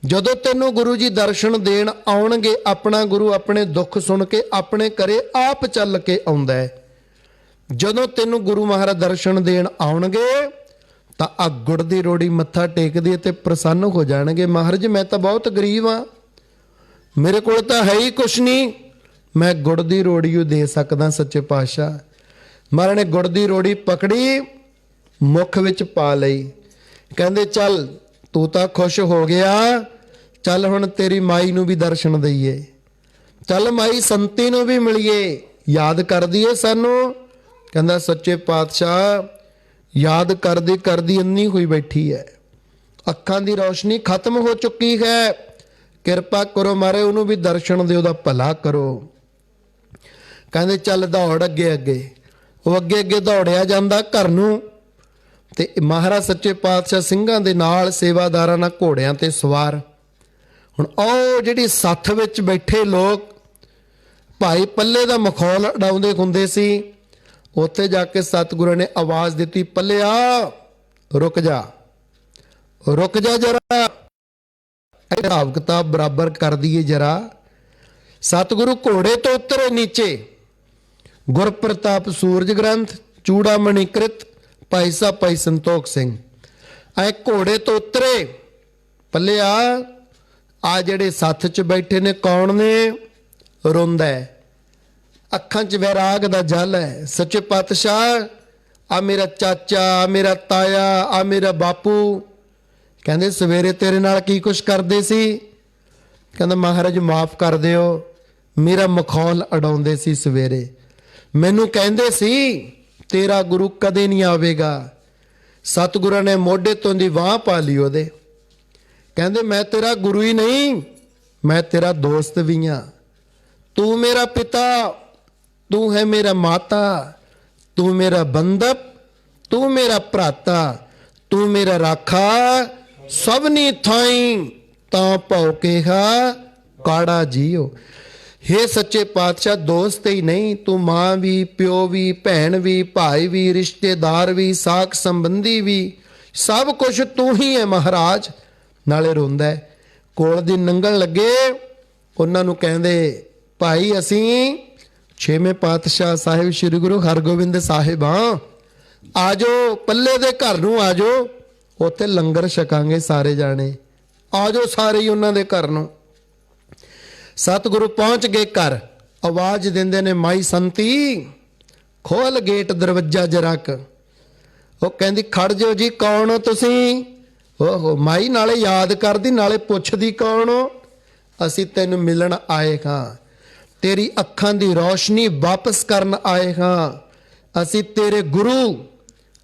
ਜਦੋਂ ਤੈਨੂੰ ਗੁਰੂ ਜੀ ਦਰਸ਼ਨ ਦੇਣ ਆਉਣਗੇ, ਆਪਣਾ ਗੁਰੂ ਆਪਣੇ ਦੁੱਖ ਸੁਣ ਕੇ ਆਪਣੇ ਘਰੇ ਆਪ ਚੱਲ ਕੇ ਆਉਂਦਾ ਹੈ। ਜਦੋਂ ਤੈਨੂੰ ਗੁਰੂ ਮਹਾਰਾਜ ਦਰਸ਼ਨ ਦੇਣ ਆਉਣਗੇ ਤਾਂ ਆ ਗੁੜ ਦੀ ਰੋੜੀ ਮੱਥਾ ਟੇਕਦੀ ਤੇ ਪ੍ਰਸੰਨ ਹੋ ਜਾਣਗੇ। ਮਹਾਰਾਜ ਮੈਂ ਤਾਂ ਬਹੁਤ ਗਰੀਬ ਹਾਂ, ਮੇਰੇ ਕੋਲ ਤਾਂ ਹੈ ਹੀ ਕੁਛ ਨਹੀਂ, ਮੈਂ ਗੁੜ ਦੀ ਰੋੜੀ ਓ ਦੇ ਸਕਦਾ ਸੱਚੇ ਪਾਤਸ਼ਾਹ। ਮਹਾਰਾਜ ਨੇ ਗੁੜ ਦੀ ਰੋੜੀ ਪਕੜੀ, ਮੁੱਖ ਵਿੱਚ ਪਾ ਲਈ। ਕਹਿੰਦੇ ਚੱਲ ਤੂੰ ਤਾਂ ਖੁਸ਼ ਹੋ ਗਿਆ, ਚੱਲ ਹੁਣ ਤੇਰੀ ਮਾਈ ਨੂੰ ਵੀ ਦਰਸ਼ਨ ਦਈਏ, ਚੱਲ ਮਾਈ ਸੰਤੀ ਨੂੰ ਵੀ ਮਿਲੀਏ, ਯਾਦ ਕਰਦੀ ਏ ਸਾਨੂੰ। ਕਹਿੰਦਾ ਸੱਚੇ ਪਾਤਸ਼ਾਹ ਯਾਦ ਕਰਦੀ ਕਰਦੀ ਅੰਨੀ ਹੋਈ ਬੈਠੀ ਹੈ, ਅੱਖਾਂ ਦੀ ਰੌਸ਼ਨੀ ਖਤਮ ਹੋ ਚੁੱਕੀ ਹੈ, ਕਿਰਪਾ ਕਰੋ ਮਾਰੇ ਉਹਨੂੰ ਵੀ ਦਰਸ਼ਨ ਦਿਓ, ਉਹਦਾ ਭਲਾ ਕਰੋ। ਕਹਿੰਦੇ ਚੱਲ ਦੌੜ ਅੱਗੇ ਅੱਗੇ। ਉਹ ਅੱਗੇ ਅੱਗੇ ਦੌੜਿਆ ਜਾਂਦਾ ਘਰ ਨੂੰ, ਤੇ ਮਹਾਰਾਜ ਸੱਚੇ ਪਾਤਸ਼ਾਹ ਸਿੰਘਾਂ ਦੇ ਨਾਲ, ਸੇਵਾਦਾਰਾਂ ਨਾਲ, ਘੋੜਿਆਂ ਤੇ ਸਵਾਰ। ਹੁਣ ਉਹ ਜਿਹੜੀ ਸੱਥ ਵਿੱਚ ਬੈਠੇ ਲੋਕ ਭਾਈ ਪੱਲੇ ਦਾ ਮਖੌਲ ਉਡਾਉਂਦੇ ਹੁੰਦੇ ਸੀ, ਉੱਥੇ ਜਾ ਕੇ ਸਤਿਗੁਰਾਂ ਨੇ ਆਵਾਜ਼ ਦਿੱਤੀ, ਪੱਲਿਆ ਰੁਕ ਜਾ। रुक जा जरा, हिसाब किताब बराबर कर दिए जरा। सतगुरु घोड़े तो उतरे नीचे, गुर प्रताप सूरज ग्रंथ चूड़ामणि कृत भाई साहब भाई संतोख सिंह ऐ घोड़े तो उतरे। पल्लिया आ जेड़े सत्थ च बैठे ने कौन ने? रोंदा है, अखां च वैराग दा जल है। सच्चे पातशाह आ मेरा चाचा, आ मेरा ताया, आ मेरा बापू कहंदे सवेरे तेरे नाल की कुछ करदे सी? कहंदा महाराज माफ कर दिओ, मेरा मखौल उडाउंदे सी सवेरे, मैनू कहंदे सी तेरा गुरु कदे नहीं आवेगा। सतगुਰਾਂ ने मोढे तो दी वाह पा ली ओदे, कहंदे मैं तेरा गुरु ही नहीं, मैं तेरा दोस्त भी हाँ। तू मेरा पिता, तू है मेरा माता, तू मेरा बंधप, तू मेरा भ्राता, तू मेरा राखा, सबनी थाई ता भौ केहा काड़ा जियो। हे सच्चे पातशाह दोस्त ही नहीं, तू माँ भी, प्यो भी, भैन भी, भाई भी, रिश्तेदार भी, साख संबंधी भी, सब कुछ तू ही है महाराज। नाले रोंदा है। कोल दी नंगण लगे, उन्हां नूं कहंदे भाई असीं छेवें पातशाह साहिब श्री गुरु हरगोबिंद साहिब हाँ, आजो पल्ले दे घर नूं आजो, उत्थे लंगर छकांगे सारे जाने, आजो सारे ही उन्हां दे घर नूं। सतगुरु पहुंच गए घर, आवाज देंदे ने माई संती खोल गेट दरवाजा जरक। वो कहंदी खड़ जाओ जी, कौन हो तुसीं? ओहो माई नाले याद करदी नाले पुछदी कौन हो? असीं तैनूं मिलण आए हां, तेरी अखां दी रोशनी वापस करन आए हां। असीं तेरे गुरु,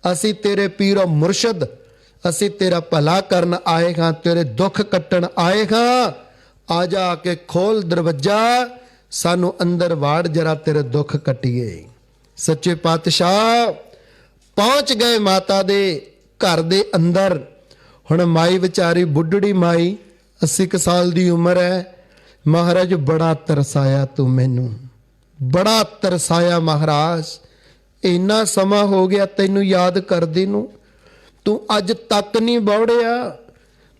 असीं तेरे पीरो मुरशद, असीं तेरा भला करन आए हां, तेरे दुख कट्टण आए हां। आ जा के खोल दरवाजा, सानू अंदर वाड़ जरा तेरे दुख कट्टिए। सच्चे पातशाह पहुंच गए माता दे घर दे अंदर। हुण माई विचारी बुढ़ड़ी माई 80 साल दी उम्र है। महाराज बड़ा तरसाया तू मैनू, बड़ा तरसाया महाराज, इन्ना समा हो गया तैनू याद करदे नू, तू अज तक नहीं बौड़िया।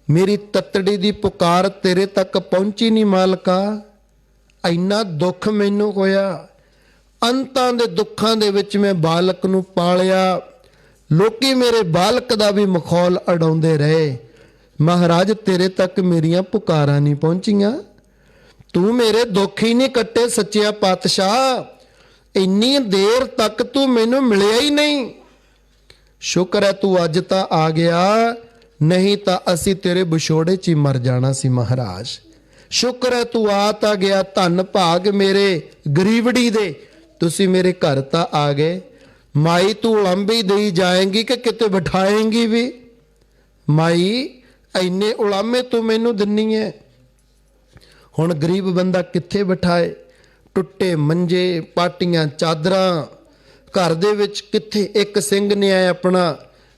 मेरी ततड़ी दी पुकार तेरे तक पहुंची नहीं मालका, इन्ना दुख मैनू होया। अंतां दे दुखां दे विच मैं बालक नू पालिया, लोकी मेरे बालक दा भी मखौल उडाउंदे रहे। महाराज तेरे तक मेरियां पुकारां नहीं पहुंचियां, तू मेरे दुख ही नहीं कट्टे। सच्चिया पातशाह इन्नी देर तक तू मैनू मिलिया ही नहीं। शुक्र है तू अज तां आ गया, नहीं तां असी तेरे विछोड़े च ही मर जाना सी महाराज। शुक्र है तू आ तां गया, धन भाग मेरे गरीबड़ी दे, तुसी मेरे घर तां आ गए। माई तू उलंबी दई जाएंगी कि किते बिठाएंगी भी? माई इन्ने उलामे तू मैनू दिन्नी है, हुण गरीब बंदा कित्थे बिठाए? टुट्टे मंजे, पाटियां चादरां घर दे विच कित्थे। एक सिंह ने आए अपना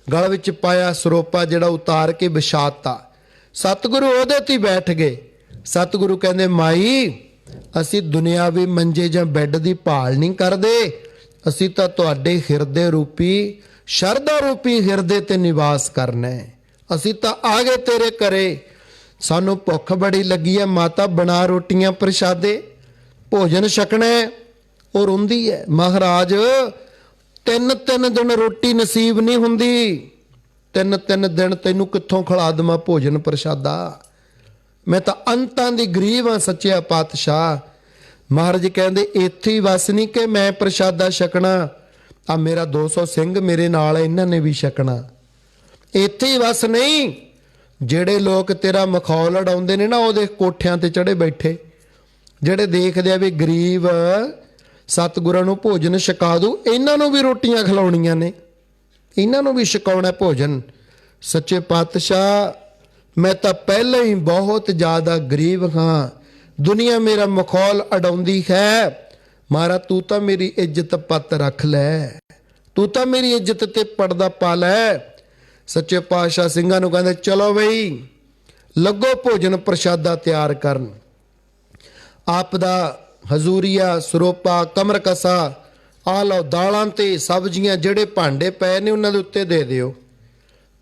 गल विच पाया सरोपा जिहड़ा उतार के विछाता, सतगुरु ओहदे ते बैठ गए। सतगुरु कहंदे माई असी दुनियावी मंजे जां बैड दी भाल नहीं करदे, असी तां तुहाडे हिरदे रूपी शरदा रूपी हिरदे ते निवास करना है। असी तां आ गए तेरे घरे, सानू भुख बड़ी लगी है, माता बना रोटियां प्रशादे, भोजन छकना है। वो रोंदी है महाराज 3-3 दिन रोटी नसीब नहीं हुंदी, 3-3 दिन तैनू कित्थों खिला देवां भोजन प्रशादा? मैं तां अंतां दी गरीब हाँ सच्चिया पातशाह। महाराज कहंदे इत्थे ही वस नहीं कि मैं प्रशादा छकना, आ मेरा 200 सिंह मेरे नाल इन्हां ने भी छकना। इत्थे ही वस नहीं, ਜਿਹੜੇ लोग तेरा मखौल उड़ाउंदे ने ना ਉਹਦੇ ਕੋਠਿਆਂ ਤੇ ਚੜੇ ਬੈਠੇ, ਜਿਹੜੇ ਦੇਖਦੇ ਆ ਵੀ ਗਰੀਬ ਸਤਿਗੁਰਾਂ ਨੂੰ ਭੋਜਨ ਛਕਾ ਦੂ, ਇਹਨਾਂ ਨੂੰ ਵੀ ਰੋਟੀਆਂ ਖਿਲਾਉਣੀਆਂ ਨੇ, ਇਹਨਾਂ ਨੂੰ ਵੀ ਛਕਾਉਣਾ ਭੋਜਨ। ਸੱਚੇ ਪਾਤਸ਼ਾਹ मैं तो पहले ही बहुत ज़्यादा गरीब हाँ, दुनिया मेरा मखौल उड़ाउंदी है, मारा तू तो मेरी इज्जत पत रख लै, तू तो मेरी इज्जत ते पड़दा पा लै। सच्चे पातशाह सिंघां नूं कहंदे चलो बई लगो भोजन प्रशादा तैयार करन। आप दा हजूरिया सरोपा कमर कसा आ लो, दालां ते सब्जियां जेड़े भांडे पए ने उन्हां दे उत्ते दे दिओ।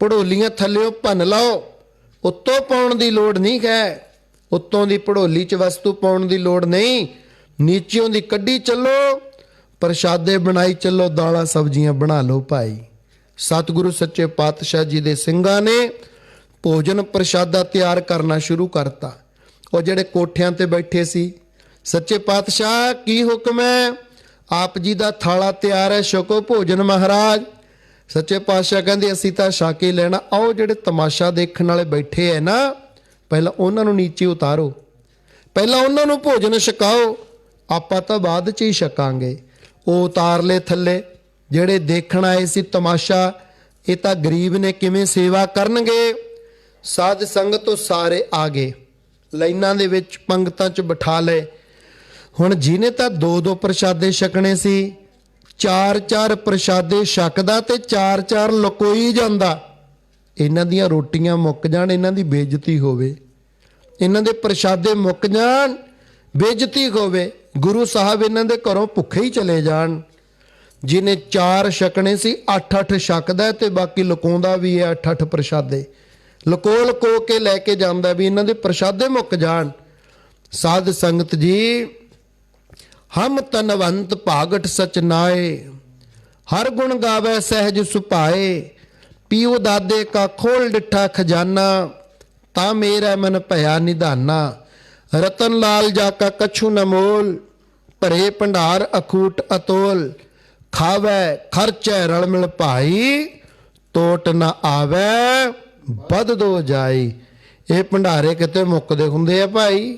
ਭੜੋਲੀਆਂ ਥੱਲਿਓਂ ਭੰਨ ਲਓ, ਉੱਤੋਂ ਪਾਉਣ ਦੀ ਲੋੜ ਨਹੀਂ ਹੈ। ਉੱਤੋਂ ਦੀ ਭੜੋਲੀ 'ਚ ਵਸਤੂ ਪਾਉਣ ਦੀ ਲੋੜ ਨਹੀਂ, ਨੀਚਿਓਂ ਦੀ ਕੱਢੀ ਚੱਲੋ, ਪ੍ਰਸ਼ਾਦੇ ਬਣਾਈ ਚੱਲੋ, ਦਾਲਾਂ ਸਬਜ਼ੀਆਂ ਬਣਾ ਲਓ ਭਾਈ। ਸਤਿਗੁਰੂ ਸੱਚੇ ਪਾਤਸ਼ਾਹ ਜੀ ਦੇ ਸਿੰਘਾਂ ਨੇ ਭੋਜਨ ਪ੍ਰਸ਼ਾਦਾ ਤਿਆਰ ਕਰਨਾ ਸ਼ੁਰੂ ਕਰਤਾ। ਉਹ ਜਿਹੜੇ ਕੋਠਿਆਂ ਤੇ ਬੈਠੇ ਸੀ, ਸੱਚੇ ਪਾਤਸ਼ਾਹ ਕੀ ਹੁਕਮ ਹੈ? ਆਪ ਜੀ ਦਾ ਥਾਲਾ ਤਿਆਰ ਹੈ, ਛਕੋ ਭੋਜਨ ਮਹਾਰਾਜ। ਸੱਚੇ ਪਾਤਸ਼ਾਹ ਕਹਿੰਦੇ ਅਸੀਂ ਤਾਂ ਛਕ ਹੀ ਲੈਣਾ। ਆਓ ਜਿਹੜੇ ਤਮਾਸ਼ਾ ਦੇਖਣ ਵਾਲੇ ਬੈਠੇ ਹੈ ਨਾ, ਪਹਿਲਾਂ ਉਹਨਾਂ ਨੂੰ ਨੀਚੇ ਉਤਾਰੋ, ਪਹਿਲਾਂ ਉਹਨਾਂ ਨੂੰ ਭੋਜਨ ਛਕਾਓ, ਆਪਾਂ ਤਾਂ ਬਾਅਦ 'ਚ ਹੀ ਛਕਾਂਗੇ। ਉਹ ਉਤਾਰ ਲਏ ਥੱਲੇ। ਜਿਹੜੇ ਦੇਖਣ ਆਏ ਸੀ ਤਮਾਸ਼ਾ, ਇਹ ਤਾਂ ਗਰੀਬ ਨੇ, ਕਿਵੇਂ ਸੇਵਾ ਕਰਨਗੇ? ਸਾਧ ਸੰਗਤ ਤੋਂ ਸਾਰੇ ਆ ਗਏ, ਲਾਈਨਾਂ ਦੇ ਵਿੱਚ ਪੰਗਤਾਂ 'ਚ ਬਿਠਾ ਲਏ। ਹੁਣ ਜਿਹਨੇ ਤਾਂ 2-2 ਪ੍ਰਸ਼ਾਦੇ ਛਕਣੇ ਸੀ, 4-4 ਪ੍ਰਸ਼ਾਦੇ ਛਕਦਾ ਤੇ 4-4 ਲਕੋਈ ਜਾਂਦਾ। ਇਹਨਾਂ ਦੀਆਂ ਰੋਟੀਆਂ ਮੁੱਕ ਜਾਣ, ਇਹਨਾਂ ਦੀ ਬੇਇੱਜ਼ਤੀ ਹੋਵੇ, ਇਹਨਾਂ ਦੇ ਪ੍ਰਸ਼ਾਦੇ ਮੁੱਕ ਜਾਣ, ਬੇਇੱਜ਼ਤੀ ਹੋਵੇ, ਗੁਰੂ ਸਾਹਿਬ ਇਹਨਾਂ ਦੇ ਘਰੋਂ ਭੁੱਖੇ ਹੀ ਚਲੇ ਜਾਣ। ਜਿਹਨੇ 4 ਛਕਣੇ ਸੀ 8-8 ਛਕਦਾ ਤੇ ਬਾਕੀ ਲੁਕਾਉਂਦਾ ਵੀ ਹੈ। 8-8 ਪ੍ਰਸ਼ਾਦੇ ਲੁਕੋ ਕੇ ਲੈ ਕੇ ਜਾਂਦਾ ਵੀ ਇਹਨਾਂ ਦੇ ਪ੍ਰਸ਼ਾਦੇ ਮੁੱਕ ਜਾਣ। ਸਾਧ ਸੰਗਤ ਜੀ, ਹਮ ਤਨਵੰਤ ਭਾਗਟ ਸਚ ਨਾਏ, ਹਰ ਗੁਣ ਗਾਵੇ ਸਹਿਜ ਸੁਭਾਏ, ਪੀਓ ਦਾਦੇ ਕਾ ਖੋਲ ਡਿੱਠਾ ਖਜ਼ਾਨਾ, ਤਾਂ ਮੇਰਾ ਮਨ ਭਇਆ ਨਿਧਾਨਾ, ਰਤਨ ਲਾਲ ਜਾ ਕਾ ਕਛੂ ਨ ਮੋਲ, ਭਰੇ ਭੰਡਾਰ ਅਖੂਟ ਅਤੋਲ, ਖਾਵੇ ਖਰਚੈ ਰਲ ਮਿਲ ਭਾਈ, ਟੋਟ ਨਾ ਆਵੇ ਵੱਧ ਦੋ ਜਾਈ। ਇਹ ਭੰਡਾਰੇ ਕਿਤੇ ਮੁੱਕਦੇ ਹੁੰਦੇ ਆ ਭਾਈ,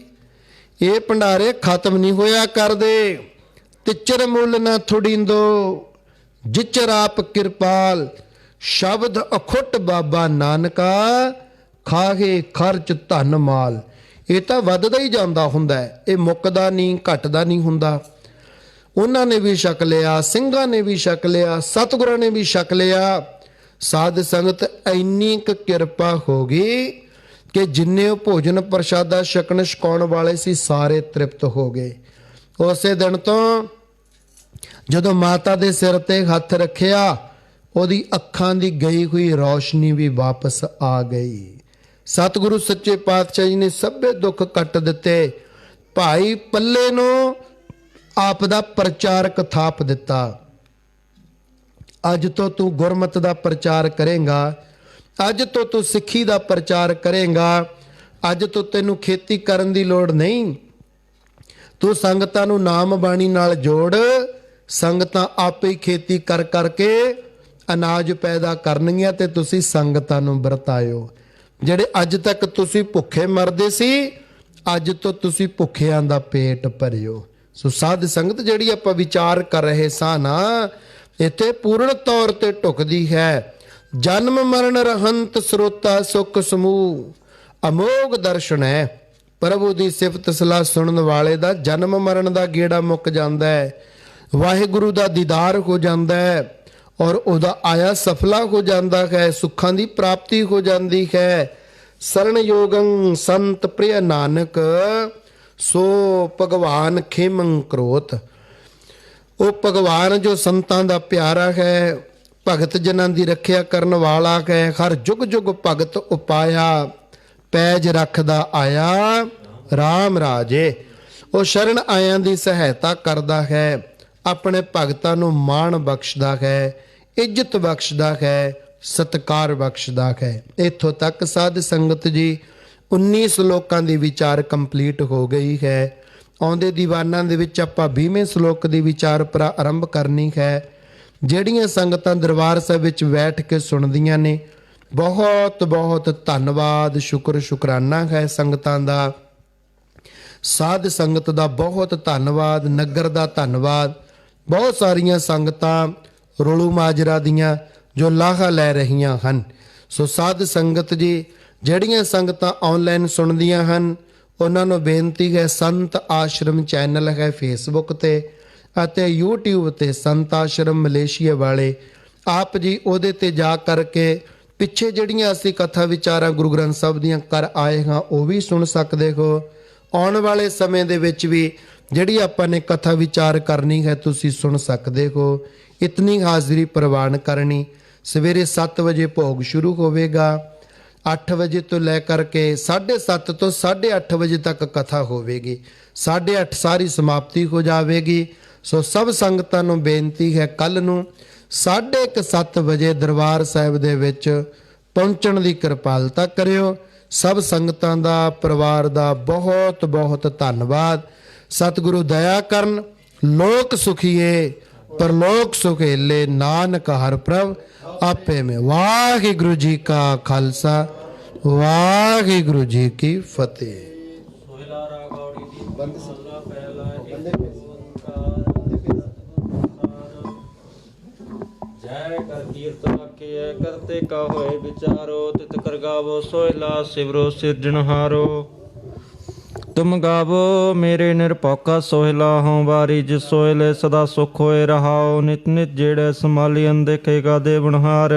ਇਹ ਭੰਡਾਰੇ ਖਤਮ ਨਹੀਂ ਹੋਇਆ ਕਰਦੇ। ਤਿਚਰ ਮੁੱਲ ਨਾ ਥੁੜੀਂਦੋ, ਜਿਚਰ ਆਪ ਕਿਰਪਾਲ, ਸ਼ਬਦ ਅਖੁੱਟ ਬਾਬਾ ਨਾਨਕਾ, ਖਾਹੇ ਖਰਚ ਧਨ ਮਾਲ। ਇਹ ਤਾਂ ਵੱਧਦਾ ਹੀ ਜਾਂਦਾ ਹੁੰਦਾ, ਇਹ ਮੁੱਕਦਾ ਨਹੀਂ, ਘਟਦਾ ਨਹੀਂ ਹੁੰਦਾ। ਉਹਨਾਂ ਨੇ ਵੀ ਛਕ ਲਿਆ, ਸਿੰਘਾਂ ਨੇ ਵੀ ਛਕ ਲਿਆ, ਸਤਿਗੁਰਾਂ ਨੇ ਵੀ ਛਕ ਲਿਆ। ਸਾਧ ਸੰਗਤ ਇੰਨੀ ਕੁ ਕਿਰਪਾ ਹੋ ਗਈ ਕਿ ਜਿੰਨੇ ਉਹ ਭੋਜਨ ਪ੍ਰਸ਼ਾਦਾ ਛਕਣ ਛਕਾਉਣ ਵਾਲੇ ਸੀ, ਸਾਰੇ ਤ੍ਰਿਪਤ ਹੋ ਗਏ। ਉਸੇ ਦਿਨ ਤੋਂ ਜਦੋਂ ਮਾਤਾ ਦੇ ਸਿਰ ਤੇ ਹੱਥ ਰੱਖਿਆ, ਉਹਦੀ ਅੱਖਾਂ ਦੀ ਗਈ ਹੋਈ ਰੌਸ਼ਨੀ ਵੀ ਵਾਪਸ ਆ ਗਈ। ਸਤਿਗੁਰੂ ਸੱਚੇ ਪਾਤਸ਼ਾਹ ਜੀ ਨੇ ਸਭੇ ਦੁੱਖ ਕੱਟ ਦਿੱਤੇ। ਭਾਈ ਪੱਲੇ ਨੂੰ ਆਪ ਦਾ ਪ੍ਰਚਾਰਕ ਥਾਪ ਦਿੱਤਾ। ਅੱਜ ਤੋਂ ਤੂੰ ਗੁਰਮਤਿ ਦਾ ਪ੍ਰਚਾਰ ਕਰੇਂਗਾ, ਅੱਜ ਤੋਂ ਤੂੰ ਸਿੱਖੀ ਦਾ ਪ੍ਰਚਾਰ ਕਰੇਂਗਾ, ਅੱਜ ਤੋਂ ਤੈਨੂੰ ਖੇਤੀ ਕਰਨ ਦੀ ਲੋੜ ਨਹੀਂ। ਤੂੰ ਸੰਗਤਾਂ ਨੂੰ ਨਾਮ ਬਾਣੀ ਨਾਲ ਜੋੜ, ਸੰਗਤਾਂ ਆਪੇ ਹੀ ਖੇਤੀ ਕਰ ਕਰਕੇ ਅਨਾਜ ਪੈਦਾ ਕਰਨਗੀਆਂ ਤੇ ਤੁਸੀਂ ਸੰਗਤਾਂ ਨੂੰ ਵਰਤਾਇਓ। ਜਿਹੜੇ ਅੱਜ ਤੱਕ ਤੁਸੀਂ ਭੁੱਖੇ ਮਰਦੇ ਸੀ, ਅੱਜ ਤੋਂ ਤੁਸੀਂ ਭੁੱਖਿਆਂ ਦਾ ਪੇਟ ਭਰਿਓ। ਸੋ ਸਾਧ ਸੰਗਤ, ਜਿਹੜੀ ਆਪਾਂ ਵਿਚਾਰ ਕਰ ਰਹੇ ਸਾਂ ਨਾ, ਇੱਥੇ ਪੂਰਨ ਤੌਰ ਤੇ ਢੁਕਦੀ ਹੈ। ਜਨਮ ਮਰਨ ਰਹੰਤ ਸਰੋਤਾ ਸੁਖ ਸਮੂਹ, ਅਮੋਗ ਦਰਸ਼ਨ ਹੈ। ਪ੍ਰਭੂ ਦੀ ਸਿਫਤ ਸਲਾਹ ਸੁਣਨ ਵਾਲੇ ਦਾ ਜਨਮ ਮਰਨ ਦਾ ਗੇੜਾ ਮੁੱਕ ਜਾਂਦਾ ਹੈ, ਵਾਹਿਗੁਰੂ ਦਾ ਦੀਦਾਰ ਹੋ ਜਾਂਦਾ ਹੈ, ਔਰ ਉਹਦਾ ਆਇਆ ਸਫਲਾ ਹੋ ਜਾਂਦਾ ਹੈ, ਸੁੱਖਾਂ ਦੀ ਪ੍ਰਾਪਤੀ ਹੋ ਜਾਂਦੀ ਹੈ। ਸਰਣ ਯੋਗੰ ਸੰਤ ਪ੍ਰਿਯ ਨਾਨਕ, ਸੋ ਭਗਵਾਨ ਖੇਮੰ ਕਰੋਤ। ਉਹ ਭਗਵਾਨ ਜੋ ਸੰਤਾਂ ਦਾ ਪਿਆਰਾ ਹੈ, ਭਗਤ ਜਨਾਂ ਦੀ ਰੱਖਿਆ ਕਰਨ ਵਾਲਾ ਹੈ, ਹਰ ਜੁਗ ਜੁਗ ਭਗਤ ਉਪਾਇਆ, ਪੈਜ ਰੱਖਦਾ ਆਇਆ RAM ਰਾਜੇ। ਉਹ ਸ਼ਰਨ ਆਇਆਂ ਦੀ ਸਹਾਇਤਾ ਕਰਦਾ ਹੈ, ਆਪਣੇ ਭਗਤਾਂ ਨੂੰ ਮਾਣ ਬਖਸ਼ਦਾ ਹੈ, ਇੱਜ਼ਤ ਬਖਸ਼ਦਾ ਹੈ, ਸਤਿਕਾਰ ਬਖਸ਼ਦਾ ਹੈ। ਇੱਥੋਂ ਤੱਕ ਸਾਧ ਸੰਗਤ ਜੀ 19 ਸ਼ਲੋਕਾਂ ਦੀ ਵਿਚਾਰ ਕੰਪਲੀਟ ਹੋ ਗਈ ਹੈ। ਆਉਂਦੇ ਦੀਵਾਨਾਂ ਦੇ ਵਿੱਚ ਆਪਾਂ 20ਵੇਂ ਸ਼ਲੋਕ ਦੀ ਵਿਚਾਰ ਆਰੰਭ ਕਰਨੀ ਹੈ। ਜਿਹੜੀਆਂ ਸੰਗਤਾਂ ਦਰਬਾਰ ਸਾਹਿਬ ਵਿੱਚ ਬੈਠ ਕੇ ਸੁਣਦੀਆਂ ਨੇ, ਬਹੁਤ ਬਹੁਤ ਧੰਨਵਾਦ, ਸ਼ੁਕਰ ਸ਼ੁਕਰਾਨਾ ਹੈ ਸੰਗਤਾਂ ਦਾ, ਸਾਧ ਸੰਗਤ ਦਾ ਬਹੁਤ ਧੰਨਵਾਦ, ਨਗਰ ਦਾ ਧੰਨਵਾਦ। ਬਹੁਤ ਸਾਰੀਆਂ ਸੰਗਤਾਂ ਰੋਲੂ ਮਾਜਰਾ ਦੀਆਂ ਜੋ ਲਾਹਾ ਲੈ ਰਹੀਆਂ ਹਨ। ਸੋ ਸਾਧ ਸੰਗਤ ਜੀ, ਜਿਹੜੀਆਂ ਸੰਗਤਾਂ ਆਨਲਾਈਨ ਸੁਣਦੀਆਂ ਹਨ, ਉਹਨਾਂ ਨੂੰ ਬੇਨਤੀ ਹੈ, ਸੰਤ ਆਸ਼ਰਮ ਚੈਨਲ ਹੈ ਫੇਸਬੁੱਕ ਤੇ ਅਤੇ YouTube ਤੇ, ਸੰਤ ਆਸ਼ਰਮ ਮਲੇਸ਼ੀਆ ਵਾਲੇ, ਆਪ ਜੀ ਉਹਦੇ ਤੇ ਜਾ ਕਰਕੇ ਪਿੱਛੇ ਜਿਹੜੀਆਂ ਅਸੀਂ ਕਥਾ ਵਿਚਾਰਾਂ ਗੁਰੂ ਗ੍ਰੰਥ ਸਾਹਿਬ ਦੀਆਂ ਕਰ ਆਏ ਹਾਂ, ਉਹ ਵੀ ਸੁਣ ਸਕਦੇ ਹੋ। ਆਉਣ ਵਾਲੇ ਸਮੇਂ ਦੇ ਵਿੱਚ ਵੀ ਜਿਹੜੀ ਆਪਾਂ ਨੇ ਕਥਾ ਵਿਚਾਰ ਕਰਨੀ ਹੈ, ਤੁਸੀਂ ਸੁਣ ਸਕਦੇ ਹੋ। ਇਤਨੀ ਹਾਜ਼ਰੀ ਪ੍ਰਵਾਨ ਕਰਨੀ। ਸਵੇਰੇ 7 ਵਜੇ ਭੋਗ ਸ਼ੁਰੂ ਹੋਵੇਗਾ। 8 ਵਜੇ ਤੋਂ ਲੈ ਕਰਕੇ 7:30 ਤੋਂ 8:30 ਵਜੇ ਤੱਕ ਕਥਾ ਹੋਵੇਗੀ। 8:30 ਸਾਰੀ ਸਮਾਪਤੀ ਹੋ ਜਾਵੇਗੀ। ਸੋ ਸਭ ਸੰਗਤਾਂ ਨੂੰ ਬੇਨਤੀ ਹੈ ਕੱਲ ਨੂੰ 7:30 ਵਜੇ ਦਰਬਾਰ ਸਾਹਿਬ ਦੇ ਵਿੱਚ ਪਹੁੰਚਣ ਦੀ ਕਿਰਪਾਲਤਾ ਕਰਿਓ। ਸਭ ਸੰਗਤਾਂ ਦਾ, ਪਰਿਵਾਰ ਦਾ ਬਹੁਤ ਬਹੁਤ ਧੰਨਵਾਦ। ਸਤਿਗੁਰੂ ਦਇਆ ਕਰਨ, ਲੋਕ ਸੁਖੀਏ ਪਰਲੋਕ ਸੁਖੇਲੇ, ਨਾਨਕ ਹਰਿ ਪ੍ਰਭ ਆਪੇ ਮੇ। ਵਾਹਿਗੁਰੂ ਜੀ ਕਾ ਖਾਲਸਾ, ਵਾਹਿਗੁਰੂ ਜੀ ਕੀ ਫਤਿਹ। ਜੈ ਕਰ ਕੀਰਤ ਆਖੀਐ ਕਰਤੇ ਕਾ ਹੋਏ ਵਿਚਾਰੋ, ਤਿਤ ਕਰ ਗਾਵੋ ਸੋਹਿਲਾ ਸਿਵਰੋ ਸਿਰਜਣਹਾਰੋ। ਤੁਮ ਗਾਵੋ ਮੇਰੇ ਨਿਰਭਉਕਾ ਸੋਹਿਲਾ, ਹਉ ਵਾਰੀ ਜਿਸ ਸੋਹਿਲੇ ਸਦਾ ਸੁਖ ਹੋਏ ਰਹਾਓ। ਨਿਤ ਨਿਤ ਜਿਹੜੇ ਸੰਭਾਲੀ ਅਨਦੇਖੇਗਾ ਦੇਵਨਹਾਰ।